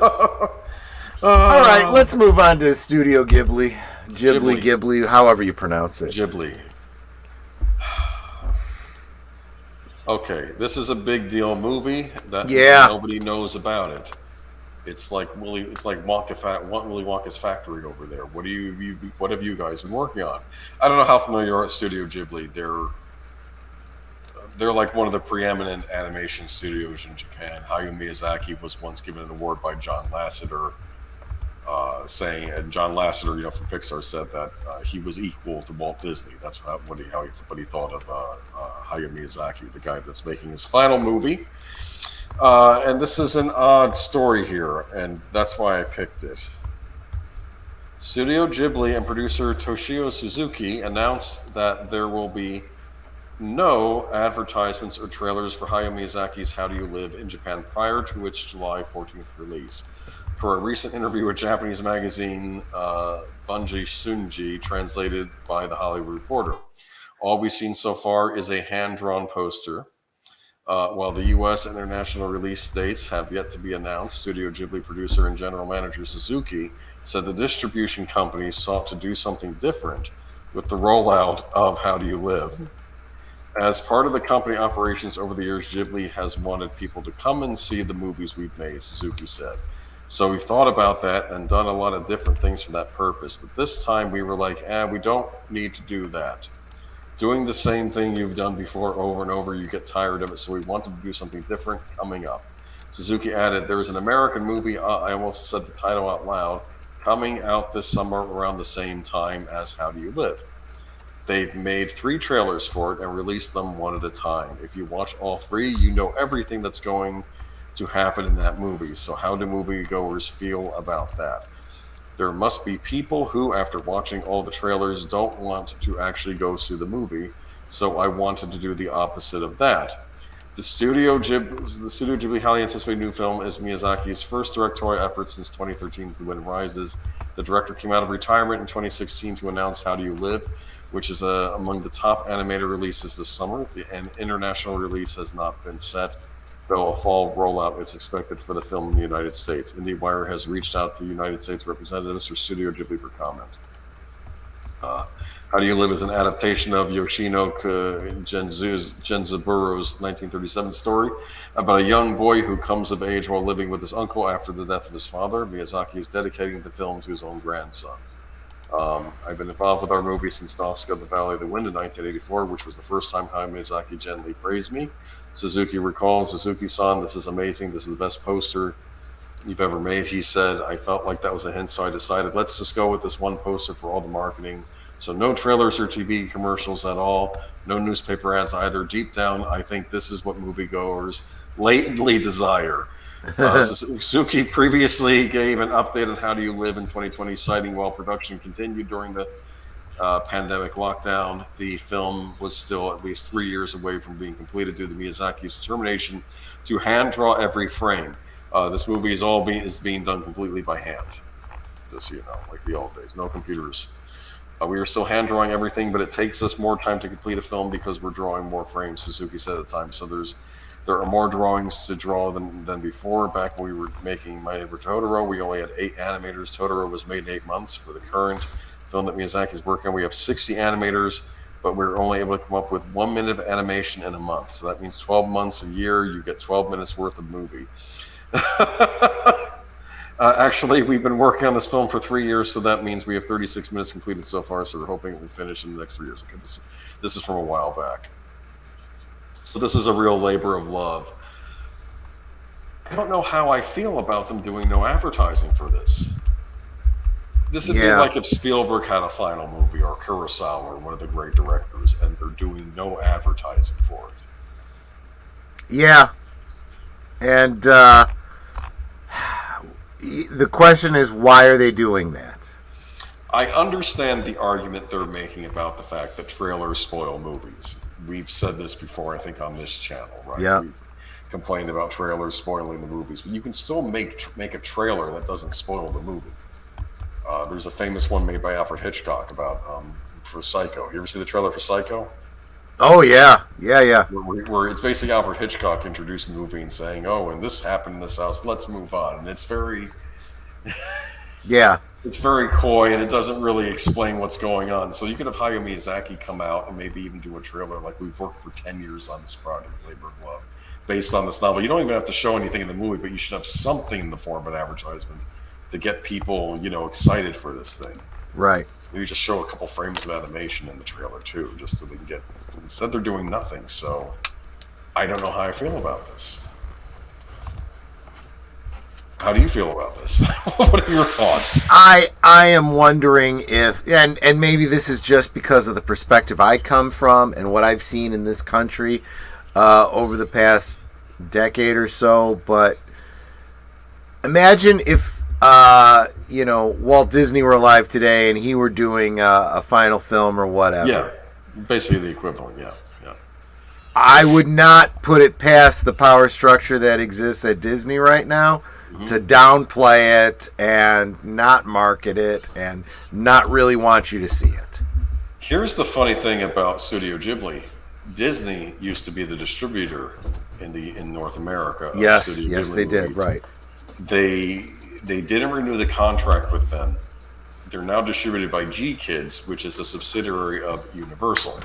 right, let's move on to Studio Ghibli. Ghibli, however you pronounce it. Ghibli. Okay, this is a big deal movie that nobody knows about it. It's like Willy Wonka's factory over there. What have you guys been working on? I don't know how familiar you are with Studio Ghibli. They're like one of the preeminent animation studios in Japan. Hayao Miyazaki was once given an award by John Lasseter, and John Lasseter, from Pixar, said that he was equal to Walt Disney. That's what he thought of Hayao Miyazaki, the guy that's making his final movie. And this is an odd story here, and that's why I picked it. Studio Ghibli and producer Toshio Suzuki announced that there will be no advertisements or trailers for Hayao Miyazaki's How Do You Live in Japan prior to its July 14th release. For a recent interview with Japanese magazine Bunji Sunji, translated by The Hollywood Reporter, all we've seen so far is a hand-drawn poster. While the U.S. and international release dates have yet to be announced, Studio Ghibli producer and general manager Suzuki said the distribution companies sought to do something different with the rollout of How Do You Live. As part of the company operations over the years, Ghibli has wanted people to come and see the movies we've made, Suzuki said. So we thought about that and done a lot of different things for that purpose. But this time we were like, we don't need to do that. Doing the same thing you've done before over and over, you get tired of it. So we wanted to do something different coming up. Suzuki added, there is an American movie, I almost said the title out loud, coming out this summer around the same time as How Do You Live? They've made 3 trailers for it and released them one at a time. If you watch all 3, you know everything that's going to happen in that movie. So how do moviegoers feel about that? There must be people who, after watching all the trailers, don't want to actually go see the movie. So I wanted to do the opposite of that. The Studio Ghibli highly anticipated new film is Miyazaki's first directorial effort since 2013's The Wind Rises. The director came out of retirement in 2016 to announce How Do You Live, which is among the top animated releases this summer. An international release has not been set, though a fall rollout is expected for the film in the United States. IndieWire has reached out to United States representatives for Studio Ghibli for comment. How Do You Live is an adaptation of Yoshino Genzaburo's 1937 story about a young boy who comes of age while living with his uncle after the death of his father. Miyazaki is dedicating the film to his own grandson. I've been involved with our movie since Nausicaa, The Valley of the Wind in 1984, which was the first time Hayao Miyazaki gently praised me. Suzuki recalled, Suzuki-san, this is amazing. This is the best poster you've ever made. He said, I felt like that was a hint, so I decided, let's just go with this one poster for all the marketing. So no trailers or TV commercials at all. No newspaper ads either. Deep down, I think this is what moviegoers latently desire. Suzuki previously gave an update on How Do You Live in 2020, citing while production continued during the pandemic lockdown, the film was still at least 3 years away from being completed due to Miyazaki's determination to hand draw every frame. This movie is being done completely by hand, just so you know, like the old days. No computers. We are still hand drawing everything, but it takes us more time to complete a film because we're drawing more frames, Suzuki said at the time. So there are more drawings to draw than before. Back when we were making My Neighbor Totoro, we only had 8 animators. Totoro was made in 8 months. For the current film that Miyazaki is working on, we have 60 animators, but we're only able to come up with 1 minute of animation in a month. So that means 12 months a year, you get 12 minutes worth of movie. Actually, we've been working on this film for 3 years, so that means we have 36 minutes completed so far, so we're hoping it will finish in the next 3 years. Okay, this is from a while back. So this is a real labor of love. I don't know how I feel about them doing no advertising for this. This would be like if Spielberg had a final movie, or Kurosawa, or one of the great directors, and they're doing no advertising for it. Yeah. And the question is, why are they doing that? I understand the argument they're making about the fact that trailers spoil movies. We've said this before, I think, on this channel, right? Yeah. We've complained about trailers spoiling the movies, but you can still make a trailer that doesn't spoil the movie. There's a famous one made by Alfred Hitchcock about for Psycho. You ever see the trailer for Psycho? Oh yeah, yeah, yeah, where it's basically Alfred Hitchcock introducing the movie and saying, "Oh, and this happened in this house. Let's move on." And yeah. it's very coy, and it doesn't really explain what's going on. So you could have Hayao Miyazaki come out and maybe even do a trailer like we've worked for 10 years on this project, Labor of Love, based on this novel. You don't even have to show anything in the movie, but you should have something in the form of an advertisement to get people, excited for this thing. Right. Maybe just show a couple frames of animation in the trailer too, just so they can get. Instead, they're doing nothing. So I don't know how I feel about this. How do you feel about this? What are your thoughts? I am wondering if, and maybe this is just because of the perspective I come from and what I've seen in this country over the past decade or so, but imagine if Walt Disney were alive today and he were doing a final film or whatever. Yeah, basically the equivalent. Yeah, yeah. I would not put it past the power structure that exists at Disney right now to downplay it and not market it and not really want you to see it. Here's the funny thing about Studio Ghibli. Disney used to be the distributor in North America. Yes, Studio yes, Ghibli they did. movies. Right. They didn't renew the contract with them. They're now distributed by G Kids, which is a subsidiary of Universal.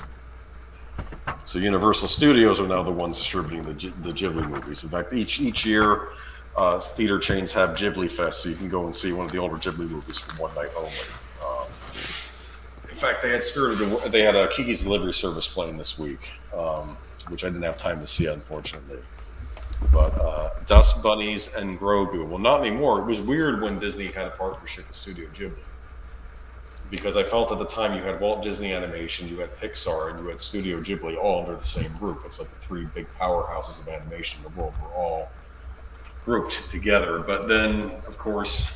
So Universal Studios are now the ones distributing the Ghibli movies. In fact, each year, theater chains have Ghibli Fest, so you can go and see one of the older Ghibli movies for one night only. In fact, they had a Kiki's Delivery Service playing this week, which I didn't have time to see, unfortunately. But Dust Bunnies and Grogu. Well, not anymore. It was weird when Disney had a partnership with Studio Ghibli, because I felt at the time you had Walt Disney Animation, you had Pixar, and you had Studio Ghibli all under the same roof. It's like the three big powerhouses of animation in the world were all grouped together. But then, of course,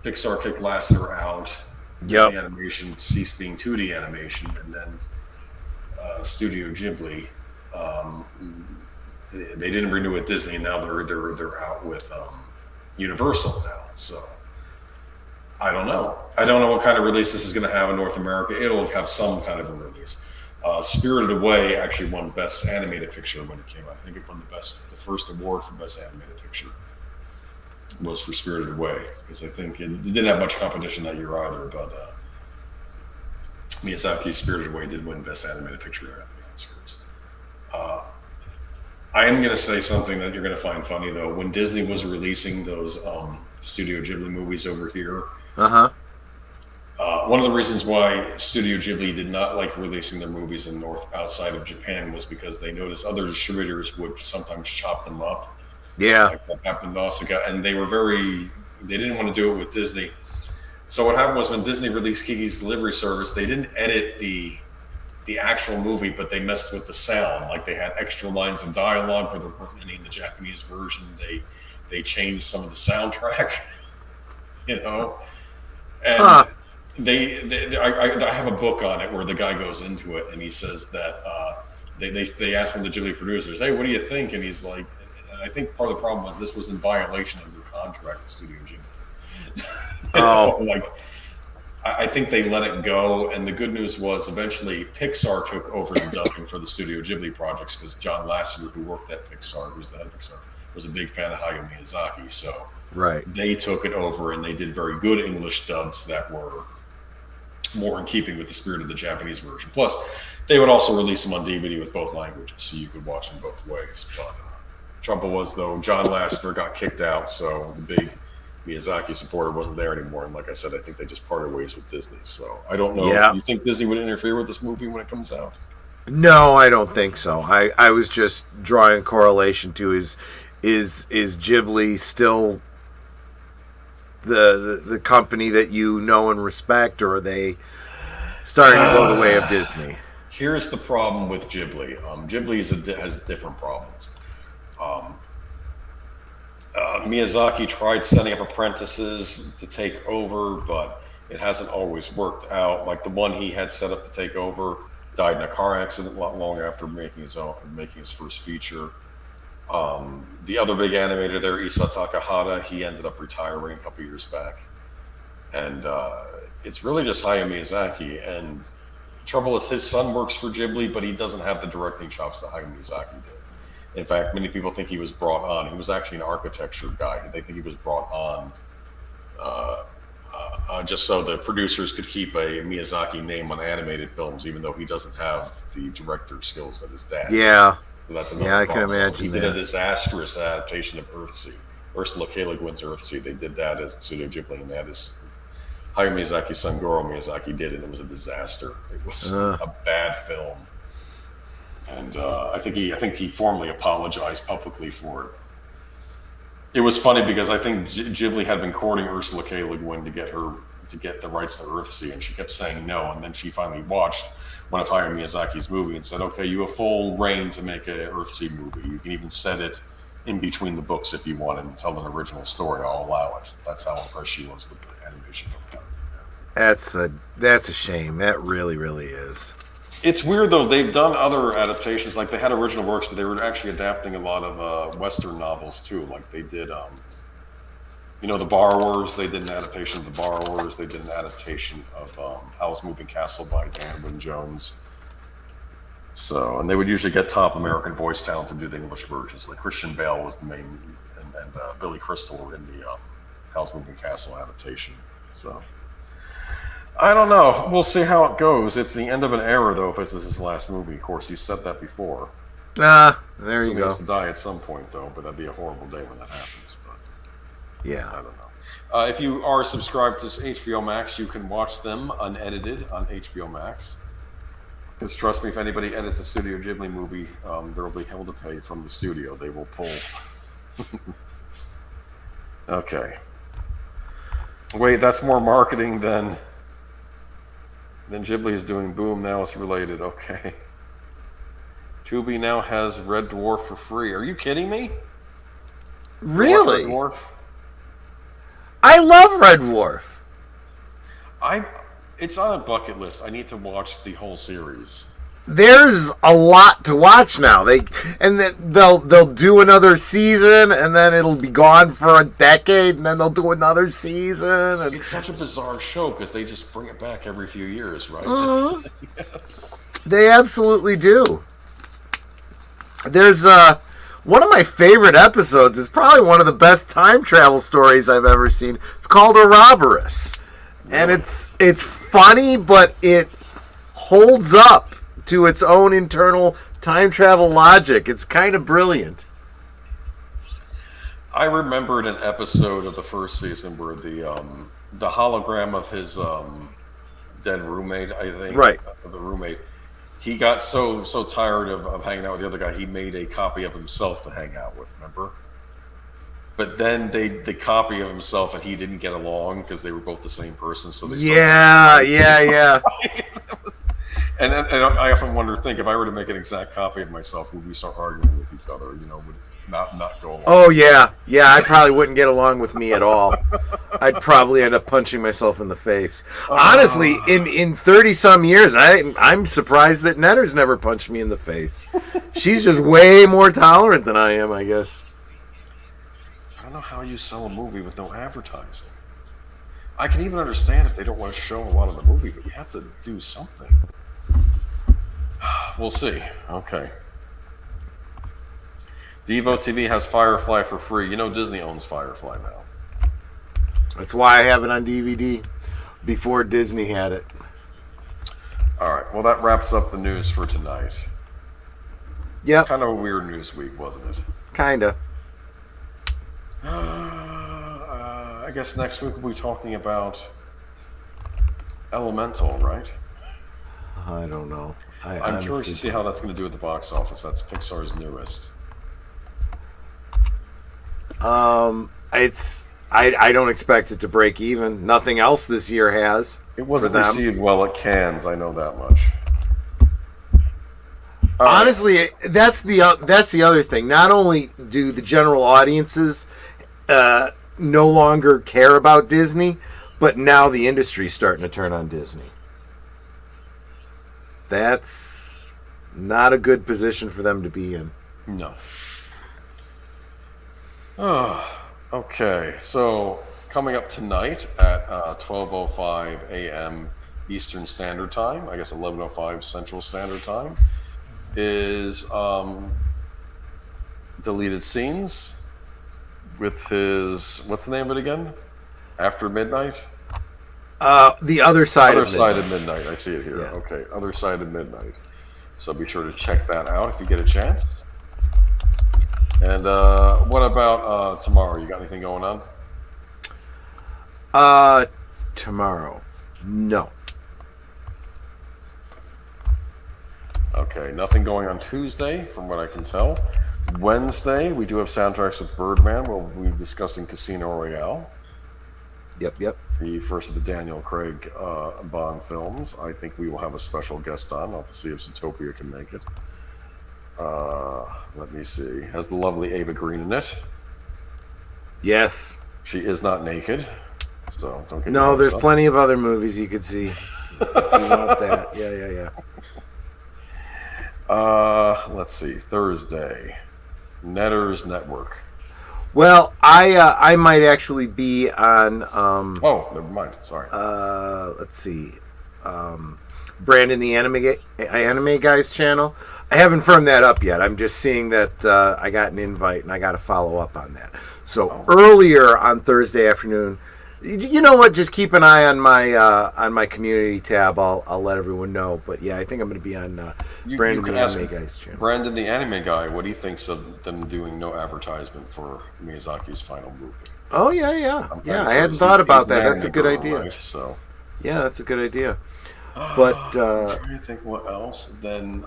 Pixar kicked Lasseter out. Yep. Disney Animation ceased being 2D animation, and then Studio Ghibli. They didn't renew with Disney, and now they're out with Universal now. So I don't know. I don't know what kind of release this is going to have in North America. It'll have some kind of a release. Spirited Away actually won Best Animated Picture when it came out. I think it won the first award for Best Animated Picture was for Spirited Away, because I think it didn't have much competition that year either. But Miyazaki's Spirited Away did win Best Animated Picture at the Oscars. I am going to say something that you're going to find funny, though. When Disney was releasing those Studio Ghibli movies over here, one of the reasons why Studio Ghibli did not like releasing their movies outside of Japan was because they noticed other distributors would sometimes chop them up. Yeah. Like that happened to Osaka, and they didn't want to do it with Disney. So what happened was, when Disney released Kiki's Delivery Service, they didn't edit the actual movie, but they messed with the sound. Like, they had extra lines of dialogue where there weren't any in the Japanese version. They changed some of the soundtrack, and I have a book on it where the guy goes into it, and he says that they asked one of the Ghibli producers, "Hey, what do you think?" And he's like, and I think part of the problem was this was in violation of their contract with Studio Ghibli. I think they let it go, and the good news was eventually Pixar took over the dubbing for the Studio Ghibli projects, because John Lasseter, who worked at Pixar, who's the head of Pixar, was a big fan of Hayao Miyazaki. So they took it over, and they did very good English dubs that were more in keeping with the spirit of the Japanese version. Plus, they would also release them on DVD with both languages, so you could watch them both ways. But trouble was, though, John Lasseter got kicked out, so the big Miyazaki supporter wasn't there anymore, and like I said, I think they just parted ways with Disney. So I don't know. Yeah. You think Disney would interfere with this movie when it comes out? No, I don't think so. I was just drawing a correlation to is Ghibli still the company that you know and respect, or are they starting to go the way of Disney? Here's the problem with Ghibli. Ghibli has different problems. Miyazaki tried setting up apprentices to take over, but it hasn't always worked out. Like, the one he had set up to take over died in a car accident not long after making his first feature. The other big animator there, Isa Takahata, he ended up retiring a couple years back, and it's really just Hayao Miyazaki. And trouble is his son works for Ghibli, but he doesn't have the directing chops that Hayao Miyazaki did. In fact, many people think he was brought on. He was actually an architecture guy. They think he was brought on just so the producers could keep a Miyazaki name on animated films, even though he doesn't have the director skills that his dad. Yeah. So that's another I problem. can imagine. He did a disastrous adaptation of Earthsea. Ursula K. Le Guin's Earthsea. They did that as Studio Ghibli, and that is Hayao Miyazaki's son Goro Miyazaki did, and it was a disaster. It was a bad film, and I think he formally apologized publicly for it. It was funny because I think Ghibli had been courting Ursula K. Le Guin to get the rights to Earthsea, and she kept saying no, and then she finally watched one of Hayao Miyazaki's movie and said, "Okay, you have full reign to make an Earthsea movie. You can even set it in between the books if you want and tell an original story. I'll allow it." That's how impressed she was with the animation. That's a shame. That really, really is. It's weird though. They've done other adaptations. Like they had original works, but they were actually adapting a lot of Western novels too. Like they did, The Borrowers. They did an adaptation of The Borrowers. They did an adaptation of Howl's Moving Castle by Dan Wynne-Jones. So, and they would usually get top American voice talent to do the English versions. Like Christian Bale was the main, and Billy Crystal were in the Howl's Moving Castle adaptation. So, I don't know. We'll see how it goes. It's the end of an era, though, if this is his last movie. Of course, he said that before. There you He go. has to die at some point, though, but that'd be a horrible day when that happens. But Yeah. I don't know. If you are subscribed to HBO Max, you can watch them unedited on HBO Max. Because trust me, if anybody edits a Studio Ghibli movie, there will be hell to pay from the studio. They will pull. Okay. Wait, that's more marketing than Ghibli is doing. Boom, now it's related. Okay. Tubi now has Red Dwarf for free. Are you kidding me? Really? Red Dwarf? I love Red Dwarf. It's on a bucket list. I need to watch the whole series. There's a lot to watch now. They'll do another season, and then it'll be gone for a decade, and then they'll do another season. And It's such a bizarre show because they just bring it back every few years, right? Yes. they absolutely do. There's one of my favorite episodes. Is probably one of the best time travel stories I've ever seen. It's called Ouroboros, and it's funny, but it holds up to its own internal time travel logic. It's kind of brilliant. I remembered an episode of the first season where the hologram of his dead roommate, I think, Right. The roommate, he got so tired of hanging out with the other guy, he made a copy of himself to hang out with. Remember? But then the copy of himself and he didn't get along because they were both the same person. So they Yeah. And I often wonder, if I were to make an exact copy of myself, would we start arguing with each other? Would not go along? Oh yeah. I probably wouldn't get along with me at all. I'd probably end up punching myself in the face. Honestly, in 30 some years, I'm surprised that Netter's never punched me in the face. She's just way more tolerant than I am, I guess. I don't know how you sell a movie with no advertising. I can even understand if they don't want to show a lot of the movie, but you have to do something. We'll see. Okay. Devo TV has Firefly for free. Disney owns Firefly now. That's why I have it on DVD before Disney had it. All right. Well, that wraps up the news for tonight. Yep. Kind of a weird news week, wasn't it? Kinda. I guess next week we'll be talking about Elemental, right? I don't know. I'm curious to see how that's going to do at the box office. That's Pixar's newest. I don't expect it to break even. Nothing else this year has. It wasn't received well at Cannes. I know that much. Honestly, that's the other thing. Not only do the general audiences no longer care about Disney, but now the industry's starting to turn on Disney. That's not a good position for them to be in. No. Okay, so coming up tonight at 12:05 a.m. Eastern Standard Time, I guess 11:05 Central Standard Time, is deleted scenes with his, what's the name of it again? After Midnight? The Other Side Other of Side Midnight. of Midnight. I see it here. Yeah. Okay, Other Side of Midnight. So be sure to check that out if you get a chance. And what about tomorrow? You got anything going on? Tomorrow. No. Okay, nothing going on Tuesday, from what I can tell. Wednesday, we do have soundtracks with Birdman. We'll be discussing Casino Royale, Yep. the first of the Daniel Craig Bond films. I think we will have a special guest on. I'll have to see if Zootopia can make it. Let me see. Has the lovely Ava Green in it. Yes. She is not naked, so don't get No, there's up. plenty of other movies you could see. If you want that. Yeah. Let's see. Thursday, Netters Network. Well, I might actually be on. Oh, never mind. Sorry. Let's see. Brandon the anime guy's channel. I haven't firmed that up yet. I'm just seeing that I got an invite and I got to follow up on that. So earlier on Thursday afternoon, you know what? Just keep an eye on my community tab. I'll let everyone know. But yeah, I think I'm going to be on Brandon the anime guy's channel. Brandon the anime guy, what he thinks of them doing no advertisement for Miyazaki's final movie. Oh yeah. I hadn't thought about that. That's a good idea. Right, so yeah, that's a good idea. But I'm trying to think what else. Then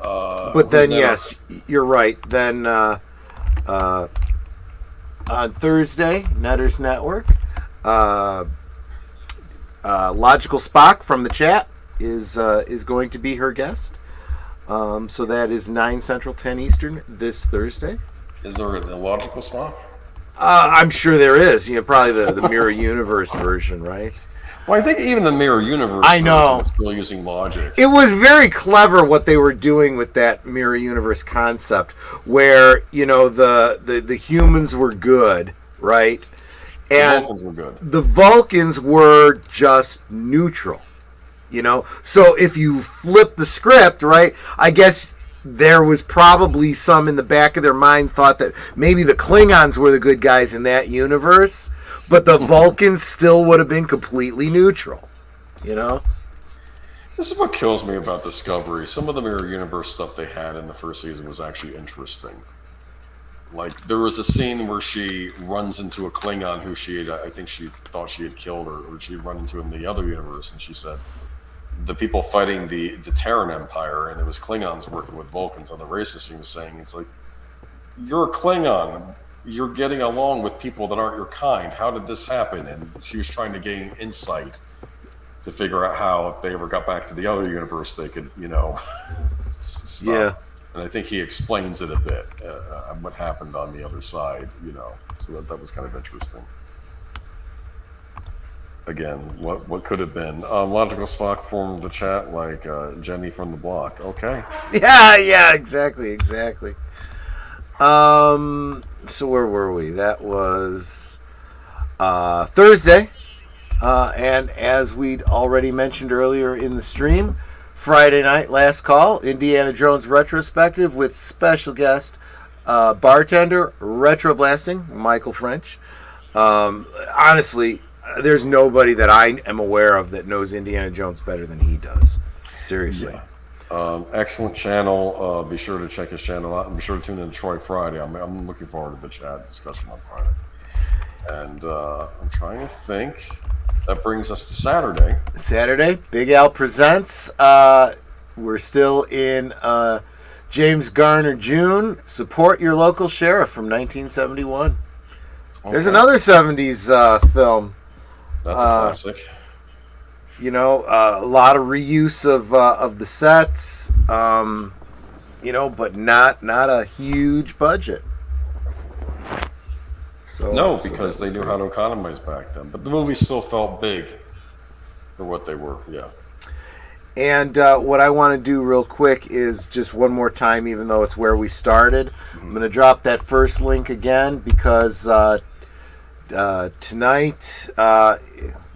yes, you're right. Then on Thursday, Netters Network, Logical Spock from the chat is going to be her guest. So that is 9 Central, 10 Eastern this Thursday. Is there an illogical Spock? I'm sure there is. Probably the Mirror Universe version, right? Well, I think even the Mirror Universe know. is still using logic. It was very clever what they were doing with that Mirror Universe concept, where the humans were good, right? And the Vulcans were good. The Vulcans were just neutral, So if you flip the script, right, I guess there was probably some in the back of their mind thought that maybe the Klingons were the good guys in that universe, but the Vulcans still would have been completely neutral, This is what kills me about Discovery. Some of the Mirror Universe stuff they had in the first season was actually interesting. Like, there was a scene where she runs into a Klingon who I think she thought she had killed, or she'd run into in the other universe, and she said, the people fighting the Terran Empire, and it was Klingons working with Vulcans on the races, she was saying, it's like, you're a Klingon. You're getting along with people that aren't your kind. How did this happen? And she was trying to gain insight to figure out how, if they ever got back to the other universe, they could, stop. Yeah. And I think he explains it a bit, what happened on the other side, So that was kind of interesting. Again, what could have been? Logical Spock formed the chat like Jenny from the block. Okay. Yeah, exactly. So where were we? That was Thursday. And as we'd already mentioned earlier in the stream, Friday night, last call, Indiana Jones retrospective with special guest bartender, retro blasting, Michael French. Honestly, there's nobody that I am aware of that knows Indiana Jones better than he does. Seriously. Yeah. Excellent channel. Be sure to check his channel out, and be sure to tune in to Troy Friday. I'm looking forward to the chat discussion on Friday. And I'm trying to think. That brings us to Saturday. Saturday, Big Al presents. We're still in James Garner June. Support your local sheriff from 1971. Okay. There's another 70s film. That's a classic. A lot of reuse of the sets, but not a huge budget. So because they knew how to economize back then. But the movies still felt big for what they were, yeah. And what I want to do real quick is just one more time, even though it's where we started, I'm going to drop that first link again because tonight,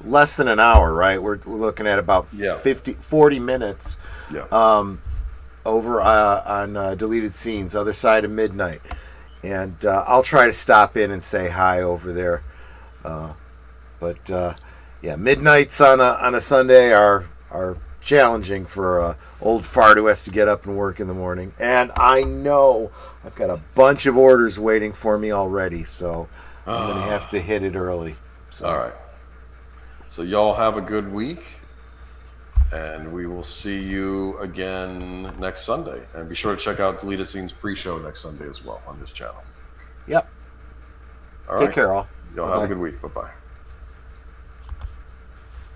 less than an hour, right? We're looking at about Yeah. 40 minutes Yeah. over on Deleted Scenes, other side of midnight. And I'll try to stop in and say hi over there. But midnights on a Sunday are challenging for a old fart who has to get up and work in the morning. And I know I've got a bunch of orders waiting for me already, so I'm going to have to hit it early. So. All right. So y'all have a good week, and we will see you again next Sunday. And be sure to check out Deleted Scenes pre-show next Sunday as well on this channel. Yep. All Take right. care, all. Y'all Bye-bye. have a good week. Bye-bye.